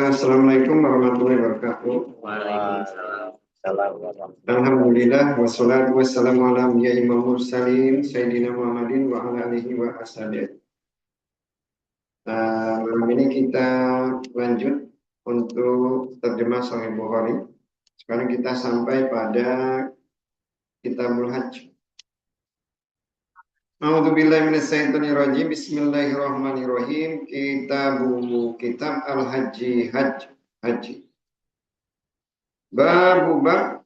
Assalamualaikum warahmatullahi wabarakatuh. Waalaikumsalam. Salam warahmatullahi Alhamdulillah wassalatu wassalamu ala anbiya'i wal mursalin sayyidina Muhammadin wa ala alihi wa ashabihi. Malam ini kita lanjut untuk terjemah Sahih Bukhari. Sekarang kita sampai pada Kitabul Hajj. A'udzubillahi minasyaitonirrajim. Bismillahirrahmanirrahim. Kitab Al-Haji Haji. Bab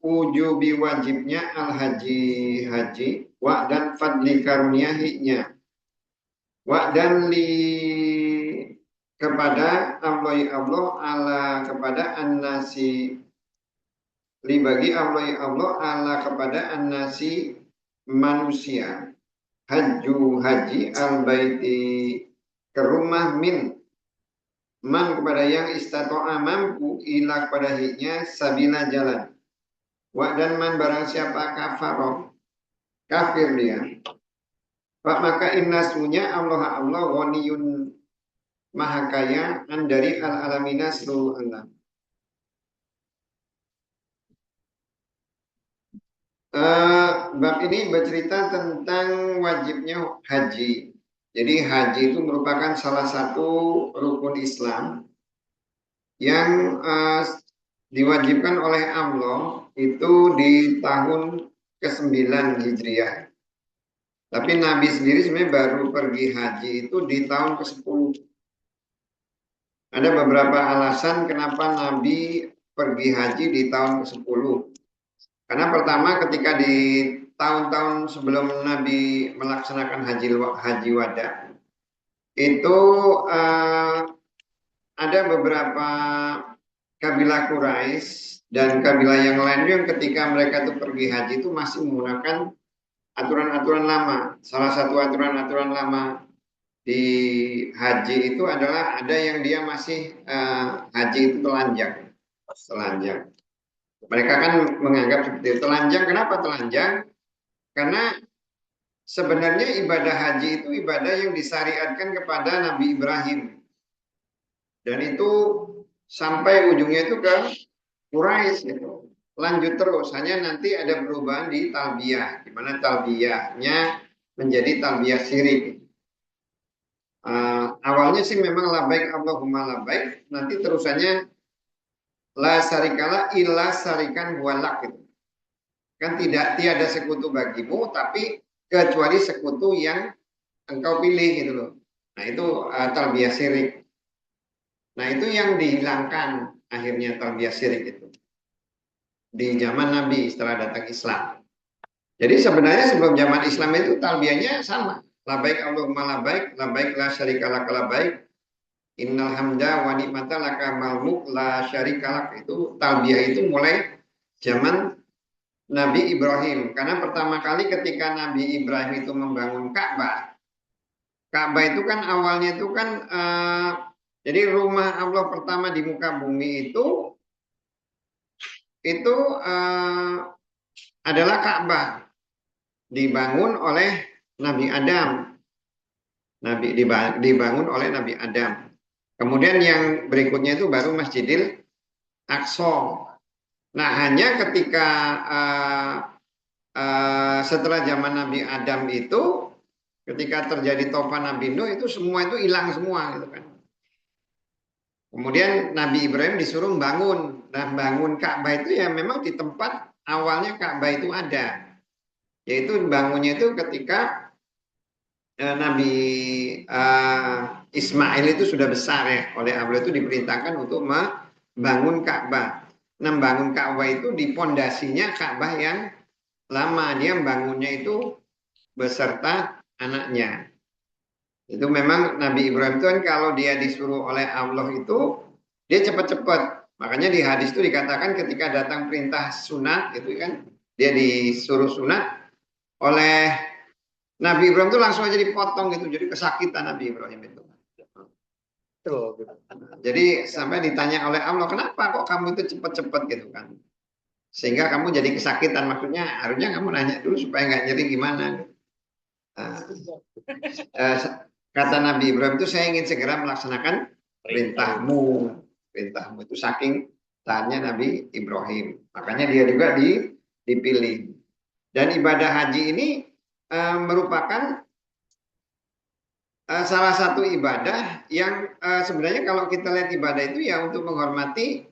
wujubi wajibnya haji wa dan fadli karuniahinya wa dan li kepada Allah ala kepada an-nasi li bagi Allah ala kepada an-nasi manusia haji al-baiti ke rumah min man kepada yang istato'a mampu ila kepada hiknya sabila jalan wa dan man barang siapa kafaro kafir dia Pak maka innasunya Allah ghaniyun maha kaya an dari al-alamina seluruh alam. Bab ini bercerita tentang wajibnya haji. Jadi haji itu merupakan salah satu rukun Islam yang diwajibkan oleh Allah itu di tahun ke-9 Hijriah. Tapi Nabi sendiri sebenarnya baru pergi haji itu di tahun ke-10. Ada beberapa alasan kenapa Nabi pergi haji di tahun ke-10. Karena pertama ketika di tahun-tahun sebelum Nabi melaksanakan haji wada itu ada beberapa kabilah Quraisy dan kabilah yang lain yang ketika mereka itu pergi haji itu masih menggunakan aturan-aturan lama. Salah satu aturan-aturan lama di haji itu adalah ada yang dia masih haji itu telanjang. Mereka kan menganggap seperti itu. Telanjang, kenapa telanjang? Karena sebenarnya ibadah haji itu ibadah yang disyariatkan kepada Nabi Ibrahim. Dan itu sampai ujungnya itu ke Quraisy gitu. Lanjut terus, hanya nanti ada perubahan di talbiyah, di mana talbiyahnya menjadi talbiyah syirik. Awalnya sih memang labaik Allahumma labaik, nanti terusannya la syarikala illa syarikan huwalak gitu. Kan tiada sekutu bagimu, tapi kecuali sekutu yang engkau pilih gitu loh. Nah itu talbiyah syirik. Nah itu yang dihilangkan akhirnya talbiyah syirik itu di zaman Nabi setelah datang Islam. Jadi sebenarnya sebelum zaman Islam itu talbiyahnya sama. Labaik Allahumma labaik la syarika lak labaik. Innal hamda wa ni'mata laka malmuk la syarika lak. Itu talbiyah itu mulai zaman Nabi Ibrahim. Karena pertama kali ketika Nabi Ibrahim itu membangun Ka'bah. Ka'bah itu kan awalnya itu kan jadi rumah Allah pertama di muka bumi itu adalah Ka'bah dibangun oleh Nabi Adam. Dibangun oleh Nabi Adam. Kemudian yang berikutnya itu baru Masjidil Aqsa. Nah, hanya ketika setelah zaman Nabi Adam itu ketika terjadi tofan Nabi Nuh itu semua itu hilang semua gitu kan. Kemudian Nabi Ibrahim disuruh bangun. Nah, bangun Ka'bah itu ya memang di tempat awalnya Ka'bah itu ada. Yaitu bangunnya itu ketika Nabi Ismail itu sudah besar ya. Oleh Allah itu diperintahkan untuk membangun Ka'bah. Nah, membangun Ka'bah itu di pondasinya Ka'bah yang lama. Dia bangunnya itu beserta anaknya. Itu memang Nabi Ibrahim itu kan kalau dia disuruh oleh Allah itu dia cepat-cepat. Makanya di hadis itu dikatakan ketika datang perintah sunat itu kan dia disuruh sunat oleh Nabi Ibrahim itu langsung aja dipotong gitu. Jadi kesakitan Nabi Ibrahim itu. Jadi sampai ditanya oleh Allah, kenapa kok kamu itu cepat-cepat gitu kan? Sehingga kamu jadi kesakitan. Maksudnya harusnya kamu nanya dulu supaya nggak nyeri gimana. Kata Nabi Ibrahim itu saya ingin segera melaksanakan perintahmu. perintahmu. Itu saking taatnya Nabi Ibrahim. Makanya dia juga dipilih. Dan ibadah haji ini merupakan salah satu ibadah yang sebenarnya kalau kita lihat ibadah itu ya untuk menghormati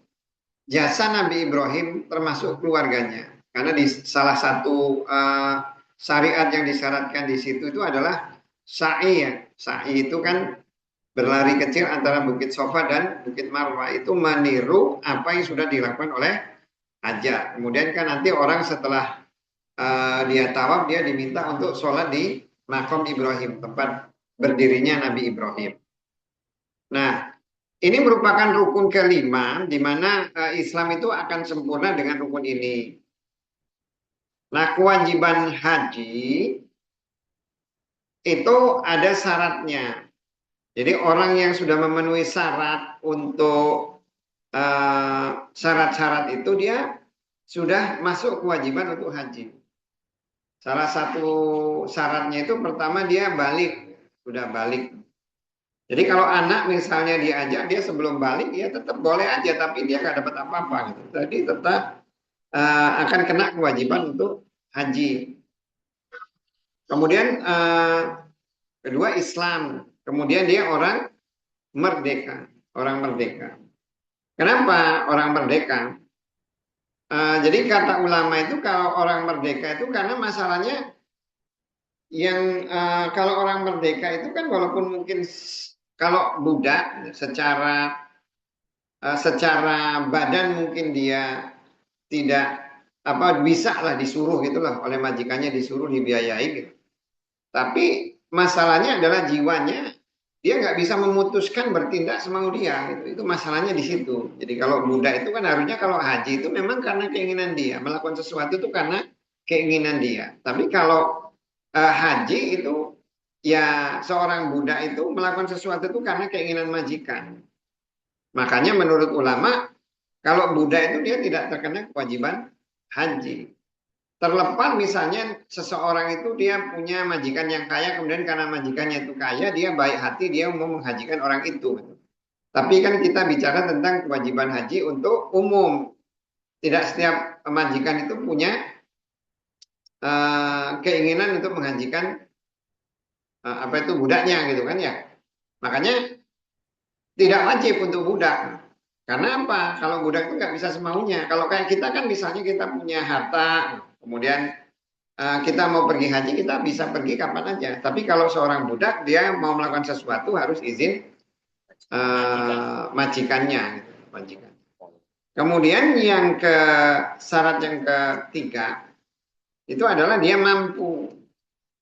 jasa Nabi Ibrahim termasuk keluarganya. Karena di salah satu syariat yang disyaratkan di situ itu adalah sa'i ya. Sa'i itu kan berlari kecil antara Bukit Sofa dan Bukit Marwah, itu meniru apa yang sudah dilakukan oleh Hajar. Kemudian kan nanti orang setelah dia tawaf, dia diminta untuk sholat di Maqam Ibrahim, tempat berdirinya Nabi Ibrahim. Nah, ini merupakan rukun kelima di mana Islam itu akan sempurna dengan rukun ini. Nah, kewajiban haji itu ada syaratnya. Jadi orang yang sudah memenuhi syarat untuk syarat-syarat itu dia sudah masuk kewajiban untuk haji. Salah satu syaratnya itu pertama dia balik, sudah balik. Jadi kalau anak misalnya diajak, dia sebelum balik ya tetap boleh aja, tapi dia nggak dapat apa-apa gitu. Jadi tetap akan kena kewajiban untuk haji. Kemudian kedua Islam, kemudian dia orang merdeka, orang merdeka. Kenapa orang merdeka? Jadi kata ulama itu kalau orang merdeka itu karena masalahnya yang kalau orang merdeka itu kan walaupun mungkin kalau budak secara badan mungkin dia tidak bisa lah disuruh gitulah oleh majikannya, disuruh dibiayai gitu. Tapi masalahnya adalah jiwanya, dia nggak bisa memutuskan bertindak semau dia gitu. Itu masalahnya di situ. Jadi kalau budak itu kan harusnya kalau haji itu memang karena keinginan dia, melakukan sesuatu itu karena keinginan dia. Tapi kalau haji itu ya seorang budak itu melakukan sesuatu itu karena keinginan majikan. Makanya menurut ulama kalau budak itu dia tidak terkena kewajiban haji. Terlepas misalnya seseorang itu dia punya majikan yang kaya, kemudian karena majikannya itu kaya, dia baik hati, dia mau menghajikan orang itu. Tapi kan kita bicara tentang kewajiban haji untuk umum. Tidak setiap majikan itu punya keinginan untuk menghajikan budaknya gitu kan ya. Makanya tidak wajib untuk budak. Karena apa? Kalau budak itu nggak bisa semaunya. Kalau kayak kita kan misalnya kita punya harta, kemudian kita mau pergi haji, kita bisa pergi kapan aja. Tapi kalau seorang budak, dia mau melakukan sesuatu harus izin majikannya. Gitu, majikan. Kemudian syarat yang ketiga, itu adalah dia mampu.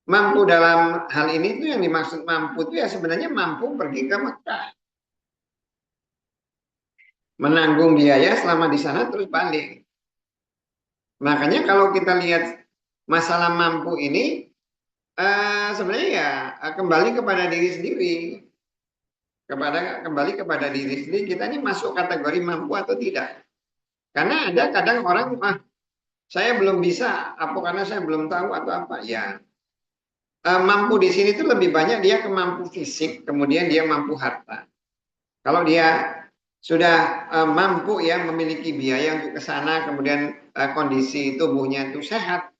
Mampu dalam hal ini itu yang dimaksud mampu itu ya sebenarnya mampu pergi ke Mekah. Menanggung biaya selama di sana terus balik. Makanya kalau kita lihat masalah mampu ini sebenarnya ya kembali kepada diri sendiri. Kembali kepada diri sendiri, kita ini masuk kategori mampu atau tidak. Karena ada kadang orang, saya belum bisa, apa karena saya belum tahu atau apa. Ya, mampu di sini itu lebih banyak dia kemampu fisik, kemudian dia mampu harta. Kalau dia sudah mampu ya memiliki biaya untuk ke sana, kemudian kondisi tubuhnya itu sehat,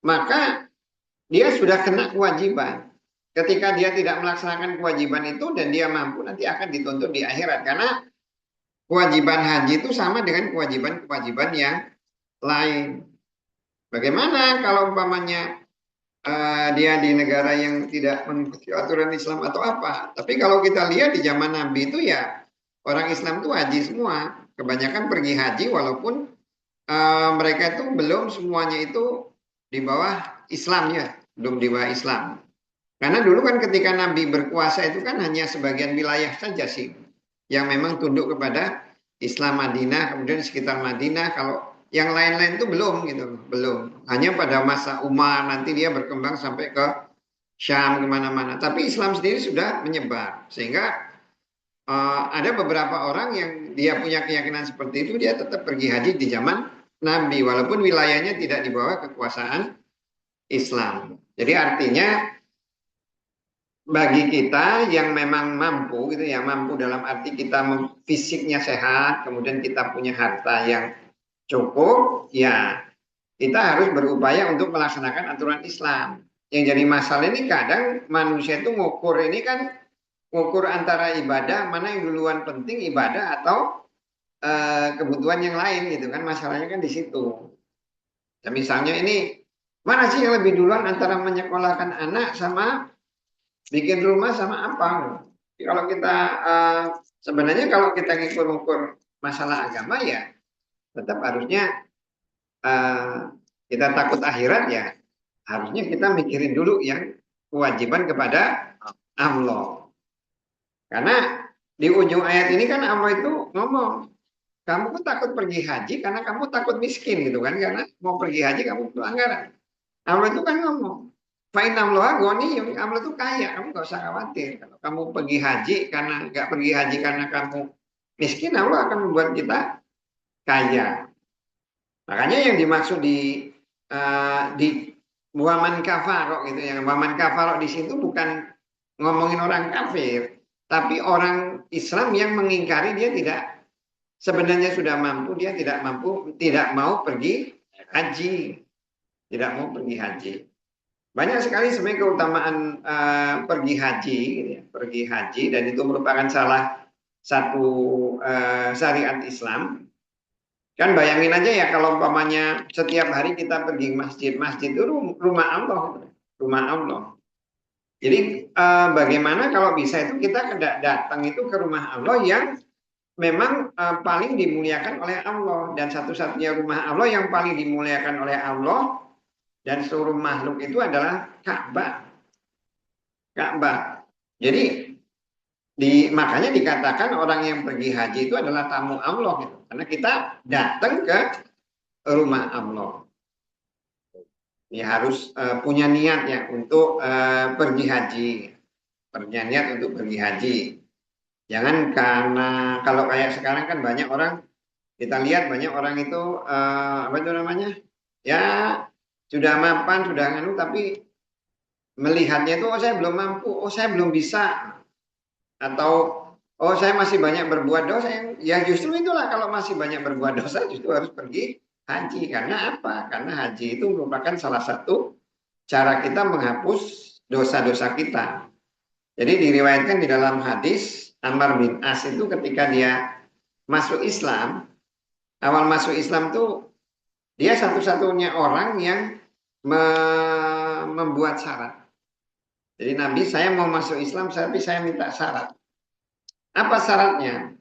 maka dia sudah kena kewajiban. Ketika dia tidak melaksanakan kewajiban itu dan dia mampu, nanti akan dituntut di akhirat. Karena kewajiban haji itu sama dengan kewajiban-kewajiban yang lain. Bagaimana kalau umpamanya dia di negara yang tidak mengikuti aturan Islam atau apa? Tapi kalau kita lihat di zaman Nabi itu ya orang Islam itu haji semua. Kebanyakan pergi haji walaupun mereka itu belum semuanya itu di bawah Islam ya, belum di bawah Islam. Karena dulu kan ketika Nabi berkuasa itu kan hanya sebagian wilayah saja sih yang memang tunduk kepada Islam Madinah, kemudian sekitar Madinah. Kalau yang lain-lain itu belum gitu, belum. Hanya pada masa Umar nanti dia berkembang sampai ke Syam kemana-mana. Tapi Islam sendiri sudah menyebar sehingga ada beberapa orang yang dia punya keyakinan seperti itu, dia tetap pergi haji di zaman Nabi walaupun wilayahnya tidak di bawah kekuasaan Islam. Jadi artinya bagi kita yang memang mampu gitu ya, mampu dalam arti kita fisiknya sehat, kemudian kita punya harta yang cukup, ya kita harus berupaya untuk melaksanakan aturan Islam. Yang jadi masalah ini kadang manusia itu ngukur ini kan, ngukur antara ibadah mana yang duluan penting, ibadah atau kebutuhan yang lain gitu kan, masalahnya kan di situ. Ya, misalnya ini mana sih yang lebih duluan antara menyekolahkan anak sama bikin rumah sama apa? Jadi kalau kita sebenarnya kalau kita ngukur-ngukur masalah agama ya tetap harusnya kita takut akhirat ya harusnya kita mikirin dulu yang kewajiban kepada Allah. Karena di ujung ayat ini kan Allah itu ngomong, kamu pun takut pergi haji karena kamu takut miskin gitu kan, karena mau pergi haji kamu butuh anggaran. Allah itu kan ngomong, Fa'inam loha goni, Allah itu kaya, kamu gak usah khawatir. Kalau kamu pergi haji karena nggak pergi haji karena kamu miskin, Allah akan membuat kita kaya. Makanya yang dimaksud di waman kafaro gitu ya, waman kafaro di situ bukan ngomongin orang kafir, tapi orang Islam yang mengingkari dia tidak sebenarnya sudah mampu, dia tidak mampu, tidak mau pergi haji, tidak mau pergi haji. Banyak sekali sebenarnya keutamaan pergi haji, gitu ya, pergi haji dan itu merupakan salah satu syariat Islam. Kan bayangin aja ya kalau umpamanya setiap hari kita pergi masjid, masjid itu rumah Allah, rumah Allah. Jadi bagaimana kalau bisa itu kita datang itu ke rumah Allah yang memang paling dimuliakan oleh Allah dan satu-satunya rumah Allah yang paling dimuliakan oleh Allah dan seluruh makhluk itu adalah Ka'bah. Ka'bah. Jadi makanya dikatakan orang yang pergi haji itu adalah tamu Allah gitu. Karena kita datang ke rumah Allah. Ya harus punya niat ya untuk pergi haji. Punya niat untuk pergi haji. Jangan karena kalau kayak sekarang kan banyak orang kita lihat banyak orang itu apa itu namanya? Ya sudah mapan, sudah nganu tapi melihatnya itu oh saya belum mampu, oh saya belum bisa atau oh saya masih banyak berbuat dosa ya justru itulah kalau masih banyak berbuat dosa justru harus pergi haji karena apa? Karena haji itu merupakan salah satu cara kita menghapus dosa-dosa kita. Jadi diriwayatkan di dalam hadis Ammar bin As itu ketika dia masuk Islam, awal masuk Islam tuh dia satu-satunya orang yang membuat syarat. Jadi Nabi saya mau masuk Islam tapi saya minta syarat. Apa syaratnya?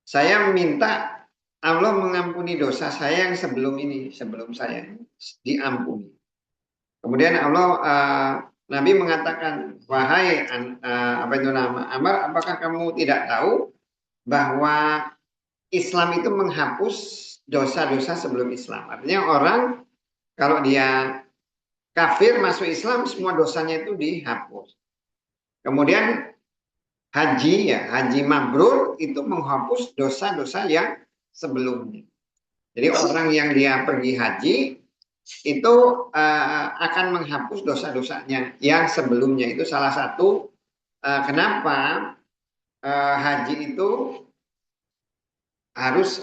Saya minta Allah mengampuni dosa saya yang sebelum ini, sebelum saya diampuni. Kemudian Allah Nabi mengatakan, wahai apa itu nama Ammar, apakah kamu tidak tahu bahwa Islam itu menghapus dosa-dosa sebelum Islam? Artinya orang kalau dia kafir masuk Islam semua dosanya itu dihapus. Kemudian haji ya, haji mabrur itu menghapus dosa-dosa yang sebelumnya. Jadi orang yang dia pergi haji itu akan menghapus dosa-dosanya yang sebelumnya. Itu salah satu kenapa haji itu harus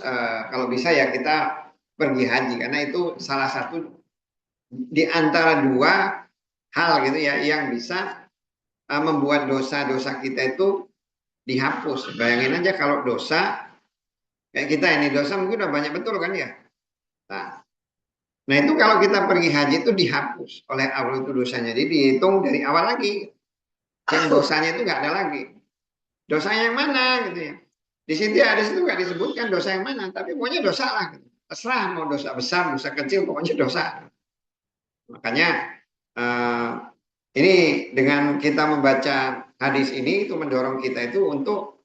kalau bisa ya kita pergi haji karena itu salah satu di antara dua hal gitu ya yang bisa membuat dosa-dosa kita itu dihapus. Bayangin aja kalau dosa kayak kita ini dosa mungkin udah banyak betul kan ya. Nah itu kalau kita pergi haji itu dihapus oleh Allah itu dosanya. Jadi dihitung dari awal lagi. Yang dosanya itu nggak ada lagi. Dosa yang mana gitu ya. Di sini ada situ nggak disebutkan dosa yang mana. Tapi pokoknya dosa lah. Gitu. Terserah mau dosa besar, dosa kecil pokoknya dosa. Makanya ini dengan kita membaca hadis ini itu mendorong kita itu untuk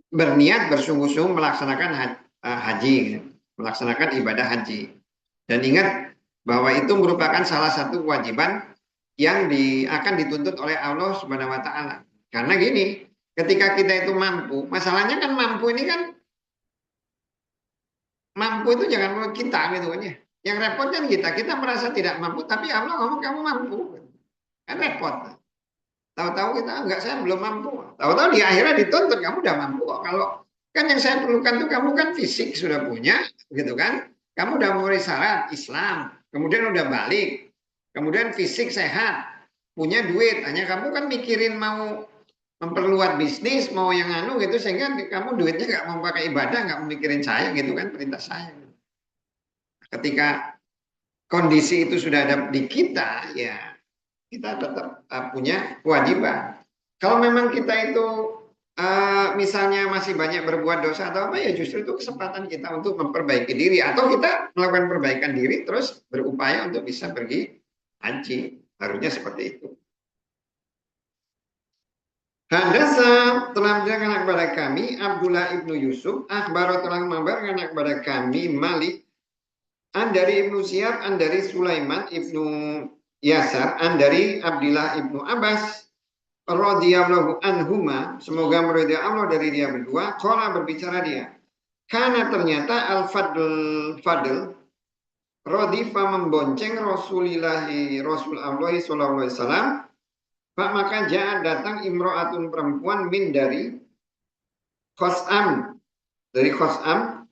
berniat bersungguh-sungguh melaksanakan haji, melaksanakan ibadah haji. Dan ingat bahwa itu merupakan salah satu kewajiban yang akan dituntut oleh Allah Subhanahu wa taala. Karena gini, ketika kita itu mampu, masalahnya kan mampu ini kan mampu itu jangan mau kita gitu kan ya. Yang repot kan kita merasa tidak mampu tapi Allah ngomong kamu mampu. Kan repot. Tahu-tahu kita enggak, saya belum mampu. Tahu-tahu di akhirat dituntut, kamu udah mampu kok. Kalau kan yang saya perlukan tuh kamu kan fisik sudah punya, gitu kan? Kamu udah memenuhi syarat Islam, kemudian udah balik, kemudian fisik sehat, punya duit. Hanya kamu kan mikirin mau memperluas bisnis, mau yang anu gitu, sehingga kamu duitnya nggak mau pakai ibadah, nggak memikirin saya gitu kan, perintah saya. Ketika kondisi itu sudah ada di kita, ya kita tetap punya kewajiban. Kalau memang kita itu misalnya masih banyak berbuat dosa atau apa, ya justru itu kesempatan kita untuk memperbaiki diri, atau kita melakukan perbaikan diri terus berupaya untuk bisa pergi haji. Harusnya seperti itu. Hadasa telah menjelaskan kepada kami Abdullah ibnu Yusuf, akhbar telah mengabarkan kepada kami Malik, an dari Ibnu Syihab, an dari Sulaiman ibnu Yasar, an dari Abdullah ibnu Abbas radhiyallahu anhuma, semoga meridai Allah dari dia berdua. Qala, berbicara dia, karena ternyata Fadl radifa membonceng Rasul Allah sallallahu alaihi wasallam. Pak, maka jahat datang imro'atun perempuan min dari Khos'am,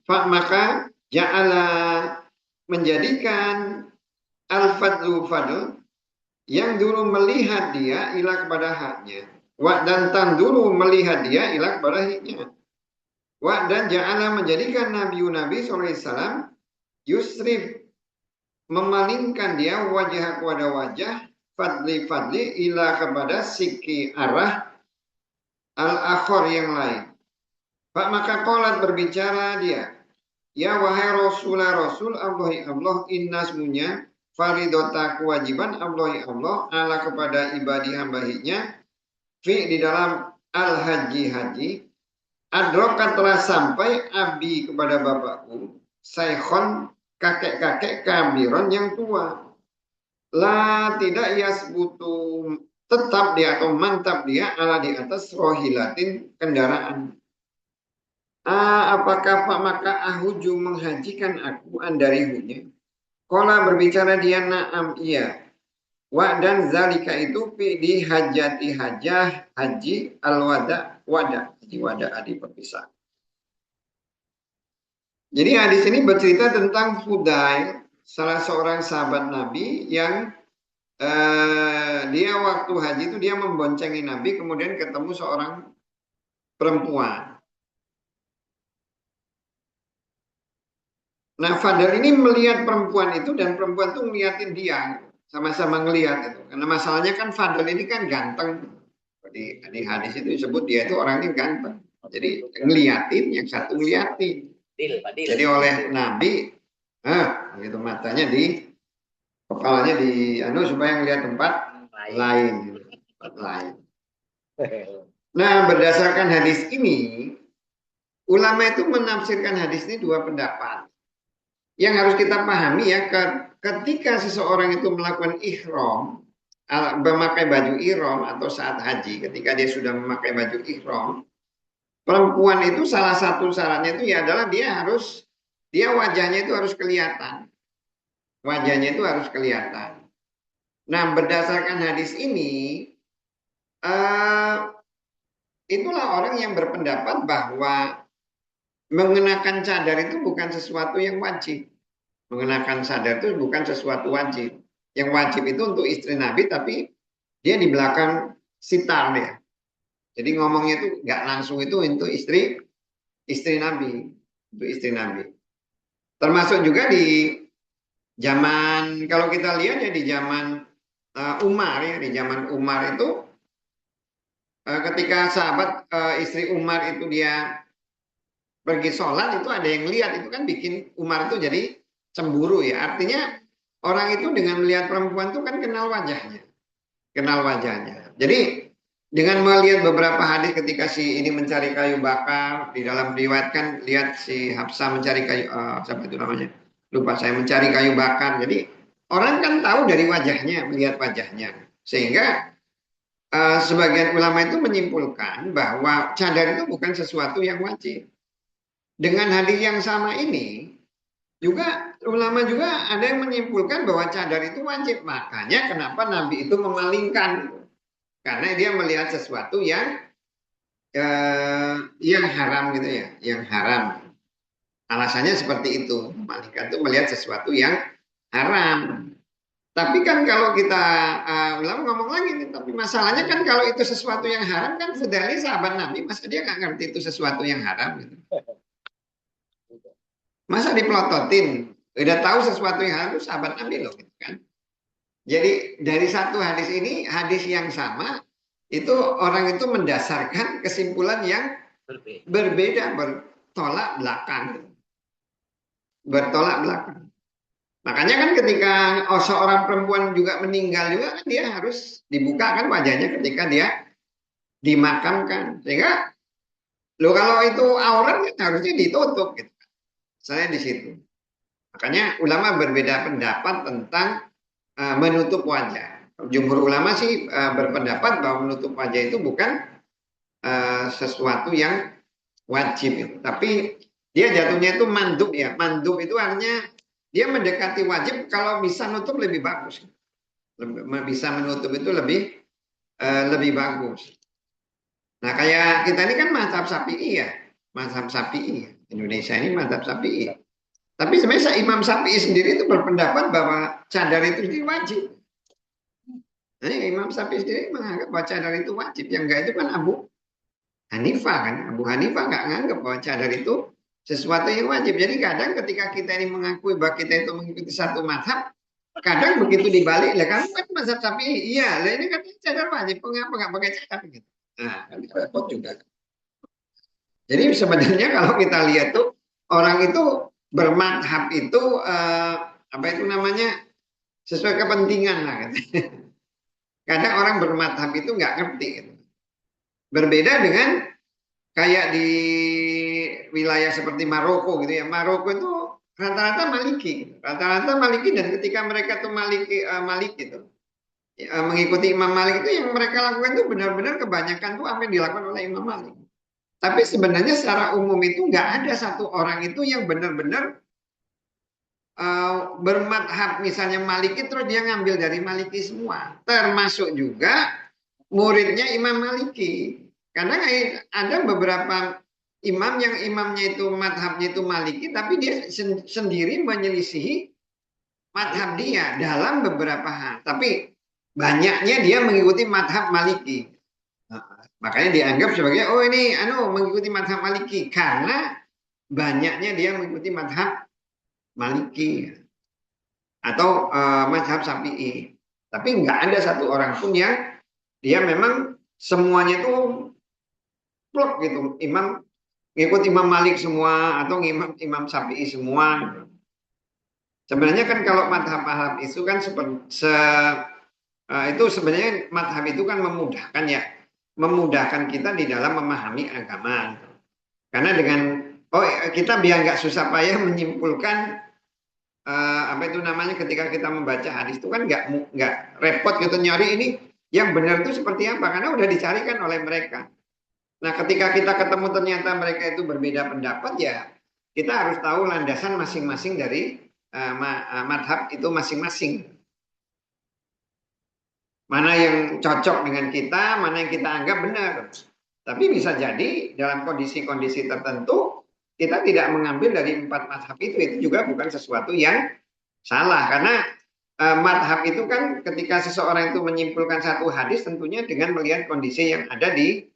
Pak, maka ja'ala menjadikan al-fadlu fadl yang dulu melihat dia ilah kepada haknya, dan tanduru melihat dia ilah kepada haknya, dan ja'ala menjadikan Nabi SAW yusrif memalingkan dia wajah kepada wajah fadli ilah kepada siki arah al-akhor yang lain. Pak, maka qolat berbicara dia, ya wahai Rasul Allah, inna semuanya faridota kewajiban Allah ala kepada ibadi hamba-Nya fi di dalam haji adrokat telah sampai abi kepada bapakku saykhon kakek kabiron yang tua, la tidak yasbutu tetap dia atau mantap dia ala di atas rohilatin kendaraan. Apakah Pak maka ahuju menghajikan aku andarihunya? Kola, berbicara dia, na'am, iya. Dan zalika itu di hajati hajah haji al-wada, haji wada adi perpisah. Jadi hadis ini bercerita tentang Fudail, salah seorang sahabat Nabi yang dia waktu haji itu dia memboncengi Nabi, kemudian ketemu seorang perempuan. Nah, Fadl ini melihat perempuan itu dan perempuan itu ngeliatin dia, sama-sama ngeliat itu. Karena masalahnya kan Fadl ini kan ganteng. Di hadis itu disebut dia itu orang ini ganteng. Jadi ngeliatin, yang satu ngeliatin. Jadi oleh Nabi, gitu matanya di kepalanya di supaya ngeliat tempat lain. Nah, berdasarkan hadis ini, ulama itu menafsirkan hadis ini dua pendapat. Yang harus kita pahami ya, ketika seseorang itu melakukan ihram, memakai baju ihram atau saat haji, ketika dia sudah memakai baju ihram, perempuan itu salah satu syaratnya itu ya adalah dia wajahnya itu harus kelihatan. Wajahnya itu harus kelihatan. Nah, berdasarkan hadis ini, itulah orang yang berpendapat bahwa mengenakan cadar itu bukan sesuatu yang wajib. Mengenakan cadar itu bukan sesuatu wajib. Yang wajib itu untuk istri Nabi, tapi dia di belakang sitar ya. Jadi ngomongnya itu nggak langsung itu untuk istri Nabi, untuk istri Nabi. Termasuk juga di zaman, kalau kita lihat ya di zaman Umar ya, di zaman Umar itu ketika sahabat istri Umar itu dia pergi sholat, itu ada yang lihat, itu kan bikin Umar itu jadi cemburu ya. Artinya orang itu dengan melihat perempuan itu kan kenal wajahnya. Jadi dengan melihat beberapa hadis ketika si ini mencari kayu bakar, di dalam riwayat kan lihat si Hafsah mencari kayu, siapa itu namanya? Lupa saya, mencari kayu bakar. Jadi orang kan tahu dari wajahnya, melihat wajahnya. Sehingga sebagian ulama itu menyimpulkan bahwa cadar itu bukan sesuatu yang wajib. Dengan hadis yang sama ini juga ulama juga ada yang menyimpulkan bahwa cadar itu wajib. Makanya kenapa Nabi itu memalingkan. karena dia melihat sesuatu yang haram gitu ya, yang haram. Alasannya seperti itu. Malaikat itu melihat sesuatu yang haram. Tapi kan kalau kita ulang ngomong lagi nih, tapi masalahnya kan kalau itu sesuatu yang haram kan Fudali sahabat Nabi, masa dia nggak ngerti itu sesuatu yang haram gitu. Masa dipelototin, udah tahu sesuatu yang haram itu sahabat Nabi loh gitu kan. Jadi dari satu hadis ini, hadis yang sama, itu orang itu mendasarkan kesimpulan yang berbeda, bertolak belakang. Bertolak belakang. Makanya kan ketika seorang perempuan juga meninggal juga kan dia harus dibuka kan wajahnya ketika dia dimakamkan. Sehingga lo kalau itu aurat kan harusnya ditutup gitu. Saya di situ. Makanya ulama berbeda pendapat tentang menutup wajah. Jumhur ulama sih berpendapat bahwa menutup wajah itu bukan sesuatu yang wajib. Tapi dia jatuhnya itu mandub ya. Mandub itu artinya dia mendekati wajib kalau bisa nutup lebih bagus. Bisa menutup itu lebih bagus. Nah kayak kita ini kan mazhab Syafi'i ya. Mazhab Syafi'i. Indonesia ini mazhab Syafi'i. Tapi sebenarnya Imam Syafi'i sendiri itu berpendapat bahwa cadar itu sendiri wajib. Nah, Imam Syafi'i sendiri menganggap bahwa cadar itu wajib. Yang enggak itu kan Abu Hanifah kan. Abu Hanifah nggak menganggap bahwa cadar itu sesuatu yang wajib. Jadi kadang ketika kita ini mengakui bahwa kita itu mengikuti satu mazhab, kadang begitu dibalik, lah kamu kan mazhab Syafi'i, iya, lah ini kan cadar wajib, mengapa nggak pakai cadar gitu. Nah, kan repot juga. Jadi sebenarnya kalau kita lihat tuh orang itu bermadhab itu apa itu namanya sesuai kepentingan lah. Gitu. Kadang orang bermadhab itu nggak ngerti. Gitu. Berbeda dengan kayak di wilayah seperti Maroko gitu ya. Maroko itu rata-rata Maliki, rata-rata Maliki dan ketika mereka tuh Malik gitu mengikuti Imam Malik itu yang mereka lakukan itu benar-benar kebanyakan tuh apa yang dilakukan oleh Imam Malik. Tapi sebenarnya secara umum itu nggak ada satu orang itu yang benar-benar bermadhab misalnya Maliki terus dia ngambil dari Maliki semua, termasuk juga muridnya Imam Maliki. Karena ada beberapa imam yang imamnya itu madhabnya itu Maliki, tapi dia sendiri menyelisihi madhab dia dalam beberapa hal. Tapi banyaknya dia mengikuti madhab Maliki. Makanya dianggap sebagai oh ini mengikuti madhab Maliki karena banyaknya dia mengikuti madhab Maliki atau madhab Syafi'i. Tapi nggak ada satu orang pun yang dia memang semuanya itu plok gitu. Ngikut Imam Malik semua atau Imam Syafi'i semua. Sebenarnya kan kalau madhab itu kan itu sebenarnya madhab itu kan memudahkan ya, memudahkan kita di dalam memahami agama. Karena dengan kita biar nggak susah payah menyimpulkan apa itu namanya ketika kita membaca hadis itu kan nggak repot gitu nyari ini yang benar itu seperti apa karena udah dicarikan oleh mereka. Nah, ketika kita ketemu ternyata mereka itu berbeda pendapat ya kita harus tahu landasan masing-masing dari madhab itu masing-masing. Mana yang cocok dengan kita, mana yang kita anggap benar. Tapi bisa jadi dalam kondisi-kondisi tertentu kita tidak mengambil dari 4 madhab itu juga bukan sesuatu yang salah. Karena madhab itu kan ketika seseorang itu menyimpulkan satu hadis tentunya dengan melihat kondisi yang ada di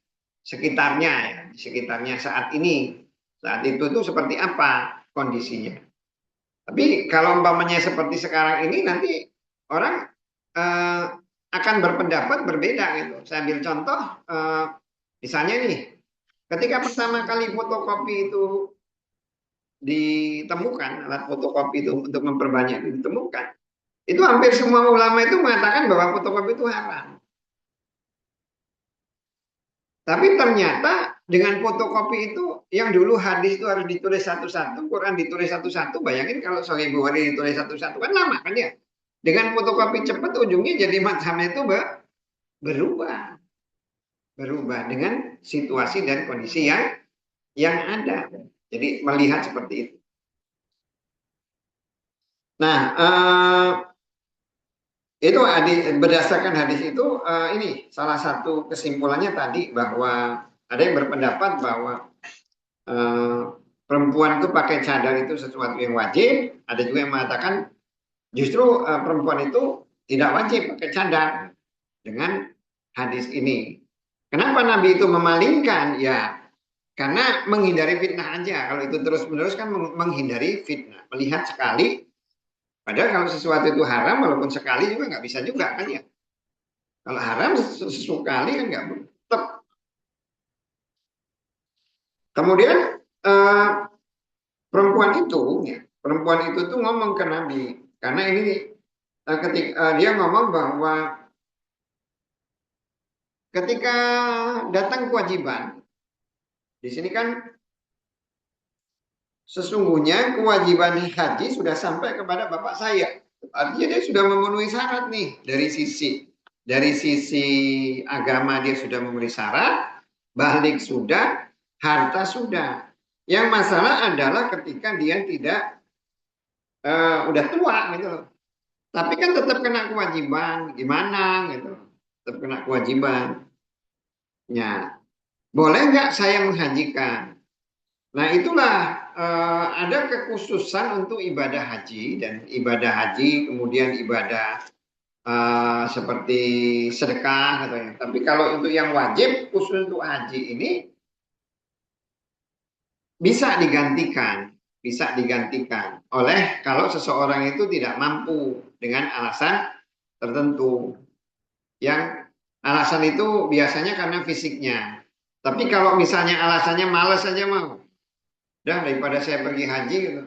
sekitarnya, ya, di sekitarnya saat ini. Saat itu tuh seperti apa kondisinya. Tapi kalau umpamanya seperti sekarang ini nanti orang akan berpendapat berbeda gitu. Saya ambil contoh misalnya nih, ketika pertama kali fotokopi itu ditemukan, alat fotokopi itu untuk memperbanyak ditemukan, itu hampir semua ulama itu mengatakan bahwa fotokopi itu haram. Tapi ternyata dengan fotokopi itu yang dulu hadis itu harus ditulis satu-satu, Quran ditulis satu-satu, bayangin kalau Sahih Bukhari ditulis satu-satu kan lama kan ya. Dengan fotokopi cepat ujungnya jadi mazhabnya itu berubah. Berubah dengan situasi dan kondisi yang ada. Jadi melihat seperti itu. Nah, Itu berdasarkan hadis itu ini salah satu kesimpulannya tadi bahwa ada yang berpendapat bahwa eh, perempuan itu pakai cadar itu sesuatu yang wajib, ada juga yang mengatakan justru perempuan itu tidak wajib pakai cadar dengan hadis ini. Kenapa Nabi itu memalingkan? Ya karena menghindari fitnah aja. Kalau itu terus-menerus kan menghindari fitnah. Melihat sekali, padahal kalau sesuatu itu haram, walaupun sekali juga nggak bisa juga kan ya. Kalau haram sekali kan nggak tetap. Kemudian eh, perempuan itu tuh ngomong ke Nabi karena ini ketika dia ngomong bahwa ketika datang kewajiban di sini kan sesungguhnya kewajiban haji sudah sampai kepada bapak saya. Artinya dia sudah memenuhi syarat nih dari sisi agama dia sudah memenuhi syarat, balik sudah, harta sudah. Yang masalah adalah ketika dia tidak udah tua gitu loh. Tapi kan tetap kena kewajiban, gimana gitu. Tetap kena kewajiban. Ya, boleh nggak saya menghajikan? Nah, itulah ada kekhususan untuk ibadah haji dan ibadah haji kemudian ibadah seperti sedekah katanya. Tapi kalau untuk yang wajib khusus untuk haji ini bisa digantikan oleh kalau seseorang itu tidak mampu dengan alasan tertentu. Yang alasan itu biasanya karena fisiknya. Tapi kalau misalnya alasannya malas saja mau, udah daripada saya pergi haji gitu.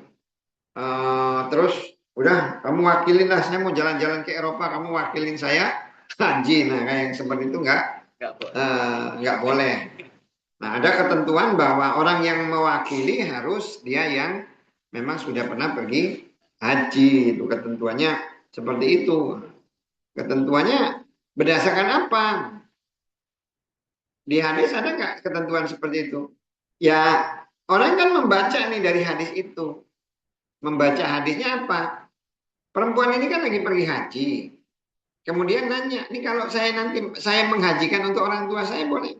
Terus udah kamu wakilin lah, saya mau jalan-jalan ke Eropa, kamu wakilin saya haji. Nah kayak yang seperti itu nggak boleh. Nah ada ketentuan bahwa orang yang mewakili harus dia yang memang sudah pernah pergi haji. Itu ketentuannya seperti itu. Ketentuannya berdasarkan apa? Di hadis ada nggak ketentuan seperti itu? Ya orang kan membaca nih dari hadis itu. Membaca hadisnya apa? Perempuan ini kan lagi pergi haji. Kemudian nanya, ini kalau saya menghajikan untuk orang tua saya boleh?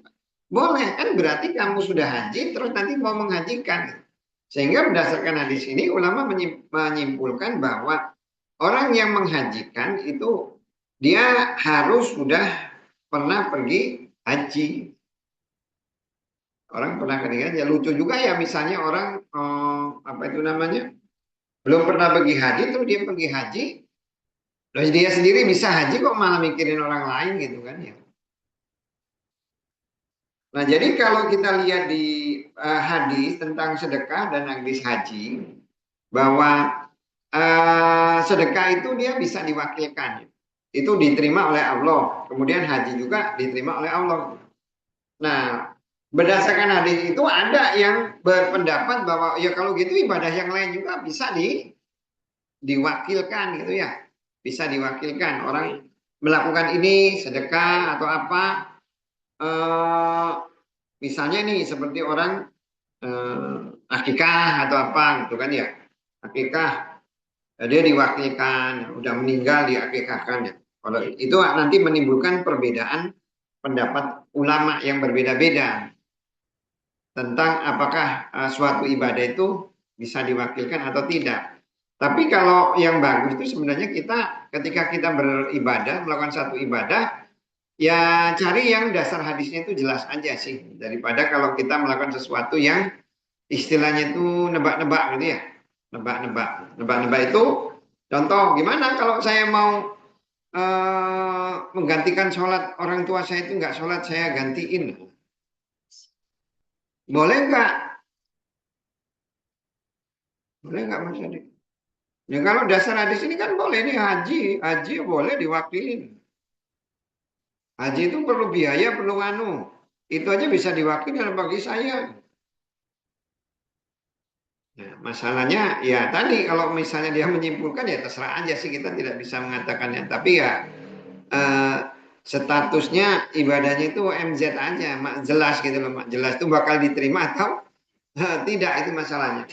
Boleh, kan berarti kamu sudah haji terus nanti mau menghajikan. Sehingga berdasarkan hadis ini ulama menyimpulkan bahwa orang yang menghajikan itu dia harus sudah pernah pergi haji. Orang pernah pergi haji. Lucu juga ya misalnya orang apa itu namanya? Belum pernah pergi haji terus dia pergi haji. Terus dia sendiri bisa haji kok malah mikirin orang lain gitu kan ya. Nah, jadi kalau kita lihat di hadis tentang sedekah dan hadis haji, bahwa sedekah itu dia bisa diwakilkan. Itu diterima oleh Allah. Kemudian haji juga diterima oleh Allah. Nah, berdasarkan hadis itu ada yang berpendapat bahwa ya kalau gitu ibadah yang lain juga bisa diwakilkan gitu ya. Bisa diwakilkan. Orang melakukan ini sedekah atau apa. Misalnya nih seperti orang akikah atau apa gitu kan ya. Akikah dia diwakilkan, udah meninggal diakikahkan ya. Kalau itu nanti menimbulkan perbedaan pendapat ulama yang berbeda-beda tentang apakah suatu ibadah itu bisa diwakilkan atau tidak. Tapi kalau yang bagus itu sebenarnya kita ketika kita beribadah, melakukan satu ibadah, ya cari yang dasar hadisnya itu jelas aja sih. Daripada kalau kita melakukan sesuatu yang istilahnya itu nebak-nebak gitu ya. Nebak-nebak. Nebak-nebak itu contoh gimana kalau saya mau menggantikan sholat orang tua saya itu nggak sholat saya gantiin. Boleh nggak? Boleh nggak Mas Adi? Ya kalau dasar hadis ini kan boleh nih haji boleh diwakilin. Haji itu perlu biaya, perlu anu. Itu aja bisa diwakili bagi saya. Nah, masalahnya ya tadi kalau misalnya dia menyimpulkan ya terserah aja sih kita tidak bisa mengatakannya. Tapi ya statusnya ibadahnya itu MZ aja, mak jelas gitu loh, mak jelas itu bakal diterima atau tidak itu masalahnya.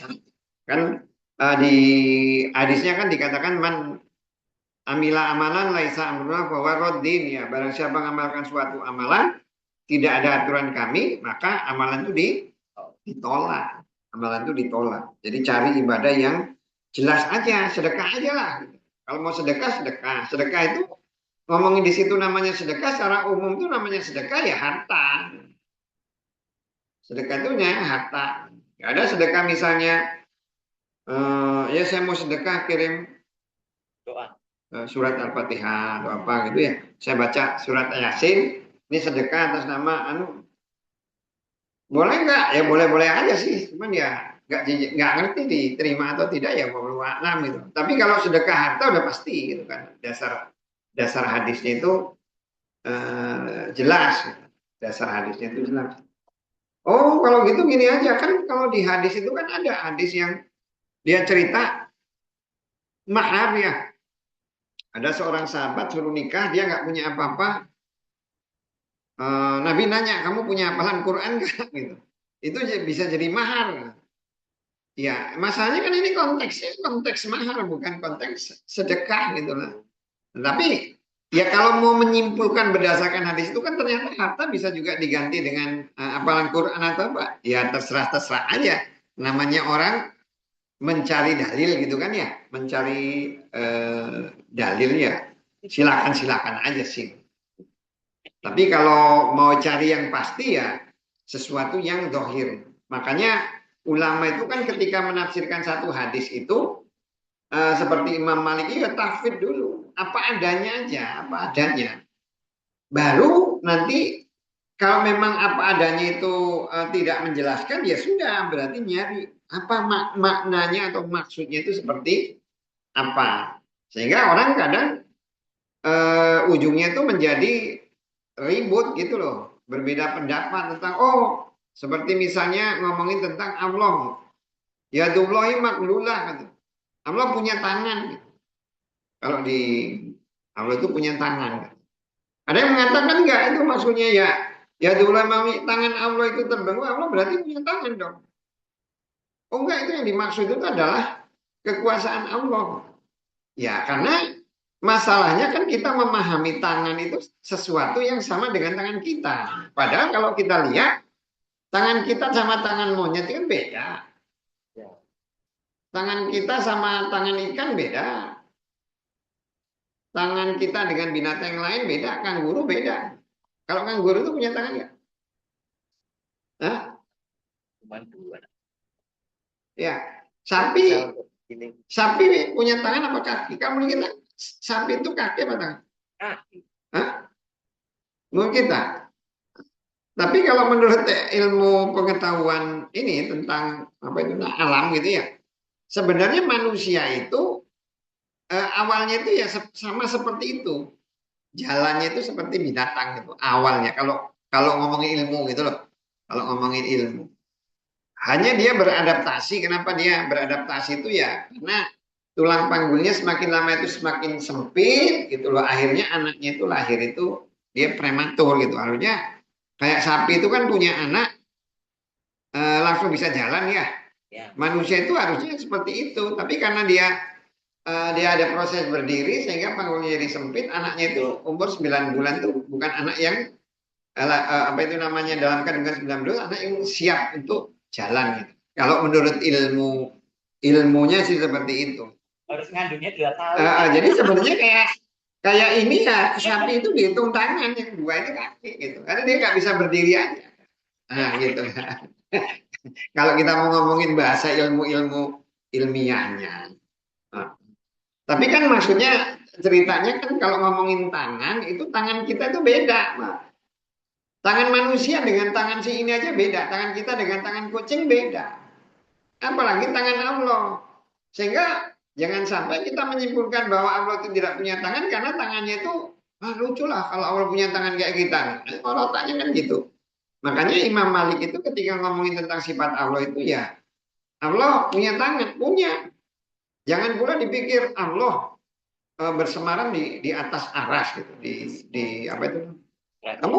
Kan di hadisnya kan dikatakan amila amalan laisa amruna bahwa raddin, ya barang siapa mengamalkan suatu amalan tidak ada aturan kami, maka amalan itu ditolak. Amalan itu ditolak. Jadi cari ibadah yang jelas aja, sedekah aja lah. Kalau mau sedekah, sedekah. Sedekah itu ngomongin di situ namanya sedekah, secara umum itu namanya sedekah ya harta. Sedekah itu harta. Gak ada sedekah misalnya, ya saya mau sedekah kirim Doa. surat Al-Fatihah atau apa gitu ya. Saya baca surat Yasin, ini sedekah atas nama boleh nggak? Ya boleh-boleh aja sih, cuman ya nggak ngerti diterima atau tidak ya mau alam gitu. Tapi kalau sedekah harta udah pasti gitu kan. Dasar hadisnya itu jelas. Dasar hadisnya itu jelas. Oh kalau gitu gini aja kan, kalau di hadis itu kan ada hadis yang dia cerita mahar ya. Ada seorang sahabat suruh nikah, dia nggak punya apa-apa. Nabi nanya, kamu punya hafalan Quran nggak? Gitu. Itu bisa jadi mahar. Ya, masalahnya kan ini konteksnya konteks mahar, bukan konteks sedekah gitu lah. Tapi ya kalau mau menyimpulkan berdasarkan hadis itu kan ternyata harta bisa juga diganti dengan hafalan Quran atau apa. Ya terserah aja. Namanya orang mencari dalil gitu kan ya, mencari dalil ya. Silakan aja sih. Tapi kalau mau cari yang pasti ya sesuatu yang dohir. Makanya ulama itu kan ketika menafsirkan satu hadis itu seperti Imam Malik ya tahfidz dulu. Apa adanya aja, apa adanya. Baru nanti kalau memang apa adanya itu tidak menjelaskan ya sudah, berarti nyari apa maknanya atau maksudnya itu seperti apa. Sehingga orang kadang ujungnya itu menjadi ribut gitu loh, berbeda pendapat tentang seperti misalnya ngomongin tentang Allah, ya Yadullahi maklulah gitu. Allah punya tangan gitu. Kalau di Allah itu punya tangan. Ada yang mengatakan enggak, itu maksudnya ya Yadullahi, tangan Allah itu terbang, Allah berarti punya tangan dong. Oh enggak, itu yang dimaksud itu adalah kekuasaan Allah. Ya karena masalahnya kan kita memahami tangan itu sesuatu yang sama dengan tangan kita. Padahal kalau kita lihat tangan kita sama tangan monyet itu kan beda. Tangan kita sama tangan ikan beda. Tangan kita dengan binatang yang lain beda. Kanguru beda. Kalau kanguru itu punya tangan nggak? Hah? Cuma dua. Ya. Sapi punya tangan apa kaki? Kamu kita sapi itu kaki apa tangan? Kaki. Hah? Menurut kita. Tapi kalau menurut ilmu pengetahuan ini tentang apa itu alam gitu ya, sebenarnya manusia itu awalnya itu ya sama seperti itu, jalannya itu seperti binatang gitu awalnya. Kalau ngomongin ilmu gitu loh, kalau ngomongin ilmu, hanya dia beradaptasi. Kenapa dia beradaptasi itu ya karena tulang panggulnya semakin lama itu semakin sempit gitu loh. Akhirnya anaknya itu lahir itu dia prematur gitu. Harusnya kayak sapi itu kan punya anak langsung bisa jalan ya. Manusia itu harusnya seperti itu. Tapi karena dia ada proses berdiri sehingga panggulnya jadi sempit, anaknya itu umur 9 bulan tuh bukan anak yang apa itu namanya dalam kandungan 9 bulan, anak yang siap untuk jalan gitu. Kalau menurut ilmunya sih seperti itu. Harus ngandungnya 2 tahun. Jadi sebenarnya kayak ini ya, sapi itu dihitung tangan, yang dua itu kaki gitu. Karena dia nggak bisa berdiri aja. Nah gitu. Kalau kita mau ngomongin bahasa ilmu-ilmu ilmiahnya. Nah, tapi kan maksudnya ceritanya kan kalau ngomongin tangan, itu tangan kita itu beda. Nah, tangan manusia dengan tangan si ini aja beda. Tangan kita dengan tangan kucing beda. Apalagi tangan Allah. Sehingga jangan sampai kita menyimpulkan bahwa Allah itu tidak punya tangan karena tangannya itu lucu lah kalau Allah punya tangan kayak kita. Kalau tanya kan gitu. Makanya Imam Malik itu ketika ngomongin tentang sifat Allah itu ya Allah punya tangan, punya. Jangan pula dipikir Allah bersemarang di atas aras gitu, di apa itu? Kamu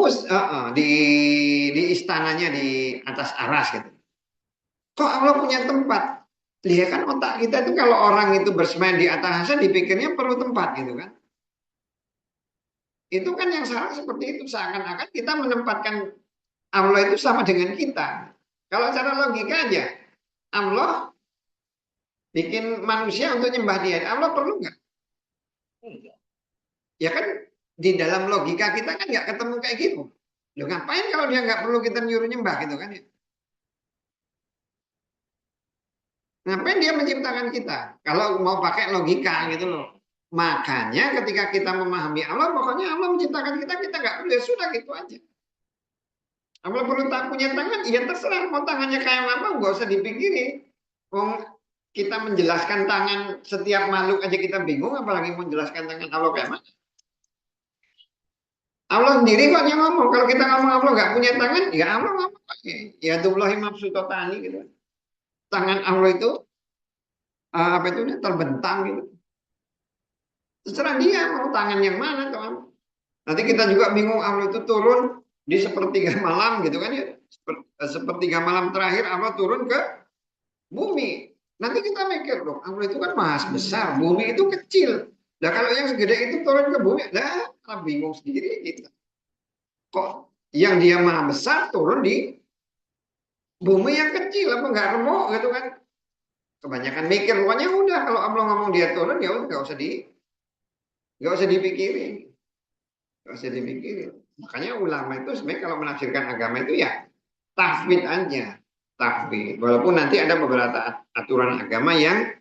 di istananya di atas aras gitu. Kok Allah punya tempat? Lihat kan otak kita itu kalau orang itu bersemayam di atas aras dipikirnya perlu tempat gitu kan. Itu kan yang salah seperti itu. Seakan-akan kita menempatkan Allah itu sama dengan kita. Kalau cara logika aja, Allah bikin manusia untuk nyembah dia. Allah perlu nggak? Enggak. Ya kan di dalam logika kita kan nggak ketemu kayak gitu. Loh ngapain kalau dia nggak perlu kita nyuruh nyembah gitu kan ya? Ngapain dia menciptakan kita? Kalau mau pakai logika gitu loh. Makanya ketika kita memahami Allah, pokoknya Allah menciptakan kita, kita nggak perlu ya sudah gitu aja. Allah perlu tak punya tangan, ya terserah mau tangannya kayak apa, nggak usah dipikirin. Wong kita menjelaskan tangan setiap makhluk aja kita bingung, apalagi menjelaskan tangan Allah kayak mana? Allah sendiri kok yang ngomong. Kalau kita ngomong Allah nggak punya tangan, ya Allah ngomong. Ya Tullahi mabsutotani gitu. Tangan Allah itu apa itu terbentang gitu. Terserah dia mau tangan yang mana tuh. Nanti kita juga bingung Allah itu turun di sepertiga malam gitu kan ya. Sepertiga malam terakhir Allah turun ke bumi. Nanti kita mikir dong, Allah itu kan maha besar, bumi itu kecil. Nah kalau yang segede itu turun ke bumi, lah bingung sendiri kita. Kok yang dia maha besar turun di bumi yang kecil apa nggak remuk gitu kan? Kebanyakan mikir, pokoknya udah kalau Allah ngomong dia turun ya udah nggak usah dipikirin, nggak usah dipikirin. Makanya ulama itu sebenarnya kalau menafsirkan agama itu ya tahfidz aja, tahfidz. Walaupun nanti ada beberapa aturan agama yang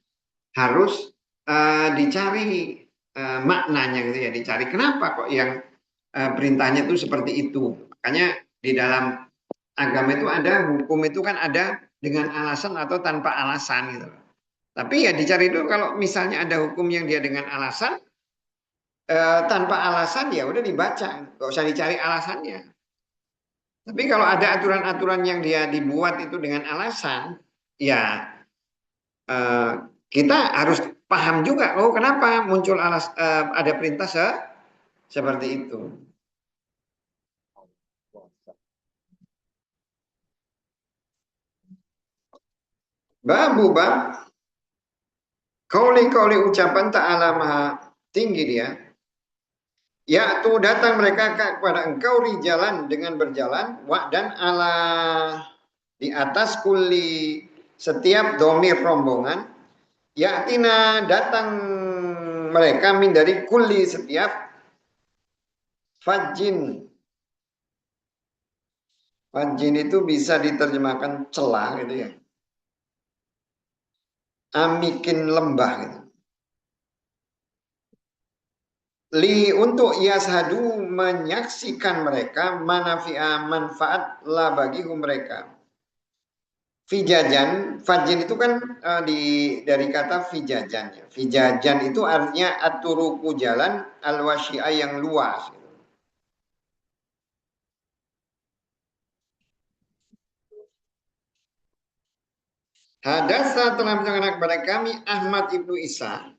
harus dicari maknanya gitu ya, dicari kenapa kok yang perintahnya itu seperti itu. Makanya di dalam agama itu ada hukum itu kan ada dengan alasan atau tanpa alasan gitu. Tapi ya dicari dulu kalau misalnya ada hukum yang dia dengan alasan tanpa alasan ya udah dibaca, nggak usah dicari alasannya. Tapi kalau ada aturan-aturan yang dia dibuat itu dengan alasan, ya eh, kita harus paham juga, oh kenapa muncul ada perintah seperti itu. Babu bab kauli ucapan ta'ala maha tinggi dia. Yaitu datang mereka kepada engkau rijalan dengan berjalan dan ala di atas kuli setiap domir rombongan. Yatina datang mereka min dari kuli setiap fajin. Fajin itu bisa diterjemahkan celah gitu ya. Amikin lembah gitu. Li untuk yashadu menyaksikan mereka manafi'a manfaat la bagi mereka. Fijajan, fajin itu kan dari kata fijajan ya. Fijajan itu artinya aturuku jalan al-wasyi'ah yang luas. Hadasa telah menceritakan kepada kami Ahmad ibnu Isa.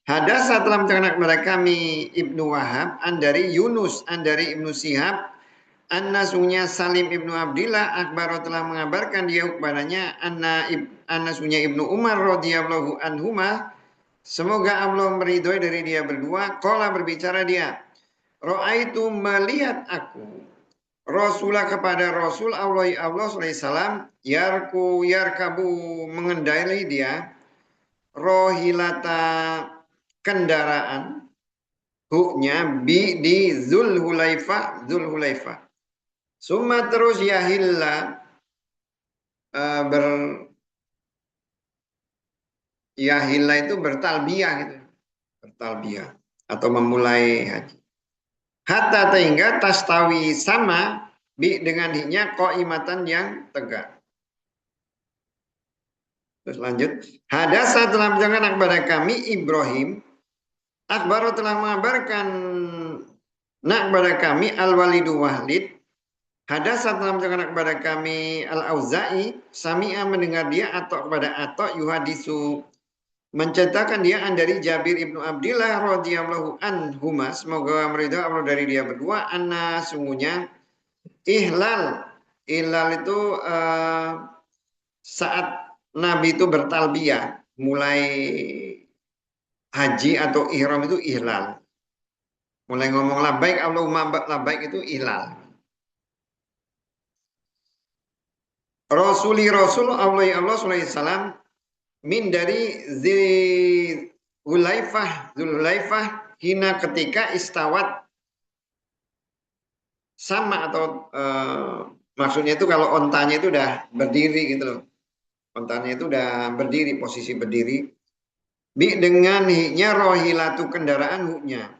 Hadasa telah menceritakan kepada kami Ibnu Wahab, an dari Yunus, an dari Ibnu Sihab, An-nasunya Salim ibnu Abdillah akbar telah mengabarkan dia kepadanya An-nasunya Ibnu Umar radhiyallahu anhuma, semoga Allah meridhoi dari dia berdua, qala berbicara dia, Ra'aitu melihat aku Rasulah kepada Rasul Allah SAW yarkabu mengendali dia rohilata kendaraan huknya di Zulhulaifa. Summa terus yahilla yahilla itu bertalbiyah gitu. Bertalbiyah atau memulai haji. Hatta sehingga tastawi sama dengan hiknya qaimatan yang tegak. Terus lanjut. Hadasa telah menceritakan kepada kami Ibrahim. Akbar telah mengabarkan kepada kami Al-Walidu Walid. Hadasa telah menceritakan kepada kami Al-Auza'i. Sami'a mendengar dia atau kepada atau yuhadisu menceritakan dia dari Jabir ibnu Abdillah radhiyallahu anhuma, semoga meridhai Allah dari dia berdua, anna sungguhnya ihlal itu saat Nabi itu bertalbiyah mulai haji atau ihram itu ihlal. Mulai ngomong labbaik, Allahumma labbaik itu ilal. Rasul Allah ya Allah sallallahu alaihi wasallam min dari Zulhulaifah hina ketika istawat sama atau maksudnya itu kalau ontanya itu udah berdiri gitu loh. Ontanya itu udah berdiri, posisi berdiri. Bi dengan hiknya rohilatu kendaraan huknya.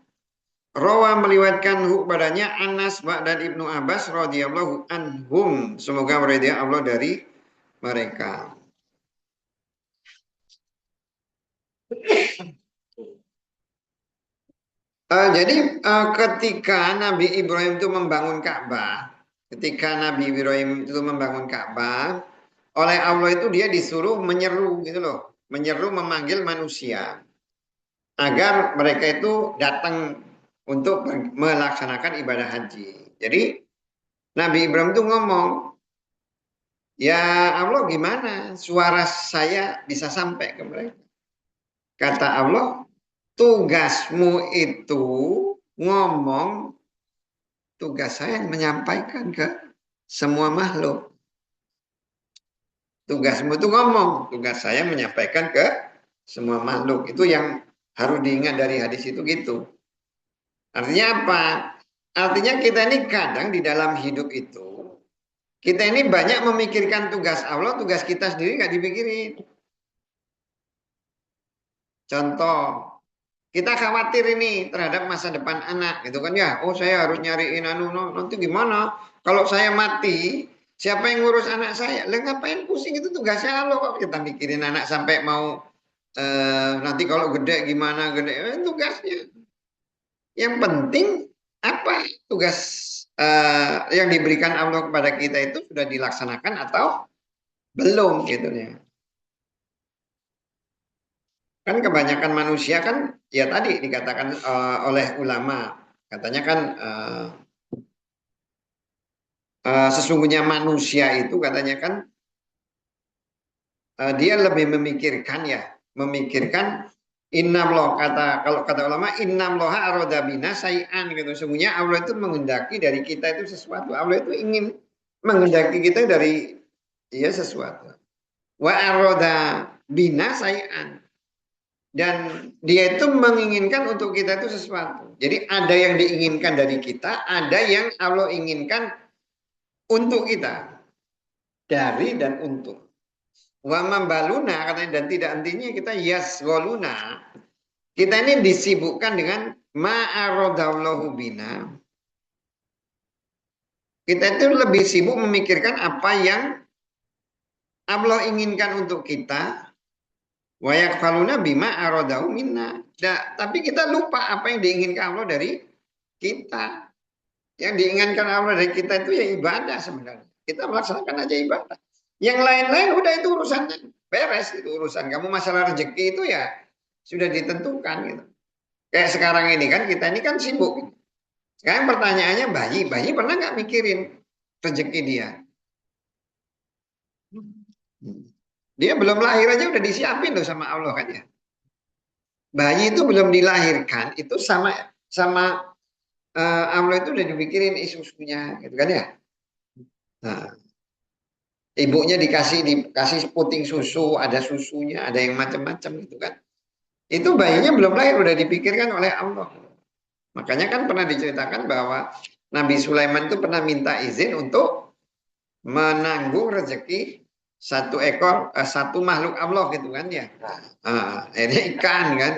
Rawa meliwatkan huk padanya Anas dan Ibnu Abbas radhiyallahu anhum. Semoga meridai Allah dari mereka. Jadi ketika Nabi Ibrahim itu membangun Ka'bah, oleh Allah itu dia disuruh menyeru gitu loh, menyeru memanggil manusia agar mereka itu datang untuk melaksanakan ibadah haji. Jadi Nabi Ibrahim itu ngomong, ya Allah gimana suara saya bisa sampai ke mereka? Kata Allah, tugasmu itu ngomong, tugas saya menyampaikan ke semua makhluk. Tugasmu itu ngomong, tugas saya menyampaikan ke semua makhluk. Itu yang harus diingat dari hadis itu gitu. Artinya apa? Artinya kita ini kadang di dalam hidup itu, kita ini banyak memikirkan tugas Allah, tugas kita sendiri nggak dipikirin. Contoh, kita khawatir ini terhadap masa depan anak, gitu kan ya. Oh saya harus nyariin nanti gimana? Kalau saya mati, siapa yang ngurus anak saya? Lah ngapain pusing, itu tugasnya Allah kok. Kita mikirin anak sampai mau nanti kalau gede gimana gede, tugasnya. Yang penting apa tugas yang diberikan Allah kepada kita itu sudah dilaksanakan atau belum gitu ya. Kan kebanyakan manusia kan ya tadi dikatakan oleh ulama, katanya kan sesungguhnya manusia itu katanya kan dia lebih memikirkan innallah, kalau kata ulama innallaha arada bina sayan gitu. Sesungguhnya Allah itu menghendaki dari kita itu sesuatu. Allah itu ingin menghendaki kita dari sesuatu. Wa arada bina sayan. Dan dia itu menginginkan untuk kita itu sesuatu. Jadi ada yang diinginkan dari kita, ada yang Allah inginkan untuk kita. Dari dan untuk. Wa mambaluna katanya, dan tidak artinya kita yasgoluna. Kita ini disibukkan dengan ma'arodallahu bina. Kita itu lebih sibuk memikirkan apa yang Allah inginkan untuk kita. Wa yakfaluna bima aradahu minna. Tapi kita lupa apa yang diinginkan Allah dari kita. Yang diinginkan Allah dari kita itu ya ibadah sebenarnya. Kita melaksanakan aja ibadah. Yang lain-lain udah itu urusannya beres, itu urusan kamu. Masalah rezeki itu ya sudah ditentukan gitu. Kayak sekarang ini kan kita ini kan sibuk. Sekarang pertanyaannya bayi pernah nggak mikirin rezeki dia? Dia belum lahir aja udah disiapin loh sama Allah kan ya. Bayi itu belum dilahirkan itu sama Allah itu udah dipikirin susunya gitu kan ya. Nah, ibunya dikasih puting susu, ada susunya, ada yang macam-macam gitu kan. Itu bayinya belum lahir udah dipikirkan oleh Allah. Makanya kan pernah diceritakan bahwa Nabi Sulaiman itu pernah minta izin untuk menanggung rezeki satu makhluk Allah gitu kan ya. Ini ikan kan.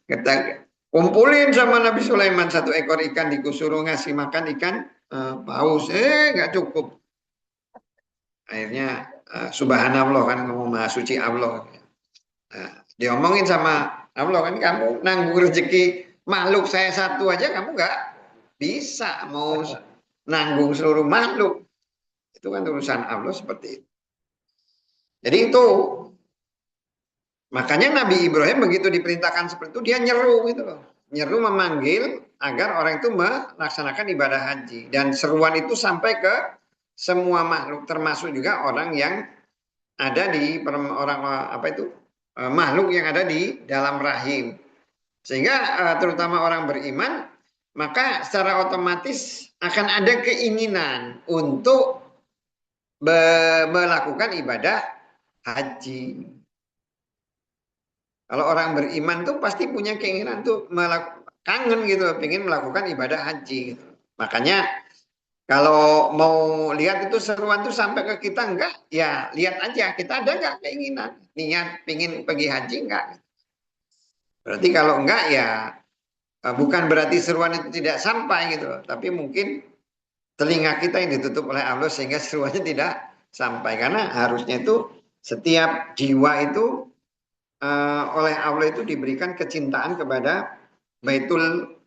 Kita kumpulin sama Nabi Sulaiman satu ekor ikan, disuruh ngasih makan ikan paus, nggak cukup. Akhirnya subhanallah kan, ngomong maha suci Allah. Diomongin sama Allah kan, kamu nanggung rezeki makhluk saya satu aja kamu nggak bisa, mau nanggung seluruh makhluk. Itu kan urusan Allah seperti itu. Jadi itu makanya Nabi Ibrahim begitu diperintahkan seperti itu dia nyeru gitu loh. Nyeru memanggil agar orang itu melaksanakan ibadah haji, dan seruan itu sampai ke semua makhluk termasuk juga orang yang ada di makhluk yang ada di dalam rahim. Sehingga terutama orang beriman maka secara otomatis akan ada keinginan untuk melakukan ibadah haji. Kalau orang beriman tuh pasti punya keinginan tuh kangen gitu, pengen melakukan ibadah haji gitu. Makanya kalau mau lihat itu seruan tuh sampai ke kita enggak, ya lihat aja kita ada nggak keinginan, niat pengen pergi haji enggak. Berarti kalau enggak ya bukan berarti seruan itu tidak sampai gitu, tapi mungkin telinga kita yang ditutup oleh Allah sehingga seruannya tidak sampai. Karena harusnya itu setiap jiwa itu oleh Allah itu diberikan kecintaan kepada Baitul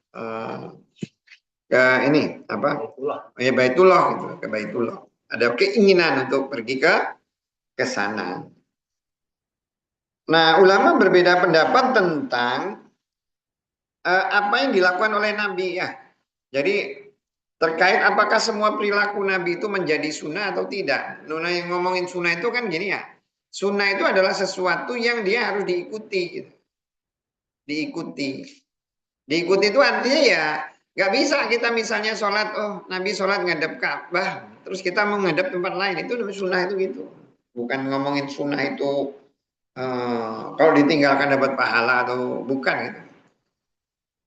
ke ini apa? Ya Baitullah gitu, ke Baitullah. Ada keinginan untuk pergi ke sana. Nah, ulama berbeda pendapat tentang apa yang dilakukan oleh Nabi ya. Jadi terkait apakah semua perilaku Nabi itu menjadi sunnah atau tidak. Nuna yang ngomongin sunnah itu kan gini ya. Sunnah itu adalah sesuatu yang dia harus diikuti. Gitu. Diikuti. Diikuti itu artinya ya nggak bisa kita misalnya sholat, oh Nabi sholat ngadep Ka'bah, terus kita mau ngadep tempat lain. Itu sunnah itu gitu. Bukan ngomongin sunnah itu kalau ditinggalkan dapat pahala atau bukan gitu.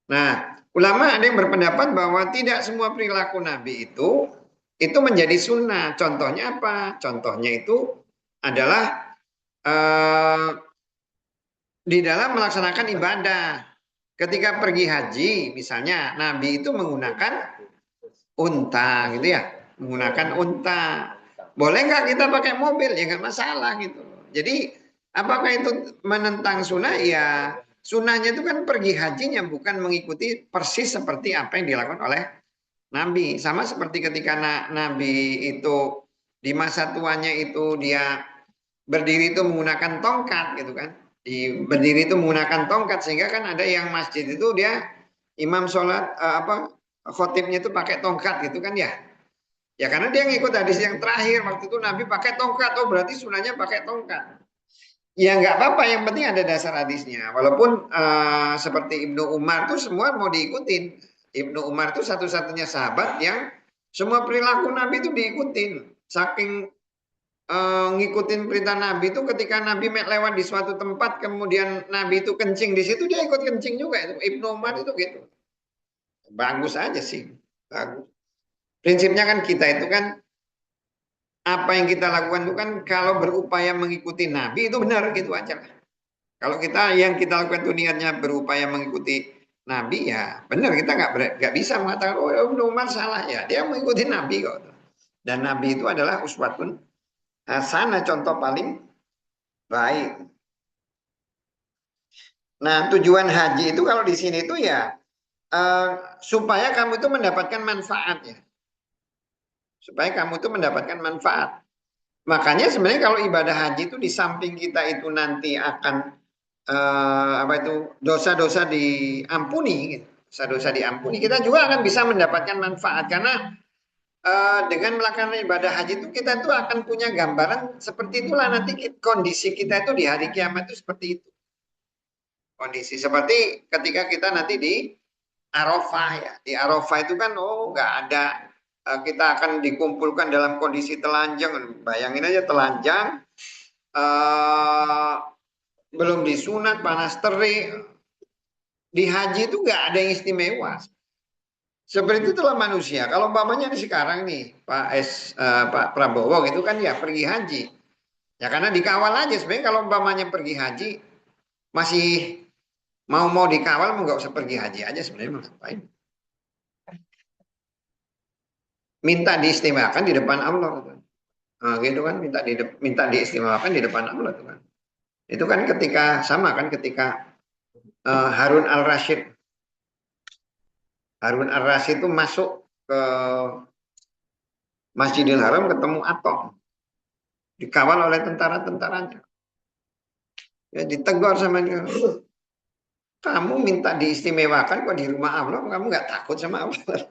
Nah, ulama ada yang berpendapat bahwa tidak semua perilaku Nabi itu menjadi sunnah. Contohnya apa? Contohnya itu adalah di dalam melaksanakan ibadah. Ketika pergi haji, misalnya Nabi itu menggunakan unta, gitu ya, menggunakan unta. Boleh nggak kita pakai mobil? Ya nggak masalah gitu. Jadi apakah itu menentang sunnah? Ya sunnahnya itu kan pergi hajinya bukan mengikuti persis seperti apa yang dilakukan oleh Nabi. Sama seperti ketika Nabi itu di masa tuanya itu dia berdiri itu menggunakan tongkat gitu kan. Berdiri itu menggunakan tongkat sehingga kan ada yang masjid itu dia imam sholat khotibnya itu pakai tongkat gitu kan ya. Ya karena dia ngikut hadis yang terakhir waktu itu Nabi pakai tongkat, oh berarti sunahnya pakai tongkat. Ya nggak apa-apa, yang penting ada dasar hadisnya. Walaupun seperti Ibnu Umar tuh semua mau diikutin. Ibnu Umar tuh satu-satunya sahabat yang semua perilaku Nabi itu diikutin. Saking ngikutin perintah Nabi itu ketika Nabi lewat di suatu tempat kemudian Nabi itu kencing di situ dia ikut kencing juga itu. Ibnu Umar itu gitu. Bagus aja sih. Bagus. Prinsipnya kan kita itu kan apa yang kita lakukan itu kan kalau berupaya mengikuti Nabi itu benar gitu aja. Kalau kita yang kita lakukan itu niatnya berupaya mengikuti Nabi ya benar, kita nggak bisa mengatakan oh Ibnu Umar salah ya, dia mengikuti Nabi kok. Dan Nabi itu adalah uswatun hasanah, contoh paling baik. Nah, tujuan haji itu kalau di sini itu ya supaya kamu itu mendapatkan manfaat ya. Supaya kamu itu mendapatkan manfaat. Makanya sebenarnya kalau ibadah haji itu di samping kita itu nanti akan dosa-dosa diampuni, gitu. Dosa-dosa diampuni, kita juga akan bisa mendapatkan manfaat karena dengan melakukan ibadah haji itu kita tuh akan punya gambaran seperti itulah nanti kondisi kita itu di hari kiamat itu seperti itu. Kondisi seperti ketika kita nanti di Arafah ya. Di Arafah itu kan nggak ada kita akan dikumpulkan dalam kondisi telanjang. Bayangin aja telanjang belum disunat panas terik. Di haji itu nggak ada yang istimewa. Seperti itulah manusia. Kalau umpamanya sekarang nih Pak Prabowo gitu kan ya pergi haji. Ya karena dikawal aja sebenarnya kalau umpamanya pergi haji masih mau dikawal mau nggak usah pergi haji aja sebenarnya mau ngapain? Minta diistimewakan di depan Allah kan. Nah, gitu kan minta diistimewakan di depan Allah tuh kan. Itu kan ketika sama kan ketika Harun Al-Rasyid itu masuk ke Masjidil Haram ketemu Atok. Dikawal oleh tentara-tentaranya. Ya ditegur sama dia. Kamu minta diistimewakan kok di rumah Allah, kamu nggak takut sama Allah.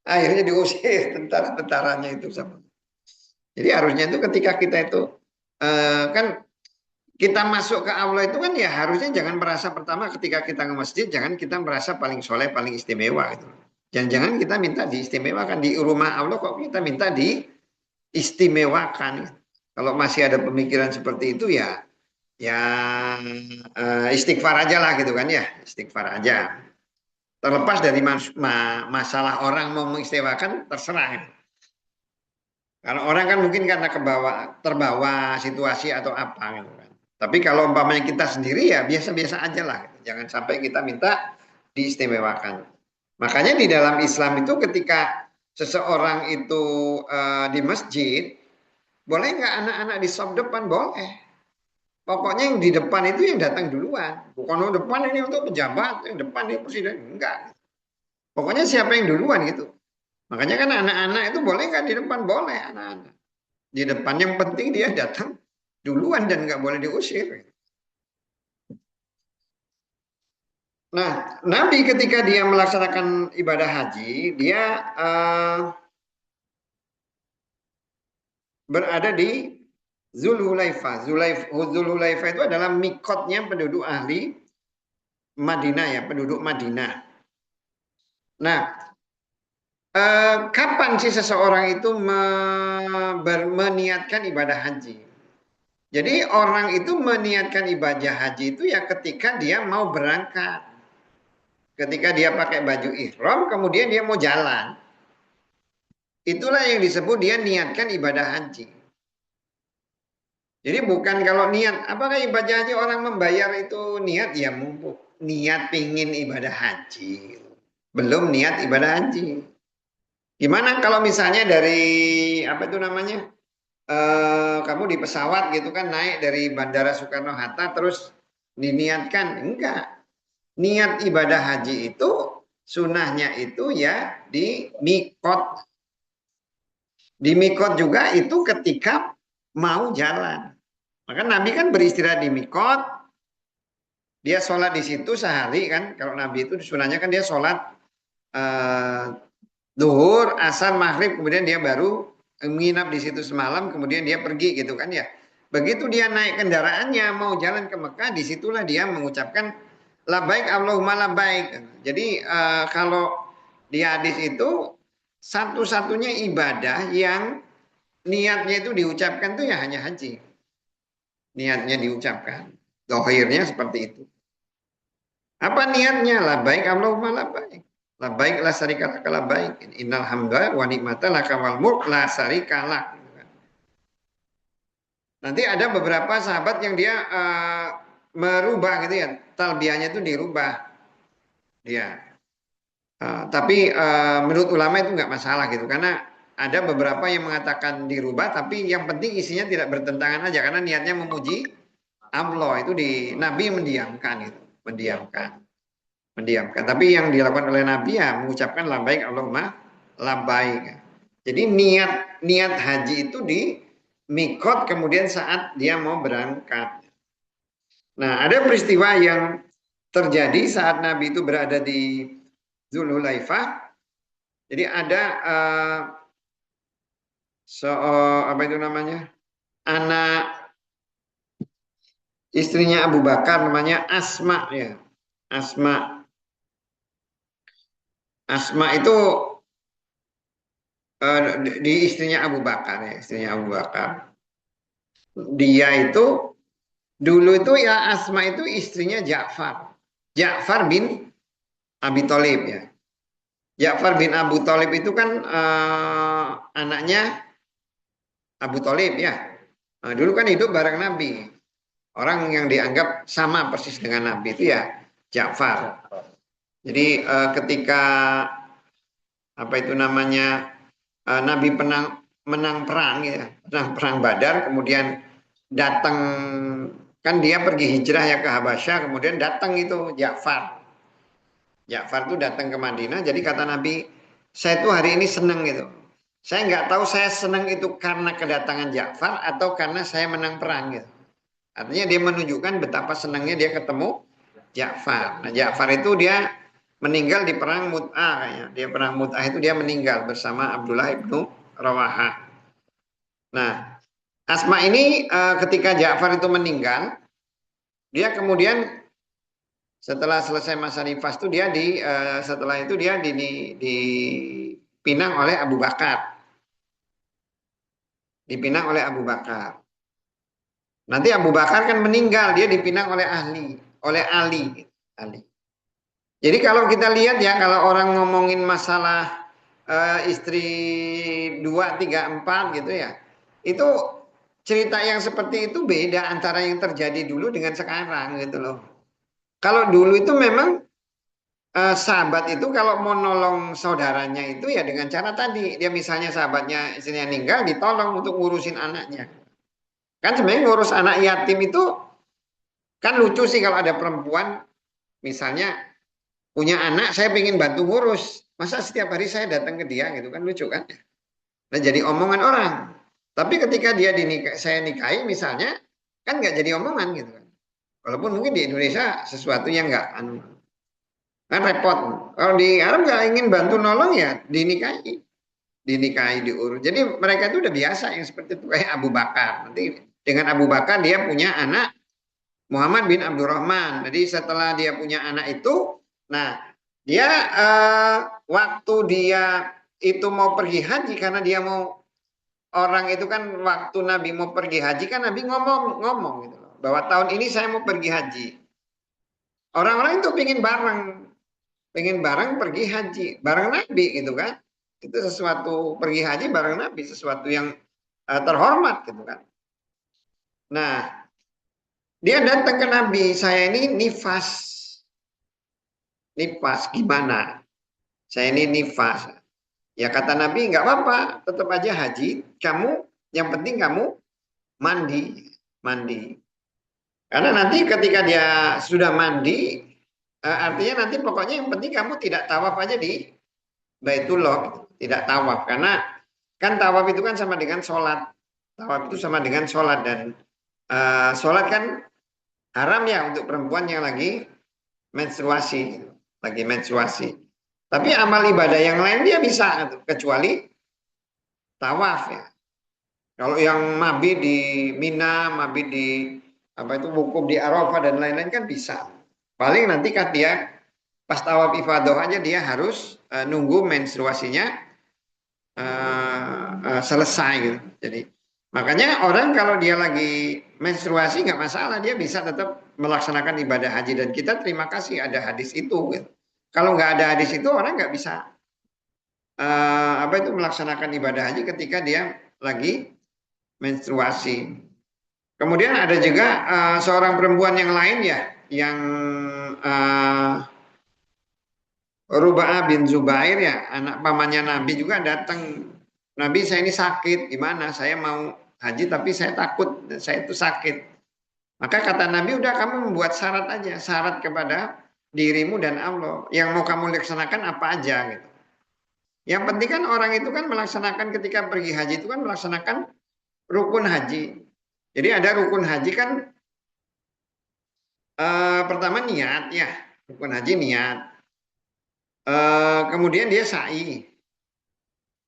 akhirnya diusir tentara-tentaranya itu sama. Jadi harusnya itu ketika kita itu kan kita masuk ke Allah itu kan ya harusnya jangan merasa pertama ketika kita ke masjid jangan kita merasa paling soleh paling istimewa gitu. Jangan-jangan kita minta diistimewakan di rumah Allah kok kita minta diistimewakan. Kalau masih ada pemikiran seperti itu ya ya istighfar aja lah gitu kan ya istighfar aja. Terlepas dari masalah orang mau mengistimewakan terserah. Karena orang kan mungkin karena terbawa situasi atau apa gitu kan. Tapi kalau umpamanya kita sendiri ya biasa-biasa aja lah. Jangan sampai kita minta diistimewakan. Makanya di dalam Islam itu ketika seseorang itu di masjid, boleh nggak anak-anak di saf depan? Boleh. Pokoknya yang di depan itu yang datang duluan. Bukan depan ini untuk pejabat, yang depan ini presiden. Enggak. Pokoknya siapa yang duluan gitu. Makanya kan anak-anak itu boleh nggak di depan? Boleh anak-anak. Di depan yang penting dia datang duluan dan nggak boleh diusir. Nah, Nabi ketika dia melaksanakan ibadah haji, dia berada di Zulhulaifah. Zulhulaifah itu adalah mikotnya penduduk ahli Madinah ya, penduduk Madinah. Nah, kapan sih seseorang itu meniatkan ibadah haji? Jadi orang itu meniatkan ibadah haji itu ya ketika dia mau berangkat. Ketika dia pakai baju ihram, kemudian dia mau jalan. Itulah yang disebut dia niatkan ibadah haji. Jadi bukan kalau niat, apakah ibadah haji orang membayar itu niat? Ya mumpuk niat pingin ibadah haji. Belum niat ibadah haji. Gimana kalau misalnya dari, apa itu namanya, kamu di pesawat gitu kan naik dari Bandara Soekarno-Hatta terus diniatkan? Enggak. Niat ibadah haji itu sunnahnya itu ya di mikot. Di mikot juga itu ketika mau jalan. Maka Nabi kan beristirahat di mikot. Dia sholat di situ sehari kan. Kalau Nabi itu sunnahnya kan dia sholat duhur, asar, maghrib. Kemudian dia baru menginap di situ semalam. Kemudian dia pergi gitu kan ya. Begitu dia naik kendaraannya mau jalan ke Mekah. Disitulah dia mengucapkan labbaik Allahumma labbaik. Jadi kalau di hadis itu satu-satunya ibadah yang niatnya itu diucapkan tuh ya hanya haji. Niatnya diucapkan. Dohirnya seperti itu. Apa niatnya? Labbaik Allahumma labbaik. Labbaik la syarika laka labbaik. Innal hamda wa ni'mata laka wal mulk la syarika lak. Nanti ada beberapa sahabat yang dia merubah gitu ya, talbiyahnya itu dirubah dia. Tapi menurut ulama itu nggak masalah gitu, karena ada beberapa yang mengatakan dirubah, tapi yang penting isinya tidak bertentangan aja, karena niatnya memuji Allah itu Nabi mendiamkan itu, mendiamkan. Tapi yang dilakukan oleh Nabi ya mengucapkan labbaik Allahumma labbaik. Jadi niat haji itu di mikot kemudian saat dia mau berangkat. Nah, ada peristiwa yang terjadi saat Nabi itu berada di Zulhulaifah. Jadi ada apa itu namanya? Anak istrinya Abu Bakar namanya Asma ya. Asma itu di istrinya Abu Bakar ya, istrinya Abu Bakar. Dia itu dulu itu ya Asma itu istrinya Ja'far. Ja'far bin Abi Thalib ya. Ja'far bin Abu Thalib itu kan anaknya Abu Thalib ya. Nah, dulu kan hidup bareng Nabi. Orang yang dianggap sama persis dengan Nabi itu ya Ja'far. Jadi ketika apa itu namanya Nabi menang perang ya, perang Badar, kemudian datang kan dia pergi hijrah ya ke Habasyah, kemudian datang itu Ja'far. Ja'far itu datang ke Madinah, jadi kata Nabi, saya tuh hari ini senang gitu. Saya nggak tahu saya senang itu karena kedatangan Ja'far atau karena saya menang perang gitu. Artinya dia menunjukkan betapa senangnya dia ketemu Ja'far. Nah, Ja'far itu dia meninggal di perang Mut'ah kayaknya. Dia perang Mut'ah itu dia meninggal bersama Abdullah ibnu Rawahah. Nah, Asma ini ketika Ja'far itu meninggal, Dia kemudian setelah selesai masa nifas itu dia setelah itu dia dipinang oleh Abu Bakar. Dipinang oleh Abu Bakar. Nanti Abu Bakar kan meninggal, dia dipinang oleh oleh Ali. Ali. Jadi kalau kita lihat ya, kalau orang ngomongin masalah istri 2, 3, 4 gitu ya, itu cerita yang seperti itu beda antara yang terjadi dulu dengan sekarang gitu loh. Kalau dulu itu memang sahabat itu kalau mau nolong saudaranya itu ya dengan cara tadi, dia misalnya sahabatnya istrinya meninggal, ditolong untuk ngurusin anaknya. Kan sebenarnya ngurus anak yatim itu kan lucu sih kalau ada perempuan misalnya punya anak, saya pengen bantu ngurus. Masa setiap hari saya datang ke dia gitu kan lucu kan? Nah jadi omongan orang. Tapi ketika dia saya nikahi misalnya, kan nggak jadi omongan gitu kan. Walaupun mungkin di Indonesia sesuatu yang nggak kan repot. Kalau di Arab nggak ingin bantu nolong ya dinikahi. Dinikahi diurus. Jadi mereka itu udah biasa yang seperti itu kayak Abu Bakar. Nanti dengan Abu Bakar dia punya anak Muhammad bin Abdurrahman. Jadi setelah dia punya anak itu, nah dia waktu dia itu mau pergi haji karena dia mau orang itu kan waktu Nabi mau pergi haji kan Nabi ngomong gitu loh, bahwa tahun ini saya mau pergi haji. Orang-orang itu pengen bareng pergi haji, bareng Nabi gitu kan. Itu sesuatu pergi haji bareng Nabi, sesuatu yang terhormat gitu kan. Nah, dia datang ke Nabi, saya ini nifas. Nifas gimana? Saya ini nifas. Ya kata Nabi nggak apa-apa, tetap aja haji. Kamu yang penting kamu mandi, mandi. Karena nanti ketika dia sudah mandi, artinya nanti pokoknya yang penting kamu tidak tawaf aja di Baitullah, tidak tawaf. Karena kan tawaf itu kan sama dengan sholat. Tawaf itu sama dengan sholat dan sholat kan haram ya untuk perempuan yang lagi menstruasi, lagi menstruasi. Tapi amal ibadah yang lain dia bisa, kecuali tawaf ya. Kalau yang mabit di Mina, mabit di apa itu wukuf di Arafah dan lain-lain kan bisa. Paling nanti kan dia pas tawaf ifadah aja dia harus nunggu menstruasinya selesai gitu. Jadi makanya orang kalau dia lagi menstruasi nggak masalah, dia bisa tetap melaksanakan ibadah haji dan kita terima kasih ada hadis itu. Gitu. Kalau nggak ada hadis itu orang nggak bisa apa itu melaksanakan ibadah haji ketika dia lagi menstruasi. Kemudian ada juga seorang perempuan yang lain ya, yang Ruba'ah bin Zubair ya, anak pamannya Nabi juga datang. Nabi saya ini sakit, gimana? Saya mau haji tapi saya takut, saya itu sakit. Maka kata Nabi, udah kamu membuat syarat aja, syarat kepada dirimu dan Allah. Yang mau kamu laksanakan apa aja gitu. Yang penting kan orang itu kan melaksanakan ketika pergi haji itu kan melaksanakan rukun haji. Jadi ada rukun haji kan pertama niat ya, rukun haji niat. Kemudian dia sa'i.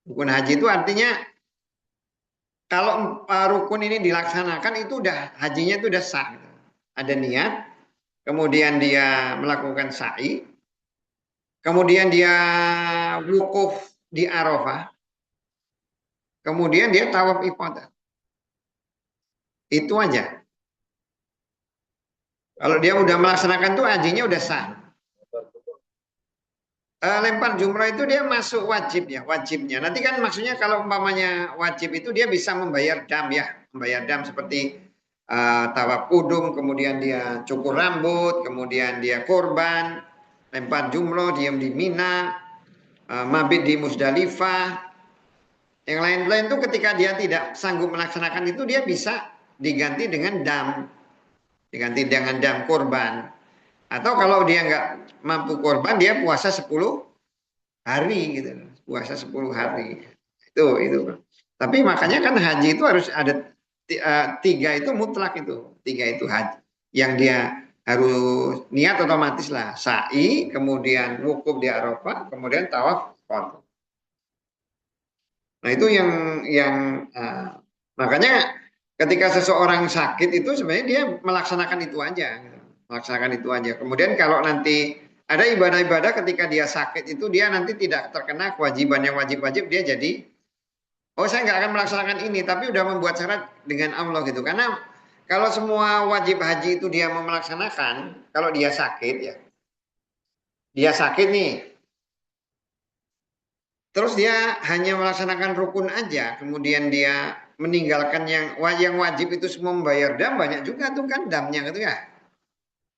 Rukun haji itu artinya kalau rukun ini dilaksanakan itu udah hajinya itu udah sah. Ada niat, kemudian dia melakukan sa'i, kemudian dia wukuf di Arafah, kemudian dia tawaf ifadah. Itu aja. Kalau dia udah melaksanakan tuh hajinya udah sah. Lempar jumrah itu dia masuk wajib ya, wajibnya. Nanti kan maksudnya kalau umpamanya wajib itu dia bisa membayar dam ya, membayar dam seperti tawaf kudum, kemudian dia cukur rambut, kemudian dia korban, lempar jumroh, diam di Mina, mabit di Musdalifah. Yang lain-lain itu ketika dia tidak sanggup melaksanakan itu dia bisa diganti dengan dam, diganti dengan dam korban. Atau kalau dia nggak mampu korban, dia puasa 10 hari gitu. Puasa 10 hari. Itu. Tapi makanya kan haji itu harus ada 3 itu mutlak itu. 3 itu haji. Yang dia harus niat otomatis lah. Sa'i, kemudian wukuf di Arafah, kemudian tawaf qadha. Nah itu yang makanya Ketika seseorang sakit itu sebenarnya dia melaksanakan itu aja, gitu. Melaksanakan itu aja. Kemudian kalau nanti ada ibadah-ibadah ketika dia sakit itu dia nanti tidak terkena kewajiban yang wajib-wajib, dia jadi oh saya nggak akan melaksanakan ini, tapi udah membuat syarat dengan Allah gitu. Karena kalau semua wajib haji itu dia mau melaksanakan, kalau dia sakit ya, dia sakit nih, terus dia hanya melaksanakan rukun aja, kemudian dia meninggalkan yang wajib itu semua membayar dam, banyak juga tuh kan damnya gitu ya.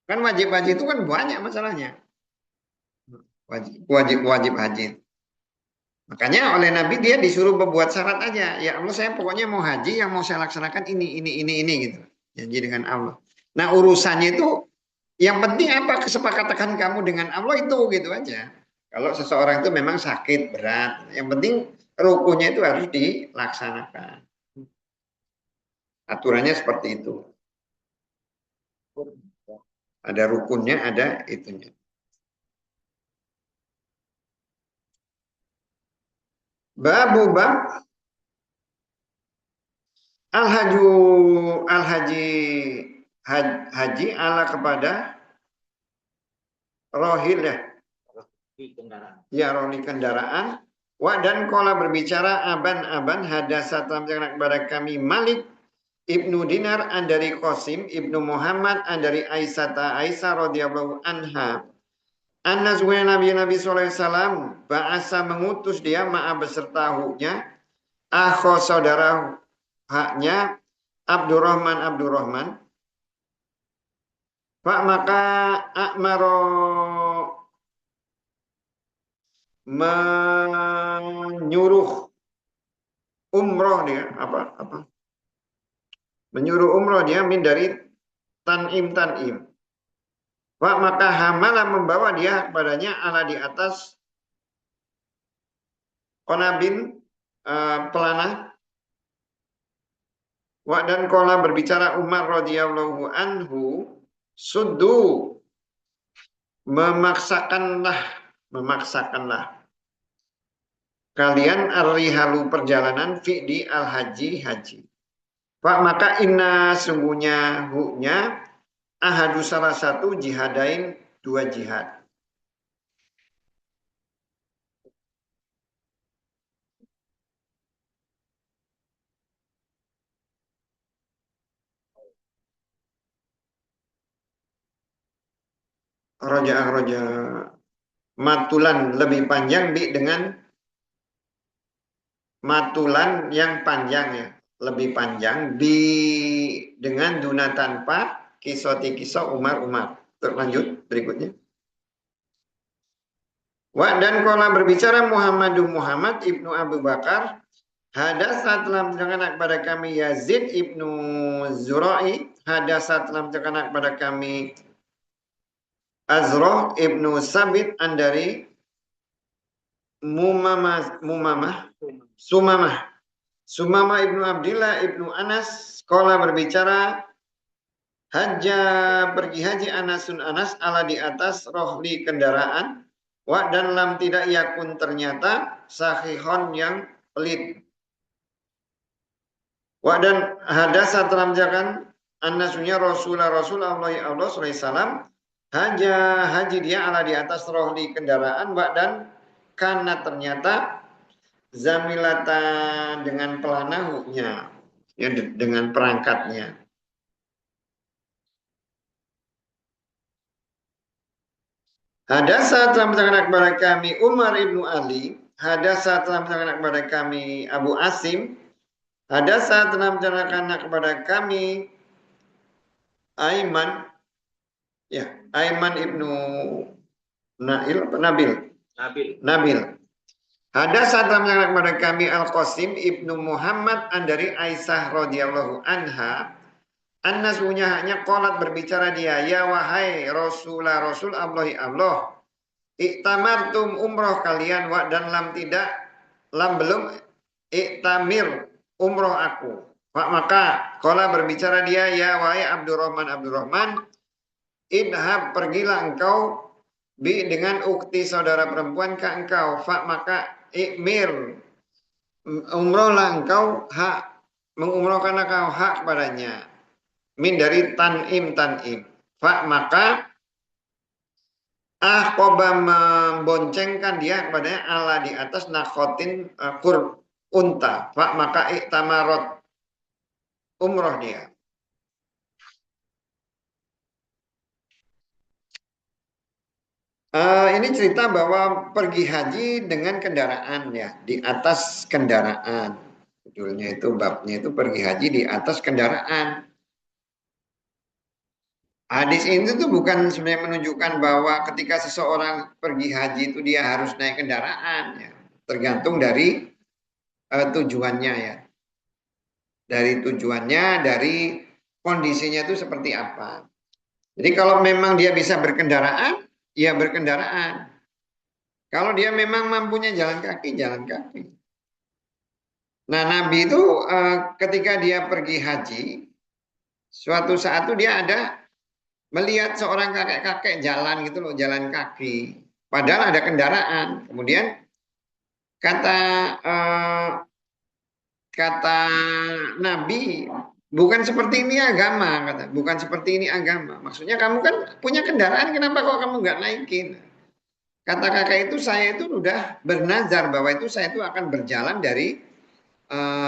Kan wajib-wajib itu kan banyak masalahnya. Wajib haji. Makanya oleh Nabi dia disuruh membuat syarat aja. Ya Allah saya pokoknya mau haji yang mau saya laksanakan ini gitu. Janji dengan Allah. Nah urusannya itu yang penting apa kesepakatan kamu dengan Allah itu gitu aja. Kalau seseorang itu memang sakit berat, yang penting rukunnya itu harus dilaksanakan. Aturannya seperti itu. Ada rukunnya, ada itunya. Bab al-haju al-haji haji ala kepada rohil ya. Ya rohil kendaraan. Wa dan kola berbicara aban hadasat kepada kami Malik Ibnu Dinar an dari Qasim Ibnu Muhammad an dari Aisyah radhiyallahu anha. Anna Nabi sallallahu alaihi wasallam ba'asa mengutus dia ma'a beserta huknya akho saudara haknya Abdurrahman Pak maka akmaro menyuruh umroh dia apa menyuruh umroh dia min dari Tanim Pak maka hamalah membawa dia kepadanya ala di atas konabin pelana. Wa dan kola berbicara Umar radhiyallahu anhu suddu memaksakanlah kalian arrihalu perjalanan fi di al haji. Pak maka inna sungguhnya huknya ahadu salah satu jihadain dua jihad. Roja matulan lebih panjang dengan matulan yang panjang ya, lebih panjang dengan duna tanpa kisah Umar. Terlanjut berikutnya. Wa dan kola berbicara Muhammad ibnu Abu Bakar hadasat telah menceritakan kepada kami Yazid ibnu Zurai hadasat telah menceritakan kepada kami Azroh ibnu Sabit andari Sumamah ibnu Abdillah ibnu Anas sekolah berbicara pergi haji Anas ala di atas rohli kendaraan wa dan lam tidak yakun ternyata sahihon yang pelit wa dan hadasa telah menjakan Anasunya Rasulullah Allah SAW haji dia ala di atas rohli kendaraan dan karena ternyata zamilata dengan pelanahunya ya, dengan perangkatnya. Hadasa telah menceritakan kepada kami Umar ibnu Ali. Hadasa telah menceritakan kepada kami Abu Asim. Hadasa telah menceritakan kepada kami Aiman. Ya, Aiman ibnu Nabil. Hadasa telah menceritakan kepada kami Al-Qasim ibnu Muhammad dari Aisyah radhiyallahu anha. Annasunya hanya qolat berbicara dia, ya wahai Rasul Allah, iktamartum umroh kalian wa dan lam belum iktamir umroh aku. Maka qola berbicara dia, ya wahai Abdurrahman, idhab pergilah engkau dengan ukti saudara perempuan ke engkau. Maka ikmir umrohlah engkau mengumrohkan kau hak padanya min dari tan'im. Fa maka koba memboncengkan dia kepadanya ala di atas nakhotin kur unta. Fa maka iktamarot umroh dia. Ini cerita bahwa pergi haji dengan kendaraan ya, di atas kendaraan. Judulnya itu, babnya itu pergi haji di atas kendaraan. Hadis ini tuh bukan sebenarnya menunjukkan bahwa ketika seseorang pergi haji itu dia harus naik kendaraan ya. Tergantung dari tujuannya ya. Dari tujuannya, dari kondisinya itu seperti apa. Jadi kalau memang dia bisa berkendaraan, ya berkendaraan. Kalau dia memang mampunya jalan kaki, jalan kaki. Nah, Nabi itu ketika dia pergi haji, suatu saat itu dia ada melihat seorang kakek-kakek jalan gitu loh, jalan kaki. Padahal ada kendaraan. Kemudian kata kata Nabi, bukan seperti ini agama, kata. Bukan seperti ini agama. Maksudnya kamu kan punya kendaraan, kenapa kok kamu nggak naikin? Kata kakak itu, saya itu udah bernazar bahwa itu saya itu akan berjalan dari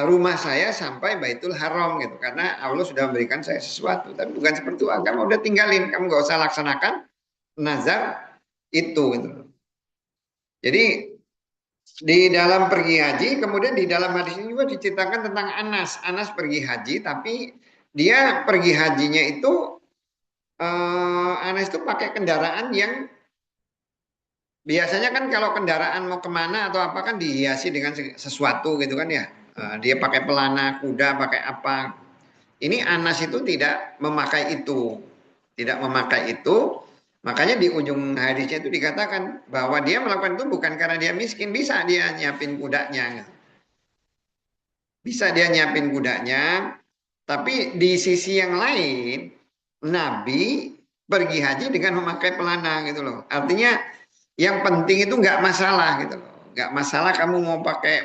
rumah saya sampai Baitul Haram gitu, karena Allah sudah memberikan saya sesuatu. Tapi bukan seperti itu agama, udah tinggalin, kamu nggak usah laksanakan nazar itu gitu. Jadi di dalam pergi haji, kemudian di dalam hadis ini juga diceritakan tentang Anas. Anas pergi haji, tapi dia pergi hajinya itu Anas itu pakai kendaraan yang biasanya kan kalau kendaraan mau kemana atau apa kan dihiasi dengan sesuatu gitu kan ya. Dia pakai pelana kuda, pakai apa. Ini Anas itu tidak memakai itu. Tidak memakai itu. Makanya di ujung hadisnya itu dikatakan bahwa dia melakukan itu bukan karena dia miskin. Bisa dia nyiapin kudanya. Bisa dia nyiapin kudanya. Tapi di sisi yang lain, Nabi pergi haji dengan memakai pelana gitu loh. Artinya yang penting itu nggak masalah gitu loh. Nggak masalah kamu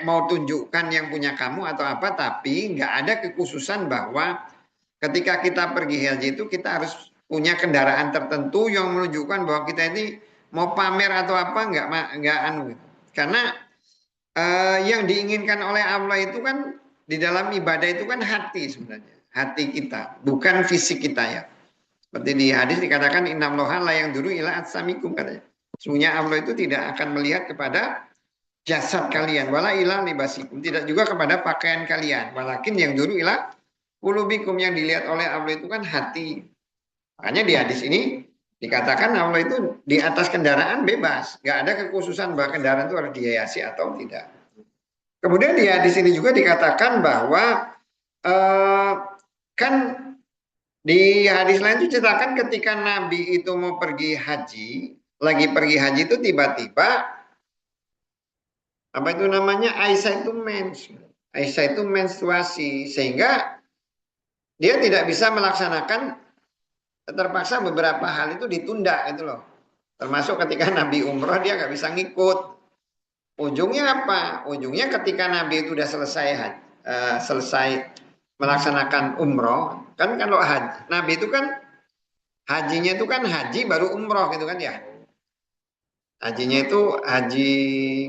mau tunjukkan yang punya kamu atau apa, tapi nggak ada kekhususan bahwa ketika kita pergi haji itu kita harus punya kendaraan tertentu yang menunjukkan bahwa kita ini mau pamer atau apa, nggak anu. Karena yang diinginkan oleh Allah itu kan di dalam ibadah itu kan hati sebenarnya, hati kita, bukan fisik kita ya. Seperti di hadis dikatakan innallaha la yanzuru ila atsamikum katanya. Sesungguhnya Allah itu tidak akan melihat kepada jasad kalian, wala ila libasikum, tidak juga kepada pakaian kalian, walakin yang dulu ila qulubikum, yang dilihat oleh Allah itu kan hati. Makanya di hadis ini dikatakan Allah itu di atas kendaraan bebas, nggak ada kekhususan bahwa kendaraan itu harus dihiasi atau tidak. Kemudian di hadis ini juga dikatakan bahwa kan di hadis lain itu ceritakan ketika Nabi itu mau pergi haji, lagi pergi haji itu tiba-tiba apa itu namanya, Aisyah itu menstruasi, sehingga dia tidak bisa melaksanakan, terpaksa beberapa hal itu ditunda itu loh, termasuk ketika Nabi umroh dia nggak bisa ngikut. Ujungnya apa? Ujungnya ketika Nabi itu udah selesai melaksanakan umroh, kan kalau haji, Nabi itu kan hajinya itu kan haji baru umroh gitu kan ya. Hajinya itu haji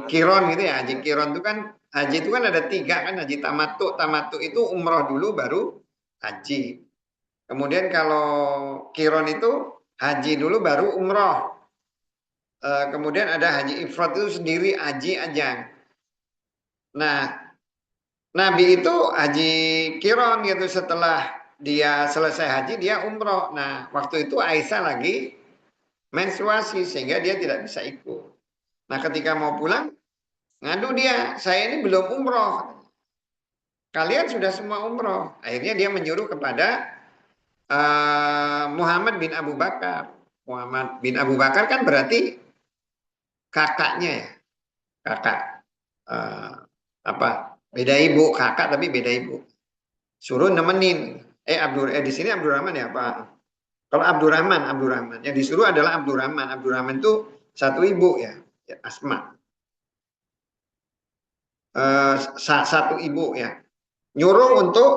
kiron gitu ya. Haji kiron itu kan, haji itu kan ada 3 kan, haji tamattu. Tamattu itu umroh dulu baru haji. Kemudian kalau kiron itu haji dulu baru umroh. Kemudian ada haji ifrat itu sendiri, haji ajang. Nah, Nabi itu haji kiron gitu, setelah dia selesai haji dia umroh. Nah, waktu itu Aisyah lagi menstruasi sehingga dia tidak bisa ikut. Nah, ketika mau pulang ngadu dia, saya ini belum umroh. Kalian sudah semua umroh. Akhirnya dia menyuruh kepada Muhammad bin Abu Bakar. Muhammad bin Abu Bakar kan berarti kakaknya ya, kakak apa? Beda ibu, kakak tapi beda ibu. Suruh nemenin. Di sini Abdurrahman ya Pak. Kalau Abdurrahman, yang disuruh adalah Abdurrahman. Abdurrahman itu satu ibu ya, Asma. Satu ibu ya. nyuruh untuk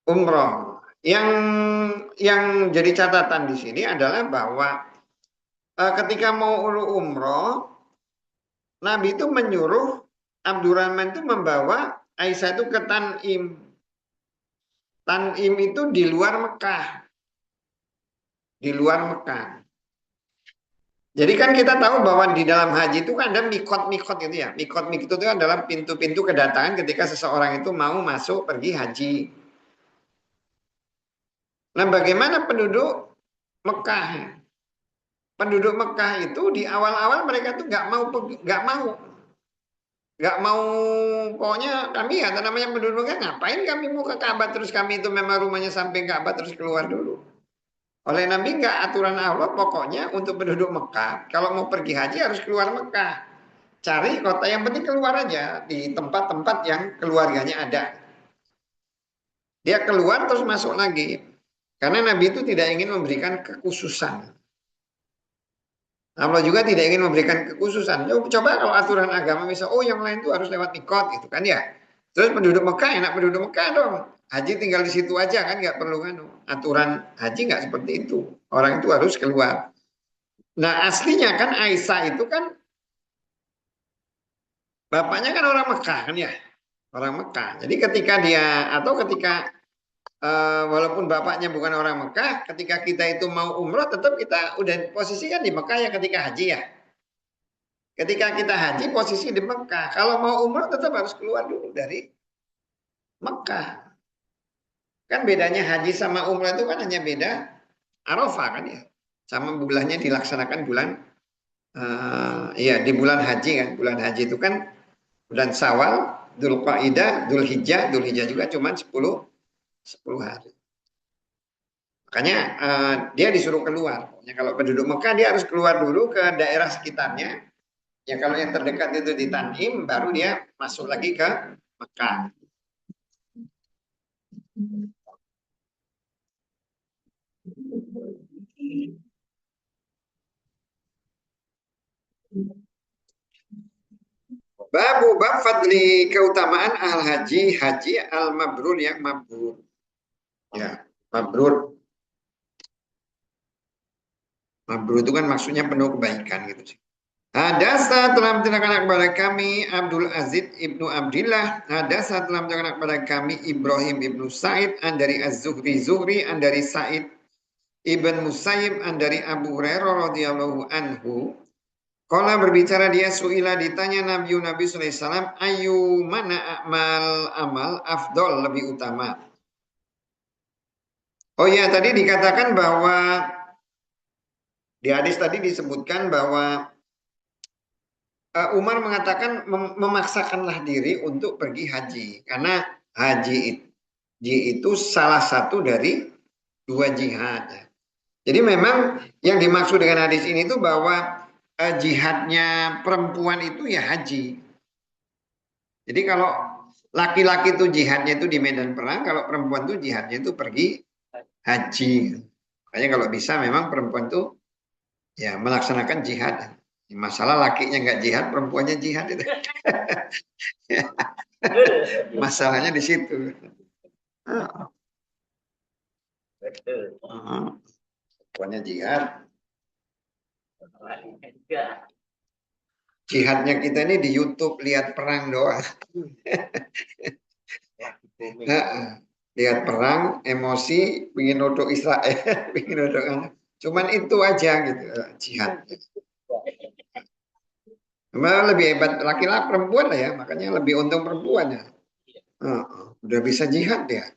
umroh. Yang jadi catatan di sini adalah bahwa ketika mau umroh, Nabi itu menyuruh Abdurrahman itu membawa Aisyah itu ke Tanim. Tanim itu di luar Mekah. Di luar Mekah. Jadi kan kita tahu bahwa di dalam haji itu kan ada mikot-mikot gitu ya. Mikot-mikot itu adalah pintu-pintu kedatangan ketika seseorang itu mau masuk pergi haji. Nah, bagaimana penduduk Mekah? Penduduk Mekah itu di awal-awal mereka tuh nggak mau, pokoknya kami ya namanya penduduk Mekah, ngapain kami mau ke Ka'bah terus kami itu memang rumahnya samping Ka'bah terus keluar dulu. Oleh Nabi nggak, aturan Allah pokoknya untuk penduduk Mekah kalau mau pergi haji harus keluar Mekah. Cari kota yang penting keluar aja di tempat-tempat yang keluarganya ada. Dia keluar terus masuk lagi. Karena Nabi itu tidak ingin memberikan kekhususan. Allah juga tidak ingin memberikan kekhususan. Coba kalau aturan agama misal, oh yang lain itu harus lewat mikot gitu kan ya. Terus penduduk Mekah enak penduduk Mekah dong. Haji tinggal di situ aja kan nggak perlu kan. Aturan haji nggak seperti itu. Orang itu harus keluar. Nah aslinya kan Aisyah itu kan bapaknya kan orang Mekah kan ya. Orang Mekah. Jadi ketika dia atau ketika walaupun bapaknya bukan orang Mekah, ketika kita itu mau umroh tetap kita udah posisi kan di Mekah ya ketika haji ya. Ketika kita haji posisi di Mekah. Kalau mau umroh tetap harus keluar dulu dari Mekah. Kan bedanya haji sama umroh itu kan hanya beda Arafah kan ya. Sama bulannya dilaksanakan bulan ya di bulan haji kan. Bulan haji itu kan bulan Syawal, Dzulqa'dah, Dzulhijjah juga cuma 10 hari. Makanya dia disuruh keluar. Pokoknya kalau penduduk Mekah dia harus keluar dulu ke daerah sekitarnya. Ya kalau yang terdekat itu di Tanim, baru dia masuk lagi ke Mekah. Bab fadli keutamaan al haji al mabrur yang mabrur. Ya, mabrur. Mabrur itu kan maksudnya penuh kebaikan gitu sih. Hadasa telah menceritakan kepada kami Abdul Aziz ibnu Abdillah. Hadasa telah menceritakan kepada kami Ibrahim ibnu Sa'id an dari Az-Zuhri an dari Sa'id ibn Musayyib an dari Abu Hurairah radhiyallahu anhu. Qala berbicara dia suila ditanya Nabi sallallahu alaihi wasallam ayu mana amal afdol lebih utama. Oh ya tadi dikatakan bahwa di hadis tadi disebutkan bahwa Umar mengatakan memaksakanlah diri untuk pergi haji karena haji itu salah satu dari 2 jihad. Jadi memang yang dimaksud dengan hadis ini itu bahwa jihadnya perempuan itu ya haji. Jadi kalau laki-laki itu jihadnya itu di medan perang, kalau perempuan itu jihadnya itu pergi haji. Makanya kalau bisa memang perempuan itu ya melaksanakan jihad. Masalah lakinya nggak jihad, perempuannya jihad itu. Masalahnya di situ. Perempuannya jihad. Jihadnya kita ini di YouTube lihat perang doang. Lihat perang, emosi, ingin nodok Israel, ingin nodok anak. Cuman itu aja gitu jihad. Memang lebih hebat laki-laki perempuan lah ya, makanya lebih untung perempuan ya. Udah bisa jihad ya.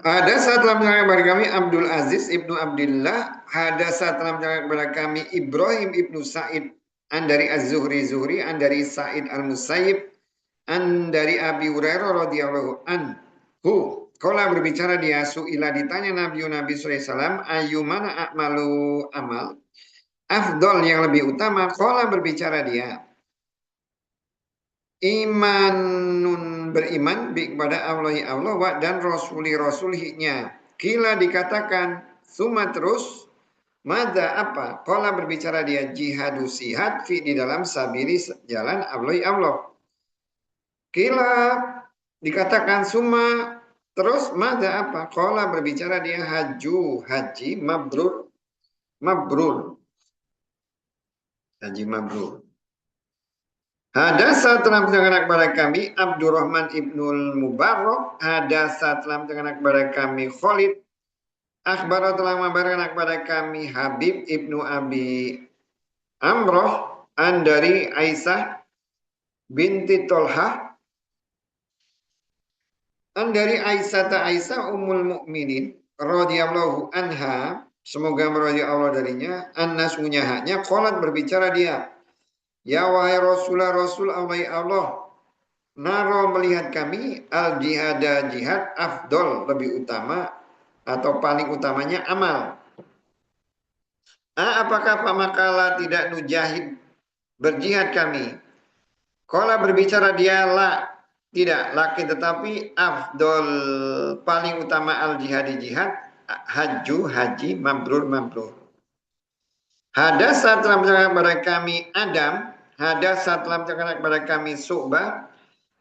Ada saat dalam kepada kami Abdul Aziz ibnu Abdillah, ada saat dalam kepada kami Ibrahim ibnu Sa'id, an dari Az-Zuhri, an dari Sa'id al-Musayyib, an dari Abi Hurairah radhiyallahu anhu. Kala berbicara dia suila ditanya Nabi sallallahu alaihi wasallam ayyumana a'malu amal afdol yang lebih utama. Kala berbicara dia imanun beriman kepada Allah dan rasulihnya. Kila dikatakan suma terus Mada apa? Qala berbicara dia jihadu sihat fi di dalam sabili jalan Allah. Kila dikatakan summa terus mada apa? Qala berbicara dia haji mabrur mabrur. Haji mabrur. Hadasa telah mendengar kepada kami Abdurrahman ibnul Mubarak. Hadasa telah mendengar kepada kami Khalid. Akhbar telah mengabarkan kepada kami Habib ibnu Abi Amroh an dari Aisyah binti Tolhah an dari Aisyah Ummul Mukminin radhiyallahu anha, semoga meradhi Allah darinya, anna sunyahnya qalat berbicara dia, ya wahai Rasul Allah, naro melihat kami al jihada jihad afdol lebih utama atau paling utamanya amal. Apakah pamakala tidak nujahid berjihad kami? Kala berbicara dia la tidak laki tetapi afdol paling utama al jihadi jihad haji mabrur. Hadasa telah menceritakan kepada kami Adam, hadasa telah menceritakan kepada kami Su'bah,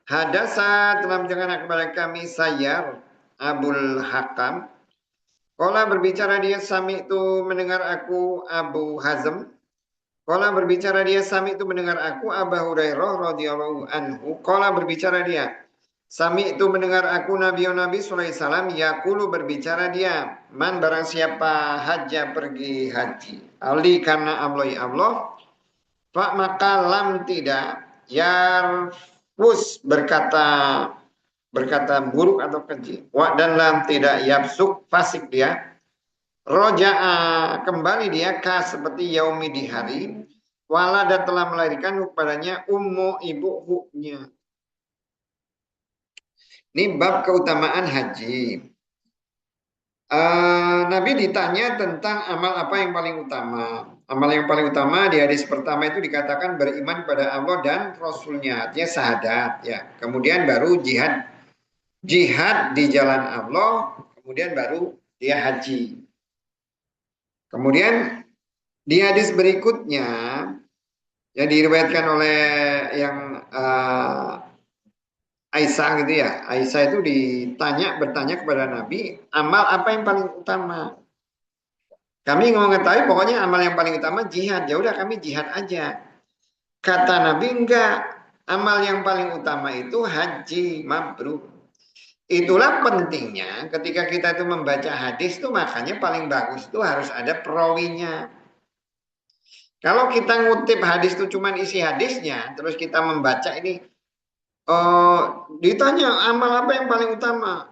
hadasa telah menceritakan kepada kami Sayyar Abul Hakam. Kala berbicara dia sami itu mendengar aku Abu Hazm. Kala berbicara dia sami itu mendengar aku Abu Hurairah radhiyallahu anhu. Kala berbicara dia sami itu mendengar aku Nabi sallallahu alaihi wasallam yaqulu berbicara dia man barang siapa haja pergi haji ali karena Allah Pak maka lam tidak yarfus berkata buruk atau keji. Dan lam tidak yabsuk fasik dia. Roja'a kembali dia seperti yaumi di hari. Walada telah melahirkan kepadanya ummu ibunya. Ini bab keutamaan haji. Nabi ditanya tentang amal apa yang paling utama. Amal yang paling utama di hadis pertama itu dikatakan beriman pada Allah dan Rasulnya, artinya syahadat ya. Kemudian baru jihad di jalan Allah, kemudian baru dia haji. Kemudian di hadis berikutnya yang diriwayatkan oleh yang Aisyah gitu ya. Aisyah itu bertanya kepada Nabi, amal apa yang paling utama? Kami mau mengetahui pokoknya amal yang paling utama jihad. Ya udah kami jihad aja. Kata Nabi enggak, amal yang paling utama itu haji mabrur. Itulah pentingnya ketika kita itu membaca hadis itu makanya paling bagus itu harus ada perawinya. Kalau kita ngutip hadis itu cuma isi hadisnya, terus kita membaca ini, ditanya amal apa yang paling utama?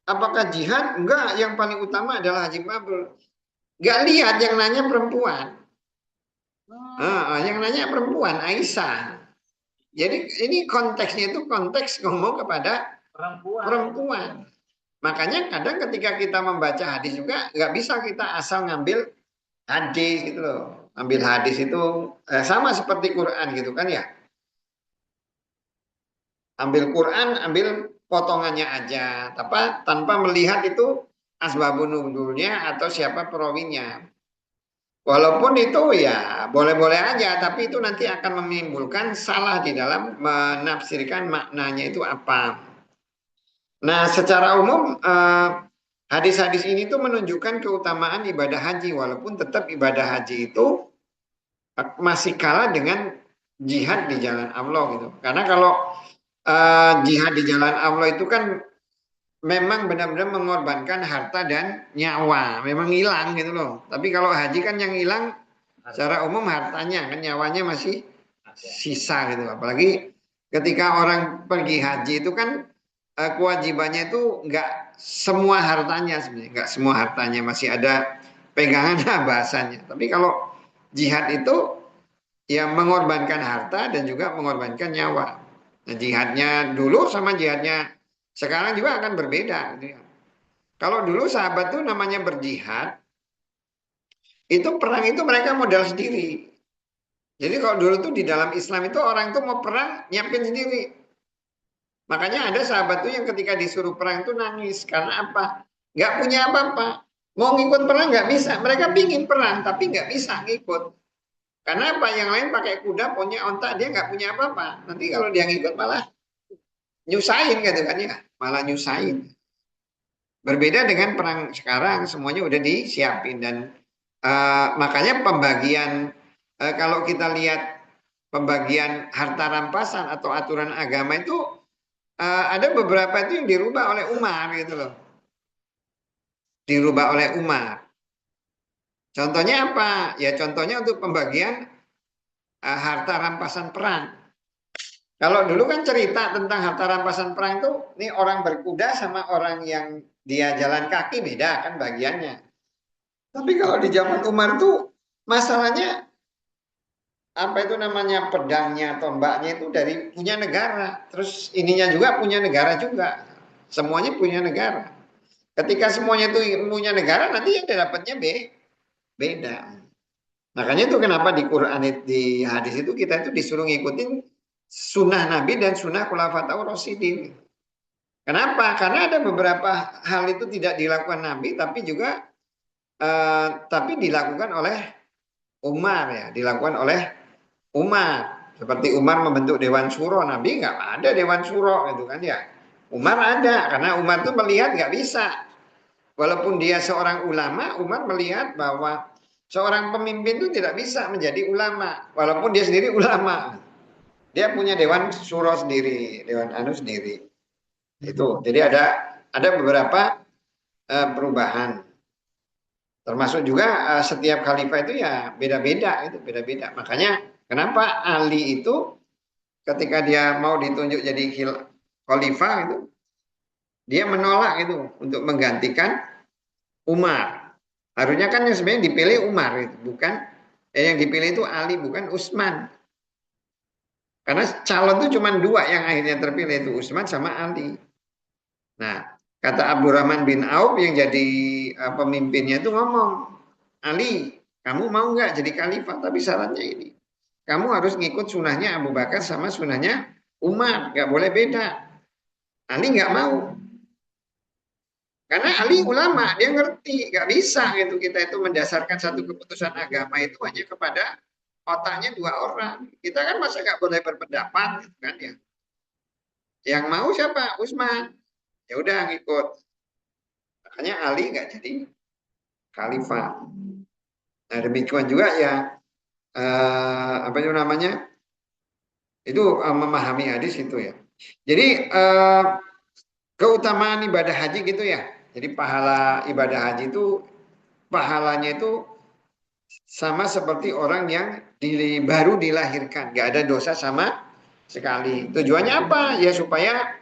Apakah jihad? Enggak, yang paling utama adalah haji mabrur. Enggak lihat yang nanya perempuan. Yang nanya perempuan, Aisyah. Jadi ini konteksnya itu konteks ngomong kepada perempuan. Makanya kadang ketika kita membaca hadis juga nggak bisa kita asal ngambil hadis gitu loh. Ambil hadis itu sama seperti Quran gitu kan ya. Ambil Quran, ambil potongannya aja, tanpa melihat itu asbabun nuzulnya atau siapa perawinya. Walaupun itu ya boleh-boleh aja, tapi itu nanti akan menimbulkan salah di dalam menafsirkan maknanya itu apa. Nah, secara umum hadis-hadis ini tuh menunjukkan keutamaan ibadah haji, walaupun tetap ibadah haji itu masih kalah dengan jihad di jalan Allah gitu. Karena kalau jihad di jalan Allah itu kan memang benar-benar mengorbankan harta dan nyawa, memang hilang gitu loh. Tapi kalau haji kan yang hilang secara umum hartanya, kan nyawanya masih sisa gitu. Apalagi ketika orang pergi haji itu kan kewajibannya itu nggak semua hartanya sebenarnya, nggak semua hartanya, masih ada pegangan bahasanya. Tapi kalau jihad itu ya mengorbankan harta dan juga mengorbankan nyawa. Nah, jihadnya dulu sama jihadnya sekarang juga akan berbeda. Gitu ya. Kalau dulu sahabat tuh namanya berjihad, itu perang itu mereka modal sendiri. Jadi kalau dulu tuh di dalam Islam itu orang tuh mau perang nyiapin sendiri. Makanya ada sahabat tuh yang ketika disuruh perang tuh nangis. Karena apa? Nggak punya apa-apa. Mau ngikut perang nggak bisa. Mereka pingin perang tapi nggak bisa ngikut. Karena apa? Yang lain pakai kuda, punya ontak, dia nggak punya apa-apa. Nanti kalau dia ngikut malah nyusahin gitu kan ya. Malah nyusahin. Berbeda dengan perang sekarang, semuanya udah disiapin dan makanya pembagian kalau kita lihat pembagian harta rampasan atau aturan agama itu ada beberapa itu yang dirubah oleh Umar gitu loh. Dirubah oleh Umar. Contohnya apa? Ya contohnya untuk pembagian harta rampasan perang. Kalau dulu kan cerita tentang harta rampasan perang itu, ini orang berkuda sama orang yang dia jalan kaki beda kan bagiannya. Tapi kalau di zaman Umar tuh masalahnya apa itu namanya pedangnya, tombaknya itu dari punya negara. Terus ininya juga punya negara juga. Semuanya punya negara. Ketika semuanya itu punya negara, nanti yang dapatnya beda. Makanya itu kenapa di Quran di hadis itu kita itu disuruh ngikutin sunnah Nabi dan sunnah Khulafaur Rasyidin. Kenapa? Karena ada beberapa hal itu tidak dilakukan Nabi, tapi dilakukan oleh Umar ya, dilakukan oleh Umar. Seperti Umar membentuk Dewan Syuro, Nabi nggak ada Dewan Syuro gitu kan ya. Umar ada, karena Umar tuh melihat nggak bisa. Walaupun dia seorang ulama, Umar melihat bahwa seorang pemimpin itu tidak bisa menjadi ulama, walaupun dia sendiri ulama. Dia punya Dewan Syuro sendiri, Dewan Anu sendiri. Itu. Jadi ada beberapa perubahan. Termasuk juga setiap khalifah itu ya beda-beda itu, beda-beda. Makanya kenapa Ali itu ketika dia mau ditunjuk jadi khalifah itu dia menolak itu untuk menggantikan Umar. Harusnya kan yang sebenarnya dipilih Umar itu, bukan yang dipilih itu Ali bukan Utsman. Karena calon itu cuma dua yang akhirnya terpilih itu Utsman sama Ali. Nah, kata Abdurrahman bin Auf yang jadi pemimpinnya itu ngomong, Ali, kamu mau nggak jadi khalifah? Tapi syaratnya ini, kamu harus ngikut sunahnya Abu Bakar sama sunahnya Umar, nggak boleh beda. Ali nggak mau, karena Ali ulama, dia ngerti, nggak bisa gitu kita itu mendasarkan satu keputusan agama itu hanya kepada otaknya dua orang. Kita kan masa nggak boleh berpendapat, gitu kan ya? Yang mau siapa? Utsman. Ya udah ngikut. Makanya Ali nggak jadi khalifah. Nah demikian juga ya apa itu namanya itu memahami hadis itu ya. Jadi keutamaan ibadah haji gitu ya. Jadi pahala ibadah haji itu pahalanya itu sama seperti orang yang baru dilahirkan, nggak ada dosa sama sekali. Tujuannya apa? Ya supaya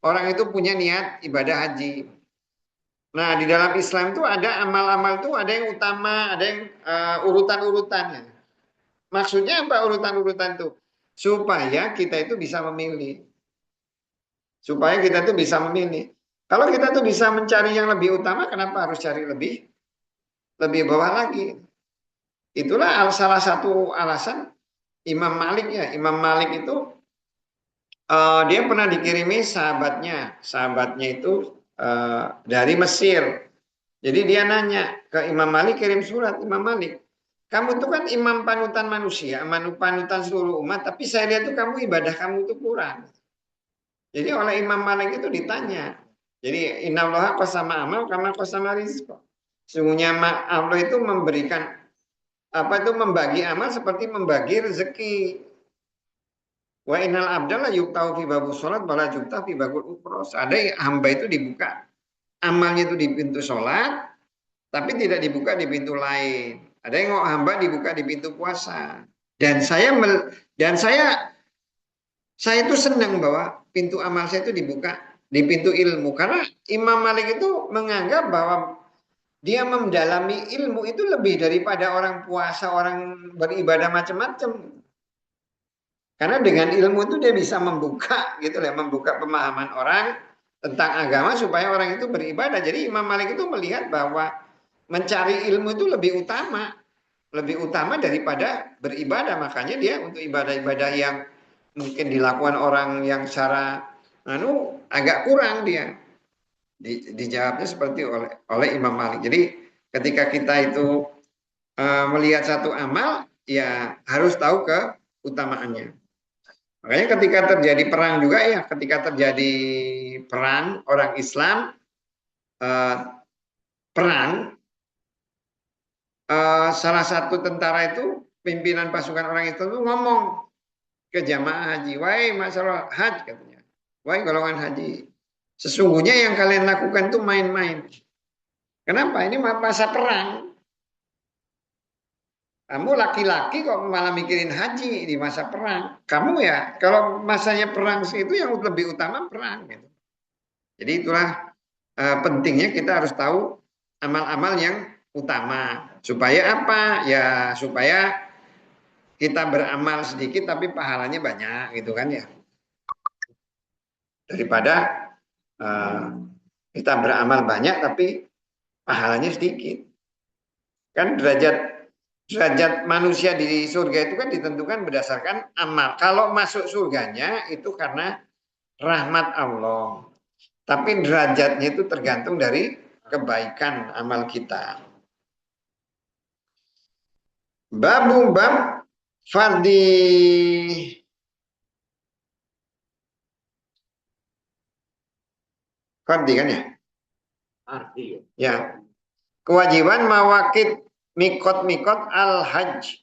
orang itu punya niat ibadah haji. Nah di dalam Islam itu ada amal-amal itu ada yang utama, ada yang urutan-urutannya. Maksudnya apa urutan-urutan itu? Supaya kita itu bisa memilih. Supaya kita itu bisa memilih. Kalau kita tuh bisa mencari yang lebih utama, kenapa harus cari lebih bawah lagi? Itulah salah satu alasan Imam Malik ya. Imam Malik itu dia pernah dikirimi sahabatnya itu dari Mesir. Jadi dia nanya ke Imam Malik, kirim surat, Imam Malik, kamu itu kan imam panutan manusia, panutan seluruh umat, tapi saya lihat tuh kamu ibadah kamu itu kurang. Jadi oleh Imam Malik itu ditanya. Jadi innallaha qasama amal kama qasama rizqa. Sungguhnya Allah itu memberikan apa itu membagi amal seperti membagi rezeki. Wa innal abdalla yuqtau fi babus salat wala yuqtau fi babul ukros. Ada hamba itu dibuka amalnya itu di pintu sholat, tapi tidak dibuka di pintu lain. Ada yang hamba dibuka di pintu puasa. Dan saya itu senang bahwa pintu amal saya itu dibuka di pintu ilmu. Karena Imam Malik itu menganggap bahwa dia mendalami ilmu itu lebih daripada orang puasa, orang beribadah macam-macam. Karena dengan ilmu itu dia bisa membuka gitu lah, membuka pemahaman orang tentang agama supaya orang itu beribadah. Jadi Imam Malik itu melihat bahwa mencari ilmu itu lebih utama daripada beribadah. Makanya dia untuk ibadah-ibadah yang mungkin dilakukan orang yang secara agak kurang dia dijawabnya seperti oleh Imam Malik. Jadi Ketika kita itu melihat satu amal, ya harus tahu keutamaannya. Makanya ketika terjadi perang juga ya, ketika terjadi perang orang Islam, perang, salah satu tentara itu, pimpinan pasukan orang itu ngomong ke jamaah haji, wahai masalah haji katanya, wahai golongan haji, sesungguhnya yang kalian lakukan itu main-main. Kenapa? Ini masa perang. Kamu laki-laki kok malah mikirin haji di masa perang. Kamu ya, kalau masanya perang itu yang lebih utama perang. Gitu. Jadi itulah pentingnya kita harus tahu amal-amal yang utama. Supaya apa? Ya supaya kita beramal sedikit tapi pahalanya banyak gitu kan ya. Daripada kita beramal banyak tapi pahalanya sedikit. Kan derajat manusia di surga itu kan ditentukan berdasarkan amal. Kalau masuk surganya itu karena rahmat Allah. Tapi derajatnya itu tergantung dari kebaikan amal kita. Bab fardi kan ya? Arti ya. Ya. Kewajiban mawakit mikot al-hajj.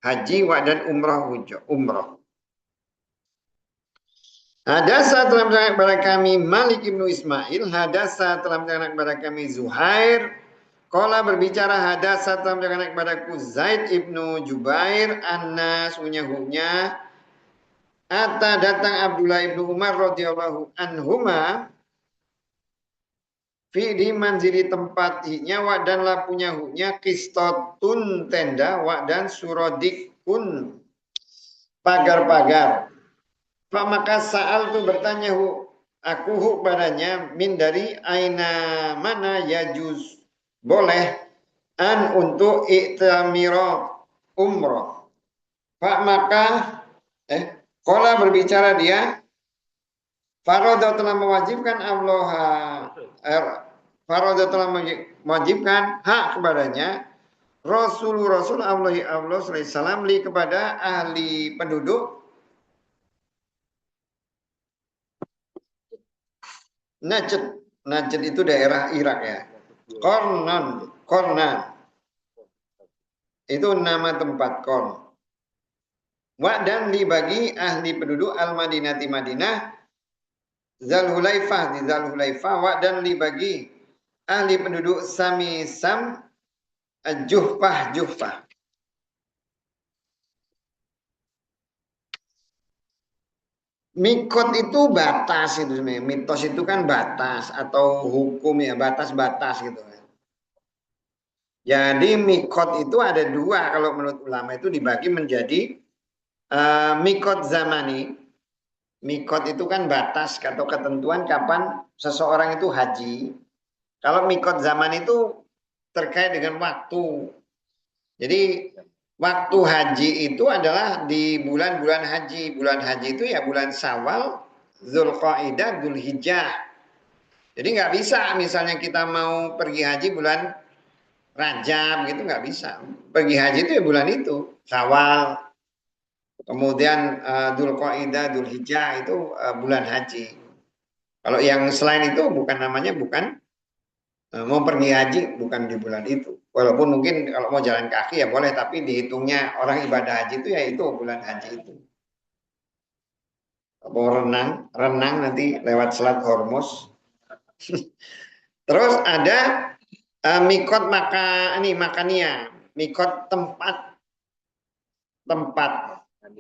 Haji dan umroh. Hadasa telah menceritakan kepada kami Malik ibnu Ismail. Hadasa telah menceritakan kepada kami Zuhair. Qala berbicara hadasa telah menceritakan kepadaku Zaid ibnu Jubair. Anna sunya Ata datang Abdullah ibnu Umar radhiyallahu anhuma. Fi di manzili tempat nyawa dan lapunya hunya kistotun tenda wa dan surodikun pagar-pagar. Pak maka saal tu bertanya aku padanya min dari aina mana yajuz boleh an untuk iktamiro umroh. Pak maka kola berbicara dia Farodah telah mewajibkan Allah Farodah telah mewajibkan hak kepadanya Rasul Allah SAW li kepada ahli penduduk Najd itu daerah Irak ya. Kornan. Itu nama tempat Korn. Wa dan dibagi ahli penduduk Al-Madinati Madinah Zalhulaifah di Zalhulaifah wa dan dibagi ahli penduduk Samisam Juhfah. Mikot itu batas itu sebenarnya. Mitos itu kan batas atau hukum ya, batas-batas gitu. Jadi mikot itu ada dua kalau menurut ulama itu dibagi menjadi mikot zamani. Mikot itu kan batas atau ketentuan kapan seseorang itu haji. Kalau mikot zaman itu terkait dengan waktu. Jadi waktu haji itu adalah di bulan-bulan haji. Bulan haji itu ya bulan Syawal, Zulqaidah, Dzulhijjah. Jadi nggak bisa misalnya kita mau pergi haji bulan Rajab gitu nggak bisa. Pergi haji itu ya bulan itu, Syawal. Kemudian Dzulqaidah, Dzulhijjah itu bulan haji. Kalau yang selain itu bukan mau pergi haji bukan di bulan itu. Walaupun mungkin kalau mau jalan kaki ya boleh, tapi dihitungnya orang ibadah haji itu ya itu bulan haji itu. Mau renang nanti lewat Selat Hormuz. Terus ada mikot makania, mikot tempat.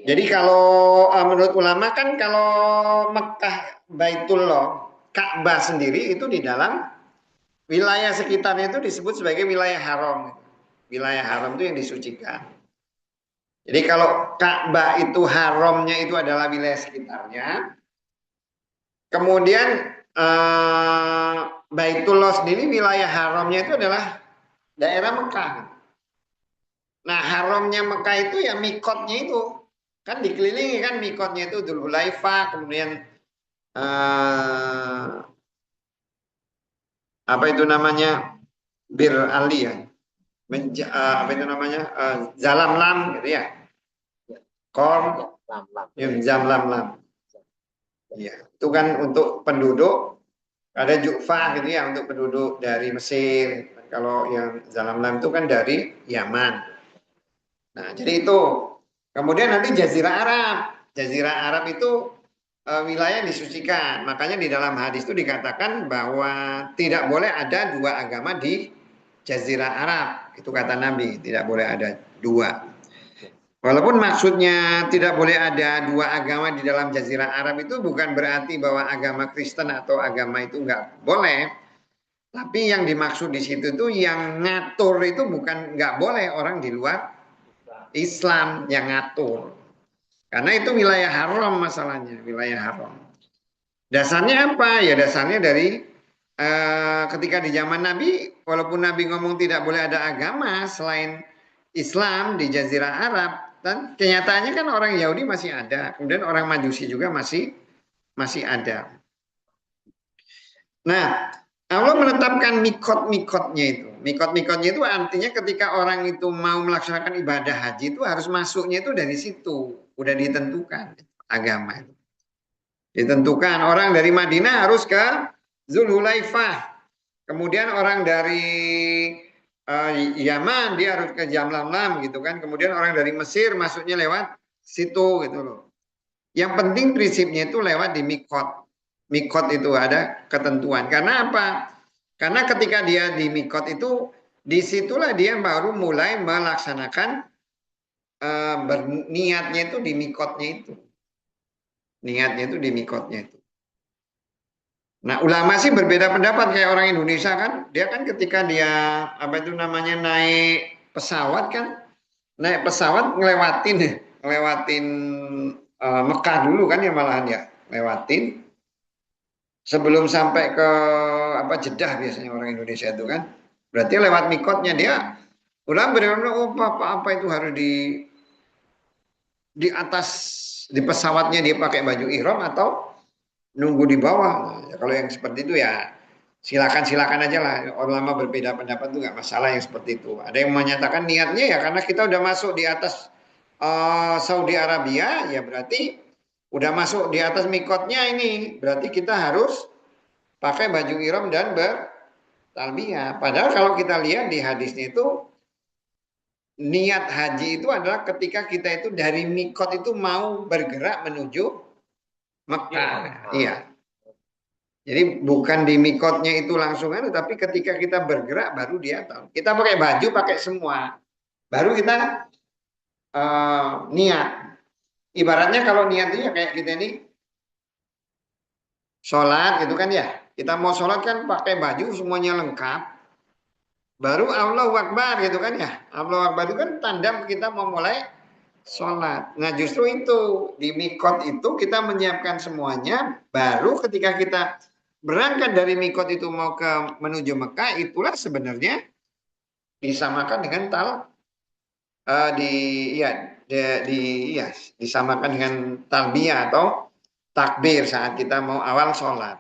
Jadi kalau menurut ulama kan kalau Mekah Baitullah, Ka'bah sendiri itu di dalam wilayah sekitarnya itu disebut sebagai wilayah haram. Wilayah haram itu yang disucikan. Jadi kalau Ka'bah itu haramnya itu adalah wilayah sekitarnya. Kemudian Baitullah sendiri wilayah haramnya itu adalah daerah Mekah. Nah haramnya Mekah itu ya mikotnya itu. Kan dikelilingi kan mikotnya itu Dzulhulaifah, kemudian apa itu namanya Bir Ali ya. apa itu namanya, zalam lam gitu ya, korn, Lam, lam. zam lam lam. Ya, itu kan untuk penduduk, ada Ju'fah gitu ya untuk penduduk dari Mesir. Kalau yang zalam lam itu kan dari Yaman. Nah, jadi itu. Kemudian nanti Jazirah Arab. Jazirah Arab itu wilayah yang disucikan. Makanya di dalam hadis itu dikatakan bahwa tidak boleh ada dua agama di Jazirah Arab. Itu kata Nabi, tidak boleh ada dua. Walaupun maksudnya tidak boleh ada dua agama di dalam Jazirah Arab itu bukan berarti bahwa agama Kristen atau agama itu nggak boleh. Tapi yang dimaksud di situ itu yang ngatur itu bukan nggak boleh orang di luar Islam yang ngatur. Karena itu wilayah haram masalahnya, wilayah haram. Dasarnya apa? Ya dasarnya dari ketika di zaman Nabi, walaupun Nabi ngomong tidak boleh ada agama selain Islam di Jazirah Arab, dan kenyataannya kan orang Yahudi masih ada, kemudian orang Majusi juga masih ada. Nah, Allah menetapkan mikot-mikotnya itu. Mikot-mikotnya itu artinya ketika orang itu mau melaksanakan ibadah haji itu harus masuknya itu dari situ, udah ditentukan agama itu. Ditentukan orang dari Madinah harus ke Zulhulaifah. Kemudian orang dari Yaman dia harus ke Jamlam gitu kan. Kemudian orang dari Mesir masuknya lewat situ gitu loh. Yang penting prinsipnya itu lewat di mikot. Mikot itu ada ketentuan. Karena apa? Karena ketika dia di mikot itu disitulah dia baru mulai melaksanakan berniatnya itu di mikotnya itu. Niatnya itu di mikotnya itu. Nah, ulama sih berbeda pendapat kayak orang Indonesia kan. Dia kan ketika dia apa itu namanya naik pesawat kan, naik pesawat ngelewatin Mekah dulu kan ya malahan ya, lewatin sebelum sampai ke apa Jeddah biasanya orang Indonesia itu kan. Berarti lewat mikotnya dia ulama benar-benar oh apa itu harus di atas di pesawatnya dia pakai baju ihram atau nunggu di bawah. Nah, kalau yang seperti itu ya silakan aja lah. Ulama berbeda pendapat itu nggak masalah yang seperti itu. Ada yang menyatakan niatnya ya karena kita udah masuk di atas Saudi Arabia ya berarti udah masuk di atas mikotnya ini. Berarti kita harus pakai baju ihram dan bertalbiyah. Padahal kalau kita lihat di hadisnya itu niat haji itu adalah ketika kita itu dari mikot itu mau bergerak menuju Mekah. Iya. Jadi bukan di mikotnya itu langsung tapi ketika kita bergerak baru dia tahu. Kita pakai baju, pakai semua. Baru kita niat. Ibaratnya kalau niat itu ya kayak kita ini sholat gitu kan ya. Kita mau sholat kan pakai baju semuanya lengkap. Baru Allahu Akbar gitu kan ya. Allahu Akbar itu kan tanda kita mau mulai sholat. Nah justru itu di mikot itu kita menyiapkan semuanya. Baru ketika kita berangkat dari mikot itu mau ke menuju Mekah itulah sebenarnya disamakan dengan disamakan dengan talbiyah atau takbir saat kita mau awal sholat.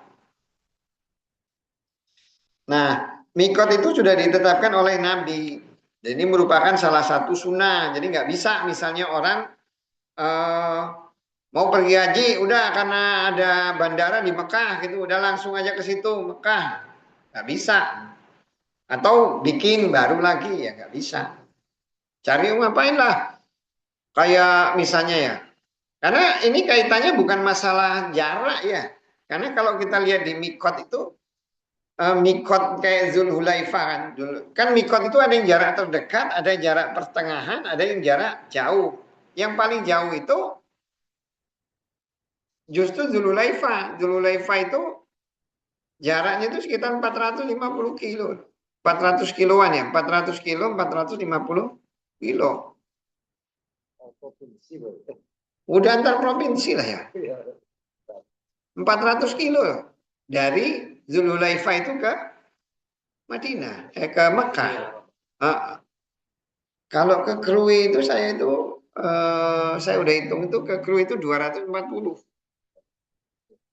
Nah, mikot itu sudah ditetapkan oleh Nabi. Jadi ini merupakan salah satu sunnah. Jadi nggak bisa misalnya orang mau pergi haji, udah karena ada bandara di Mekah gitu, udah langsung aja ke situ Mekah, nggak bisa. Atau bikin baru lagi ya nggak bisa. Cari ngapain lah? Kayak misalnya ya, karena ini kaitannya bukan masalah jarak ya. Karena kalau kita lihat di mikot itu, mikot kayak Zulhulaifah kan mikot itu ada yang jarak terdekat, ada yang jarak pertengahan, ada yang jarak jauh. Yang paling jauh itu justru Zulhulaifah. Zulhulaifah itu jaraknya itu sekitar 450 kilo. 400 kiloan ya, 400 kilo, 450 kilo. Udah antar provinsi lah ya. 400 kilo dari Zulhulaifah itu ke Madinah, ke Mekah. Kalau ke Krui itu saya udah hitung itu ke Krui itu 240.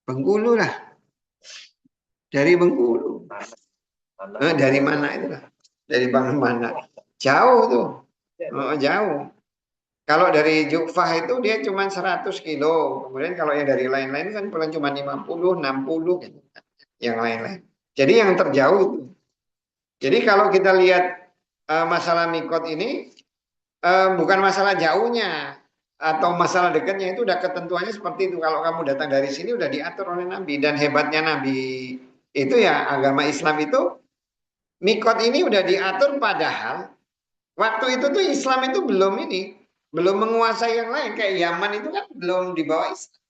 Bengkulu lah. Dari Bengkulu. Dari mana itu lah? Dari mana? Jauh tuh. Jauh. Kalau dari Jufah itu dia cuma 100 kilo. Kemudian kalau yang dari lain-lain kan paling cuma 50, 60 gitu. Yang lain-lain. Jadi yang terjauh itu. Jadi kalau kita lihat masalah mikot ini bukan masalah jauhnya atau masalah dekatnya, itu udah ketentuannya seperti itu. Kalau kamu datang dari sini udah diatur oleh Nabi, dan hebatnya Nabi itu ya, agama Islam itu mikot ini udah diatur, padahal waktu itu tuh Islam itu belum menguasai yang lain. Kayak Yaman itu kan belum di bawah Islam.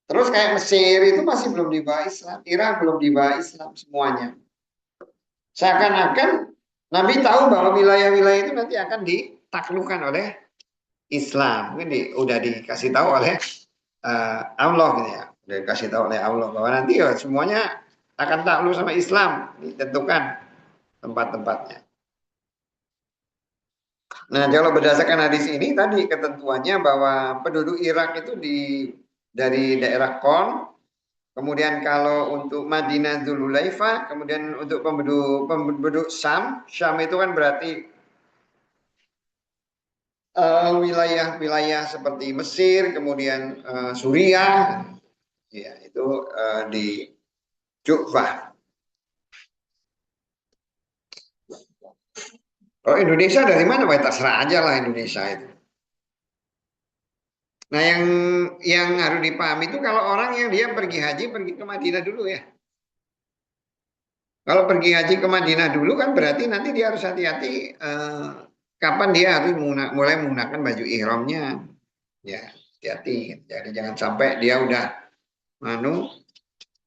Terus kayak Mesir itu masih belum di bawah Islam, Irak belum di bawah Islam semuanya. Seakan-akan Nabi tahu bahwa wilayah-wilayah itu nanti akan ditaklukkan oleh Islam. Ini udah dikasih tahu oleh Allah gitu ya. Udah dikasih tahu oleh Allah bahwa nanti ya semuanya akan takluk sama Islam, ditentukan tempat-tempatnya. Nah, kalau berdasarkan hadis ini tadi ketentuannya bahwa penduduk Irak itu dari daerah Qom, kemudian kalau untuk Madinah Dzulhulaifa, kemudian untuk penduduk Syam itu kan berarti wilayah-wilayah seperti Mesir, kemudian Suriah, ya itu di Jufah. Kalau Indonesia dari mana? Wah, terserah aja lah Indonesia itu. Nah, yang harus dipahami itu kalau orang yang dia pergi haji, pergi ke Madinah dulu ya. Kalau pergi haji ke Madinah dulu kan berarti nanti dia harus hati-hati kapan dia harus mulai menggunakan baju ihramnya. Ya, hati-hati. Jadi jangan sampai dia udah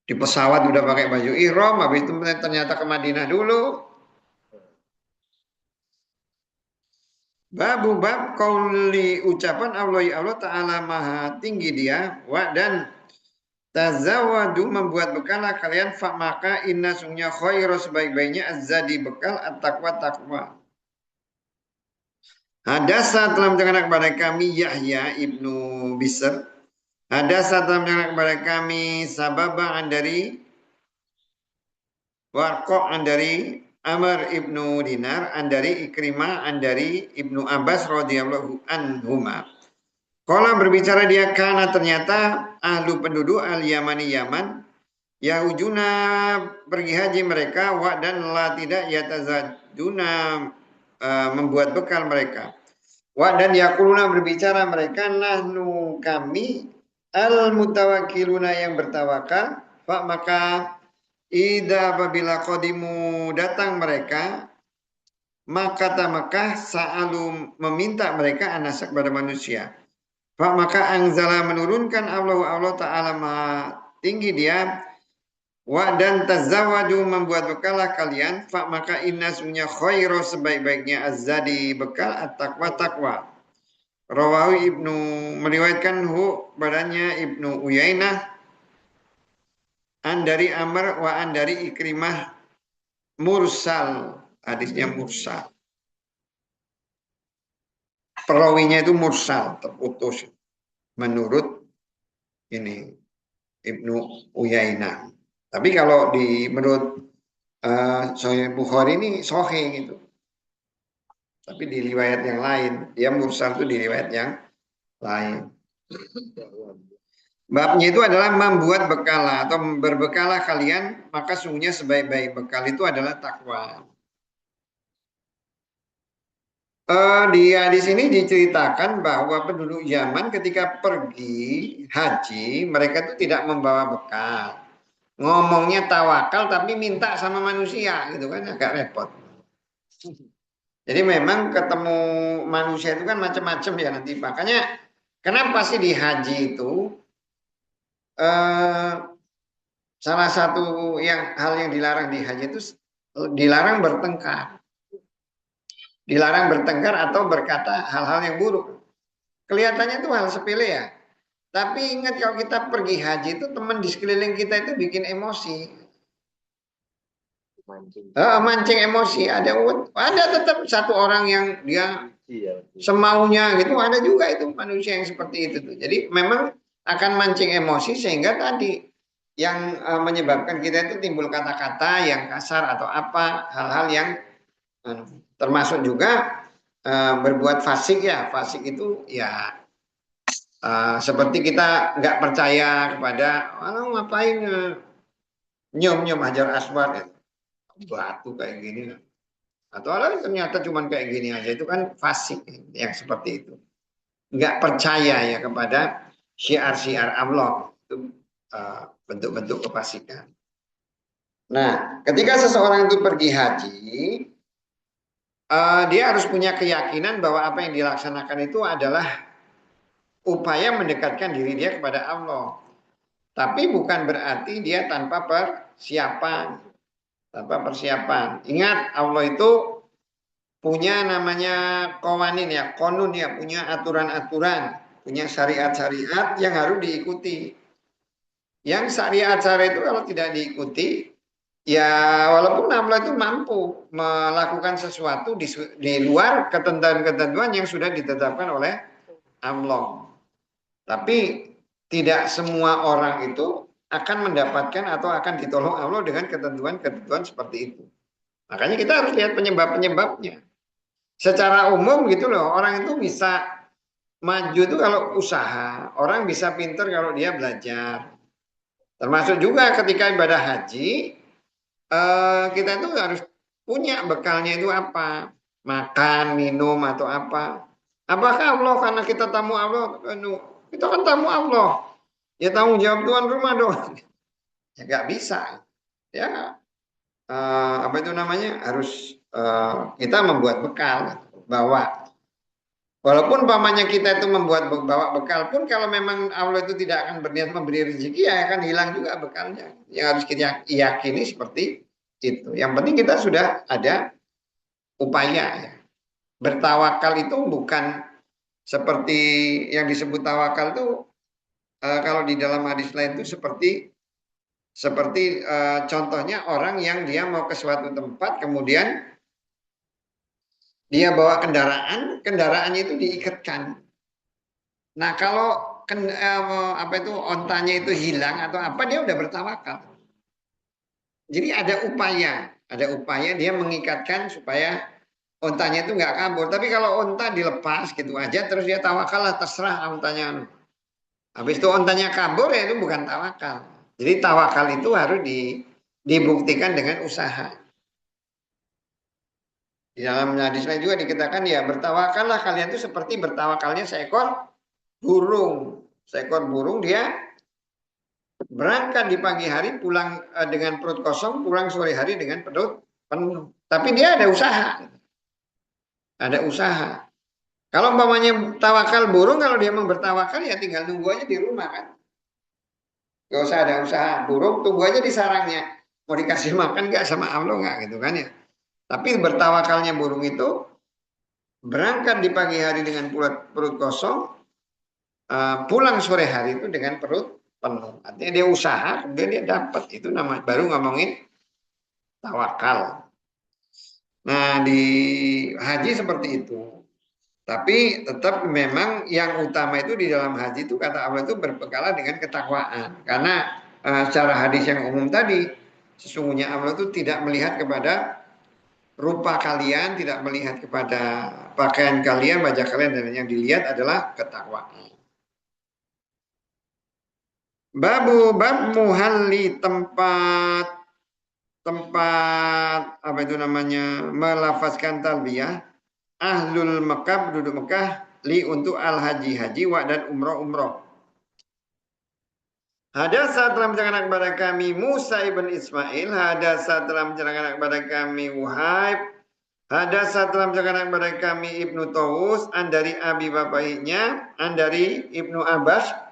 di pesawat udah pakai baju ihram, habis itu ternyata ke Madinah dulu. Bab kauli ucapan Allah, ya Allah Ta'ala maha tinggi dia, dan tazawadu membuat bekalah kalian, maka inna sungnya khairu sebaik-baiknya azzadi bekal at-taqwa takwa. Hadasa telah menceritakan kepada kami Yahya ibnu Bisr. Hadasa telah menceritakan kepada kami Sababah dari Warqa dari Amr ibnu Dinar, dari Ikrimah, dari Ibnu Abbas radhiyallahu anhuma. Kala berbicara dia, karena ternyata ahlu penduduk al-Yamani Yaman, Yahujuna pergi haji mereka, dan la tidak yatazaduna membuat bekal mereka. Dan yakuluna berbicara mereka, nahnu kami al-mutawakiluna yang bertawakal, maka ida apabila qadimu datang mereka, maka sa'alu meminta mereka anasak pada manusia. Maka anzala menurunkan Allah Ta'ala maha tinggi dia, dan tazawadu membuat bekalah kalian, maka inna sunya khairu sebaik-baiknya azzadi bekal at-taqwa takwa. Rawahu Ibnu meriwayatkan badannya Ibnu Uyainah dari Amr dari Ikrimah mursal, hadisnya mursal. Perawinya itu mursal, terputus menurut ini Ibnu Uyainah. Tapi kalau menurut Sahih Bukhari ini sahih gitu. Tapi di riwayat yang lain, dia mursal itu di riwayat yang lain. Babnya itu adalah membuat bekala atau berbekalah kalian, maka sungguhnya sebaik-baik bekal itu adalah takwa. Di sini diceritakan bahwa penduduk Yaman ketika pergi haji, mereka itu tidak membawa bekal. Ngomongnya tawakal tapi minta sama manusia gitu kan, agak repot. Jadi memang ketemu manusia itu kan macam-macam ya nanti. Makanya kenapa sih di haji itu salah satu hal yang dilarang di haji itu dilarang bertengkar. Dilarang bertengkar atau berkata hal-hal yang buruk. Kelihatannya itu hal sepele ya. Tapi ingat kalau kita pergi haji itu teman di sekeliling kita itu bikin emosi. Mancing emosi. Ada tetap satu orang yang dia semaunya gitu. Ada juga itu manusia yang seperti itu tuh. Jadi memang akan mancing emosi sehingga tadi yang menyebabkan kita itu timbul kata-kata yang kasar atau apa, hal-hal yang Termasuk juga berbuat fasik ya. Fasik itu ya seperti kita nggak percaya kepada, ngapain nyium-nyium Hajar Aswad ya. Batu kayak gini. Atau ternyata cuman kayak gini aja. Itu kan fasik yang seperti itu. Nggak percaya ya kepada syiar-syiar Allah. Itu bentuk-bentuk kefasikan. Nah, ketika seseorang itu pergi haji, dia harus punya keyakinan bahwa apa yang dilaksanakan itu adalah upaya mendekatkan diri dia kepada Allah. Tapi bukan berarti dia tanpa persiapan. Tanpa persiapan. Ingat, Allah itu punya namanya qawanin ya, konun ya, punya aturan-aturan, punya syariat-syariat yang harus diikuti. Yang syariat-syariat itu kalau tidak diikuti, ya walaupun Allah itu mampu melakukan sesuatu di luar ketentuan-ketentuan yang sudah ditetapkan oleh Allah. Tapi tidak semua orang itu akan mendapatkan atau akan ditolong Allah dengan ketentuan-ketentuan seperti itu. Makanya kita harus lihat penyebab-penyebabnya. Secara umum gitu loh, orang itu bisa maju itu kalau usaha. Orang bisa pinter kalau dia belajar. Termasuk juga ketika ibadah haji, kita itu harus punya bekalnya itu apa. Makan, minum, atau apa. Apakah Allah karena kita tamu Allah? Kita kan tamu Allah. Ya tanggung jawab tuan rumah dong. Ya nggak bisa. Ya apa itu namanya? Harus kita membuat bekal bahwa walaupun pamannya kita itu bawa bekal pun kalau memang Allah itu tidak akan berniat memberi rezeki ya akan hilang juga bekalnya. Yang harus kita yakini seperti itu. Yang penting kita sudah ada upaya ya. Bertawakal itu bukan seperti yang disebut tawakal itu kalau di dalam hadis lain itu seperti contohnya orang yang dia mau ke suatu tempat kemudian dia bawa kendaraannya itu diikatkan. Nah kalau apa itu ontanya itu hilang atau apa dia udah bertawakal. Jadi ada upaya dia mengikatkan supaya ontanya itu nggak kabur. Tapi kalau onta dilepas gitu aja terus dia tawakal lah terserah ontanya. Habis itu ontanya kabur ya itu bukan tawakal. Jadi tawakal itu harus dibuktikan dengan usaha. Di dalam hadis lain juga dikatakan ya bertawakallah kalian itu seperti bertawakalnya seekor burung. Seekor burung dia berangkat di pagi hari pulang dengan perut kosong, pulang sore hari dengan perut penuh. Tapi dia ada usaha. Ada usaha. Kalau umpamanya tawakal burung, kalau dia mau bertawakal ya tinggal nunggu aja di rumah kan. Gak usah ada usaha. Burung tunggu aja di sarangnya. Mau dikasih makan gak sama Allah gak gitu kan ya. Tapi bertawakalnya burung itu berangkat di pagi hari dengan perut kosong, pulang sore hari itu dengan perut penuh. Artinya dia usaha, kemudian dia dapat. Itu nama baru ngomongin tawakal. Nah di haji seperti itu. Tapi tetap memang yang utama itu di dalam haji itu kata Allah itu berbekalan dengan ketakwaan. Karena secara hadis yang umum tadi, sesungguhnya Allah itu tidak melihat kepada rupa kalian, tidak melihat kepada pakaian kalian, wajah kalian, dan yang dilihat adalah ketakwaan. Bab muhalli tempat apa itu namanya melafazkan talbiyah ahlul Mekah penduduk Mekah li untuk al haji wa dan umroh. Hadasa telah menceritakan kepada kami Musa ibn Ismail, hadasa telah menceritakan kepada kami Wuhaib, hadasa telah menceritakan kepada kami Ibnu Tawus, an dari abi bapaknya, an dari Ibnu Abbas.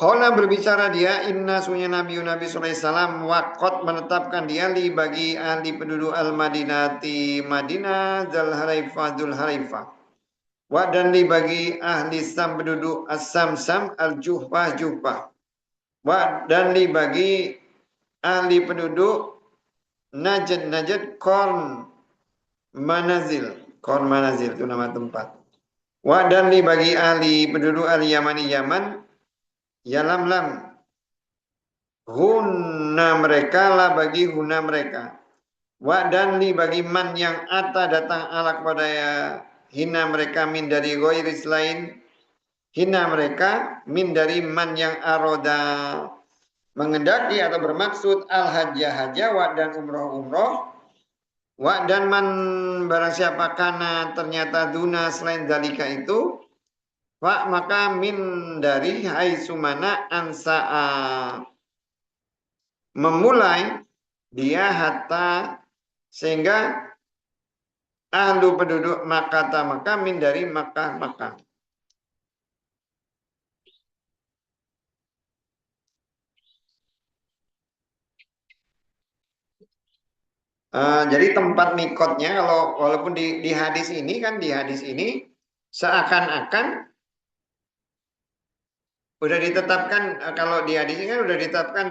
Qala berbicara dia, inna sunya Nabi sallallahu alaihi wasallam waqat menetapkan dia li bagi ahli penduduk al-Madinati Madinah Dzul Halaifah. Wa dan li bagi ahli Sam penduduk As-Sam al-Juhfah. Wa dan li bagi ahli penduduk Najd Korn Manazil itu nama tempat. Wa dan li bagi ahli penduduk al-Yamani Yaman Yalamlam. Hunna mereka lah bagi hunna mereka. Wa dan li bagi man yang ata datang ala kepada ya, hina mereka min dari ghairis lain, hina mereka min dari man yang aroda mengendaki atau bermaksud al hajjah hajjah wa dan umroh umroh wa dan man barang siapa kana ternyata duna selain dalika itu wa maka min dari hai sumana ansa'a memulai dia hatta sehingga ahlu penduduk Makkah Makkah min dari Makkah Makkah. Jadi tempat mikotnya kalau walaupun di hadis ini kan di hadis ini seakan-akan udah ditetapkan kalau di hadis ini kan udah ditetapkan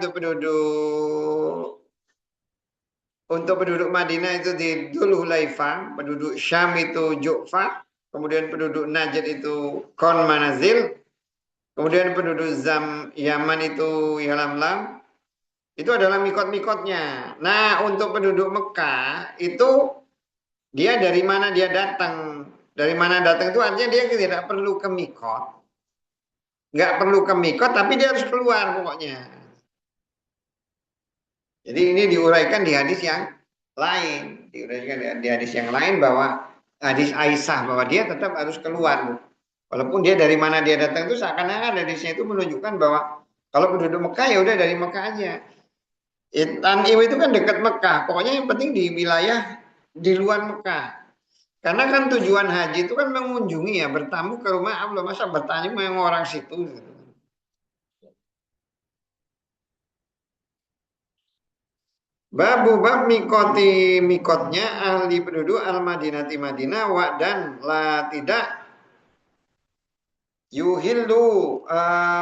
untuk penduduk Madinah itu di Dzul Hulaifah, penduduk Syam itu Ju'fah, kemudian penduduk Najd itu Kon Manazil, kemudian penduduk Yaman itu Yalamlam. Itu adalah mikot-mikotnya. Nah, untuk penduduk Mekah itu dia dari mana dia datang. Dari mana datang itu artinya dia tidak perlu ke mikot. Nggak perlu ke mikot, tapi dia harus keluar pokoknya. Jadi ini diuraikan di hadis yang lain. Diuraikan di hadis yang lain bahwa hadis Aisyah bahwa dia tetap harus keluar. Walaupun dia dari mana dia datang itu seakan-akan hadisnya itu menunjukkan bahwa kalau penduduk Mekah ya udah dari Mekah aja. Tanim itu kan dekat Mekah. Pokoknya yang penting di wilayah di luar Mekah. Karena kan tujuan haji itu kan mengunjungi ya, bertamu ke rumah Allah. Masa bertanya memang orang situ. Babu bab mikoti mikotnya ahli penduduk al-Madinati Madinah wa dan la tidak yuhillu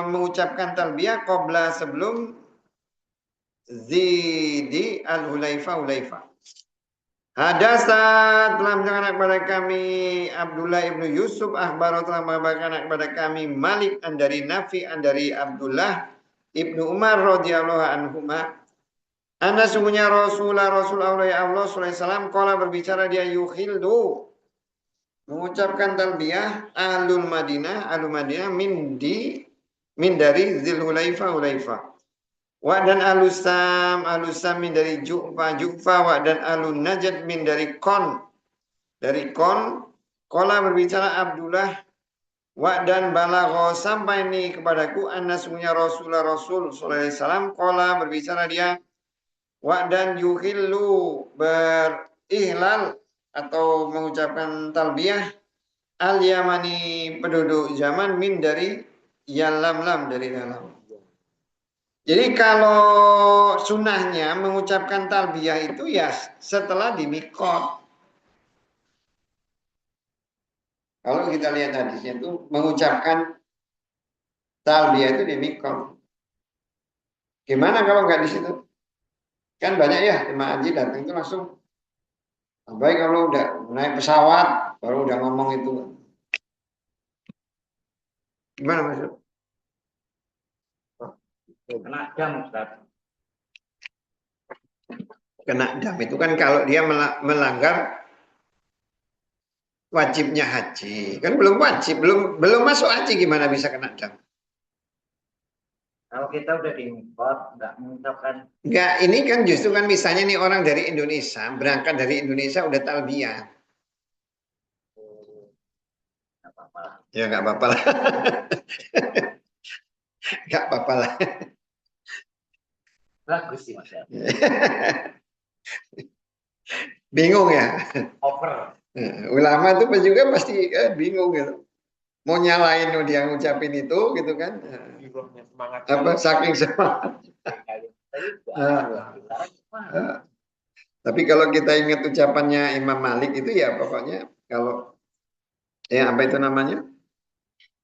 mengucapkan talbiyah qabla sebelum zidi al-Hulaifah Hulaifah. Hadasa telah menceritakan kepada kami Abdullah ibnu Yusuf akhbar telah mengabarkan kepada kami Malik dari Nafi dari Abdullah ibnu Umar radhiyallahu anhuma anna sungguhnya Rasul Allah ya Allah sallallahu qala berbicara dia yuhillu mengucapkan talbiyah ahlul Madinah min dari Dzulhulaifah Hulaifah. Wa dan alusam min dari Ju'fa wa dan alun Najd min dari Kon kola berbicara Abdullah wa dan balagho sampai ini kepadaku anna sungguhnya Rasul sallallahu alaihi wasallam kola berbicara dia wa dan yuhillu berihlal atau mengucapkan talbiyah al yamani penduduk zaman min dari yalamlam dari dalam. Jadi kalau sunnahnya mengucapkan talbiyah itu ya setelah di mikot. Kalau kita lihat hadisnya itu mengucapkan talbiyah itu di mikot. Gimana kalau nggak di situ? Kan banyak ya jemaah haji datang itu langsung. Baik kalau udah naik pesawat baru udah ngomong itu. Gimana maksud? Kena jam, Ustaz. Kena dam itu kan kalau dia melanggar wajibnya haji. Kan belum wajib, belum masuk haji gimana bisa kena dam? Kalau kita udah di mikot, nggak mengucapkan. Enggak, ini kan justru kan misalnya nih orang dari Indonesia, berangkat dari Indonesia udah talbiyah. Nggak apa-apa. Ya nggak apa-apa lah. Nggak apa-apa lah. Bagus sih Mas ya. Bingung ya. Over. Ulama itu juga pasti bingung gitu. Mau nyalain dia ngucapin itu gitu kan. Semangat. Apa saking semangat. Tapi kalau kita ingat ucapannya Imam Malik itu ya pokoknya kalau ya apa itu namanya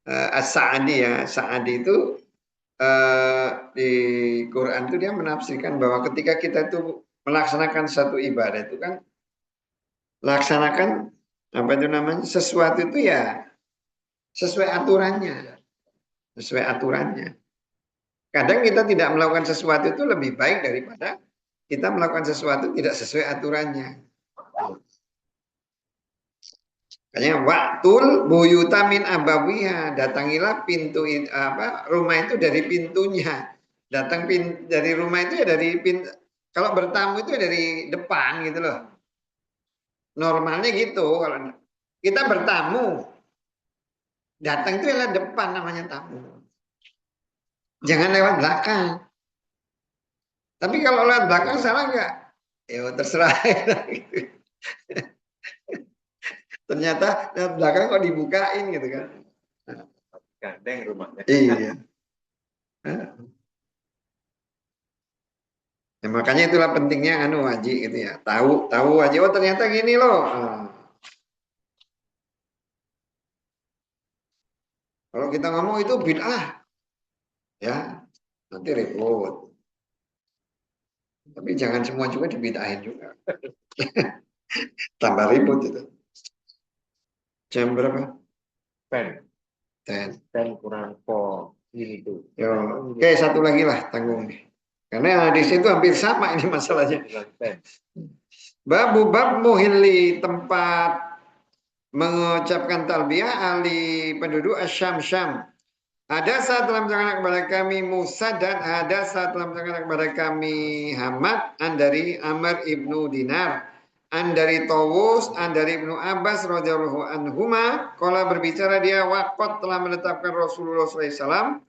As-Sa'adi ya Sa'adi itu di Quran itu dia menafsirkan bahwa ketika kita itu melaksanakan satu ibadah itu kan laksanakan apa itu namanya sesuatu itu ya sesuai aturannya. Kadang kita tidak melakukan sesuatu itu lebih baik daripada kita melakukan sesuatu tidak sesuai aturannya. Makanya waktul buyuta min abawiha, datangilah pintu rumah itu dari pintunya. Datang dari rumah itu ya dari pintu. Kalau bertamu itu ya dari depan gitu loh. Normalnya gitu. Kalau kita bertamu, datang itu adalah depan namanya tamu. Jangan lewat belakang. Tapi kalau lewat belakang salah nggak? Ya terserah. Ternyata lewat belakang kok dibukain gitu kan. Gandeng rumahnya. Iya. Ya, makanya itulah pentingnya Haji gitu ya. Tahu Haji, oh ternyata gini loh. Kalau kita ngomong itu bid'ah, ya nanti repot. Tapi jangan semua juga dibid'ahin juga. Tambah ribut itu. Jam berapa? Pen kurang po ini tuh. Yo, oke, satu lagi lah tanggung nih. Karena di situ hampir sama ini masalahnya. Bab muhilli, tempat mengucapkan talbiyah ahli penduduk Asyam-Syam. Ada saat telah menceritakan kepada kami Musa dan ada saat telah menceritakan kepada kami Hamad dari Amr ibnu Dinar, dari Tawus, dari Ibnu Abbas radhiyallahu anhuma, kala berbicara dia waqat telah menetapkan Rasulullah SAW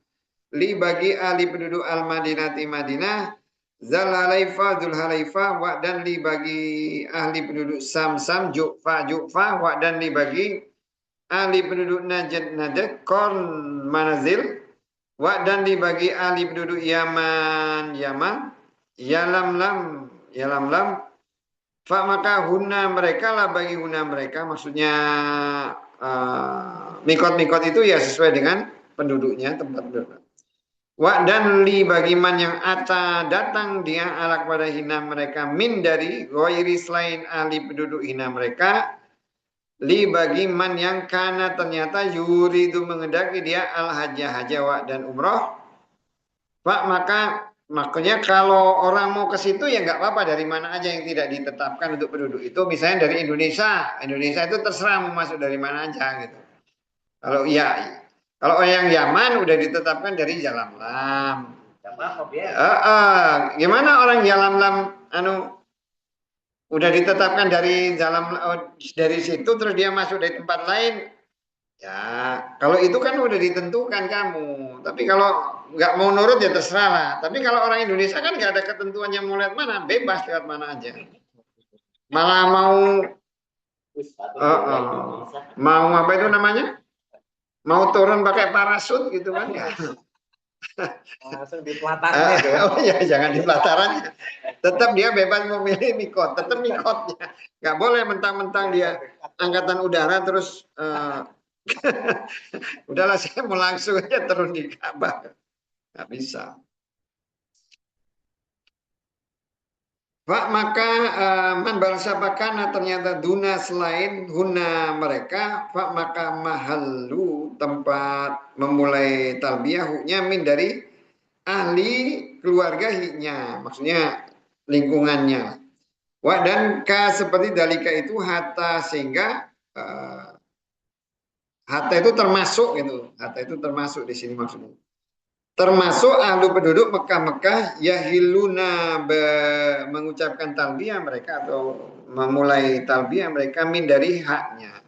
li bagi ahli penduduk Al-Madinati Madinah Zalalaifa Dzulhalaifa wa dan li bagi ahli penduduk Sam Ju'fa wa dan li bagi ahli penduduk Najd Korn Manazil wa dan dibagi ahli penduduk Yaman Yalamlam fa maka huna mereka lah bagi huna mereka, maksudnya mikot itu ya sesuai dengan penduduknya, tempat penduduk. Wa dan li bagi man yang datang dia ala kepada hina mereka min dari ghairi selain ahli penduduk hina mereka, li bagi man yang kana ternyata yuridu mengendaki dia al haja dan umroh. Pak makanya kalau orang mau ke situ ya nggak apa-apa, dari mana aja yang tidak ditetapkan untuk penduduk itu, misalnya dari Indonesia itu terserah mau masuk dari mana aja gitu. Kalau yang Yaman udah ditetapkan dari Yalamlam. Gimana orang Yalamlam udah ditetapkan dari situ terus dia masuk dari tempat lain, ya kalau itu kan udah ditentukan kamu. Tapi kalau nggak mau nurut ya terserah lah. Tapi kalau orang Indonesia kan nggak ada ketentuannya mau lihat mana, bebas lihat mana aja. Malah mau apa itu namanya, mau turun pakai parasut gitu kan ya. Langsung di pelataran ya. Oh ya, jangan di pelataran. Tetap dia bebas memilih mikot, tetap mikotnya. Nggak boleh mentang-mentang dia angkatan udara terus udahlah saya mau langsung aja turun di Ka'bah. Nggak bisa. Pak maka man balsabakana ternyata duna selain huna mereka, Pak maka mahalu tempat memulai talbiyah huknya min dari ahli keluarga hiknya, maksudnya lingkungannya. Wa dan ka seperti dalika itu hatta, sehingga hatta itu termasuk gitu. Hatta itu termasuk di sini maksudnya. Termasuk ahlu penduduk Mekah yahiluna mengucapkan talbiyah mereka atau memulai talbiyah mereka min dari haknya.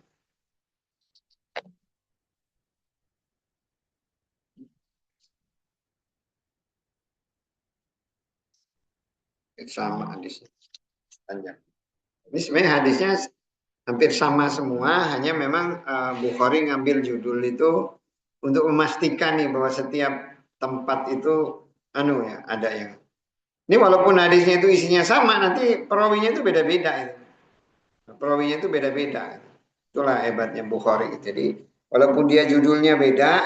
Sama hadisnya. Panjang. Ini sebenarnya hadisnya hampir sama semua, hanya memang Bukhari ngambil judul itu untuk memastikan nih bahwa setiap tempat itu ada yang. Ini walaupun hadisnya itu isinya sama, nanti perawinya itu beda-beda itu. Perawinya itu beda-beda. Itulah hebatnya Bukhari. Jadi walaupun dia judulnya beda,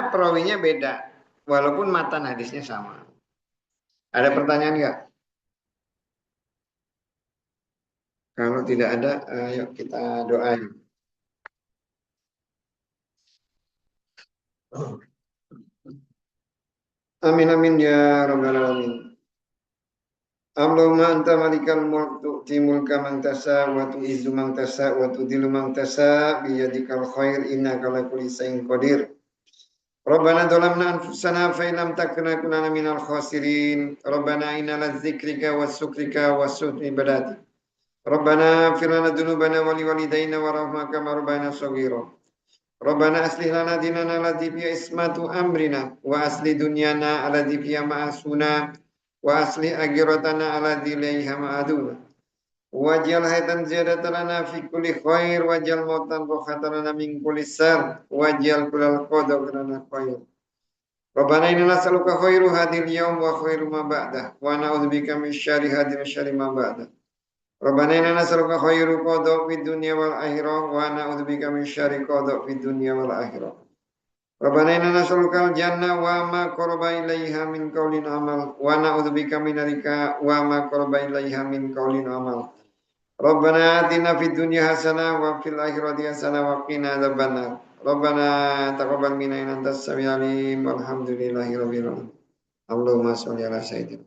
perawinya beda. Walaupun matan hadisnya sama. Ada pertanyaan nggak? Kalau tidak ada, yuk kita doain. Amin amin ya rabbal alamin. Allahumma anta malikal mulk tu'ti mulka man tasha wa tu'izzu man tasha wa tudhillu man tasha bi yadikal khair innaka ala kulli shay'in qadir. Rabbana dhalamna anfusana fa illam taghfir lana minal khasirin. Rabbana inna ladzikhrika was-sukrika was-husni ibadati. Rabbana ighfir lana dzunubana wa liwalidayna warhamna kama rabbayana shaghira. Rabbana aslih lana dinana alladzi fihi ismatu amrina wa asli dunyana alladzi fiha ma'asuna wa asli akhiratana alladzi ilaiha ma'aduna. Waj'al hayatan ziyadatan lana fi kulli khair waj'al mautan rahatan lana min kulli shar waj'al kullal qada lana khair. Rabbana inna nas'aluka khairu hadhil yawm wa khairu ma ba'dah wa na'udzubika min syarri hadhil syarri ma ba'dah. Rabbana inna nas'aluka khairu qada fid dunya wal akhirah wa na'udzubika min syarri qada fid dunya wal akhirah. Rabbana inna nas'aluka al-jannah wa ma qaraba ilaiha min qaulin amal wa na'udzubika min narika wa ma qaraba ilaiha min qaulin amal. Rabbana atina fid dunya hasanah wa fil akhirati hasanah wa qina adzabannar. Rabbana taqabbal minna innaka antas samiul alim walhamdulillahi rabbil alamin. Allahumma shalli ala sayyidina.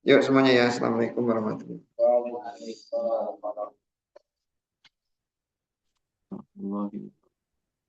Yuk semuanya ya. Assalamualaikum warahmatullahi wabarakatuh. Waalaikumsalam.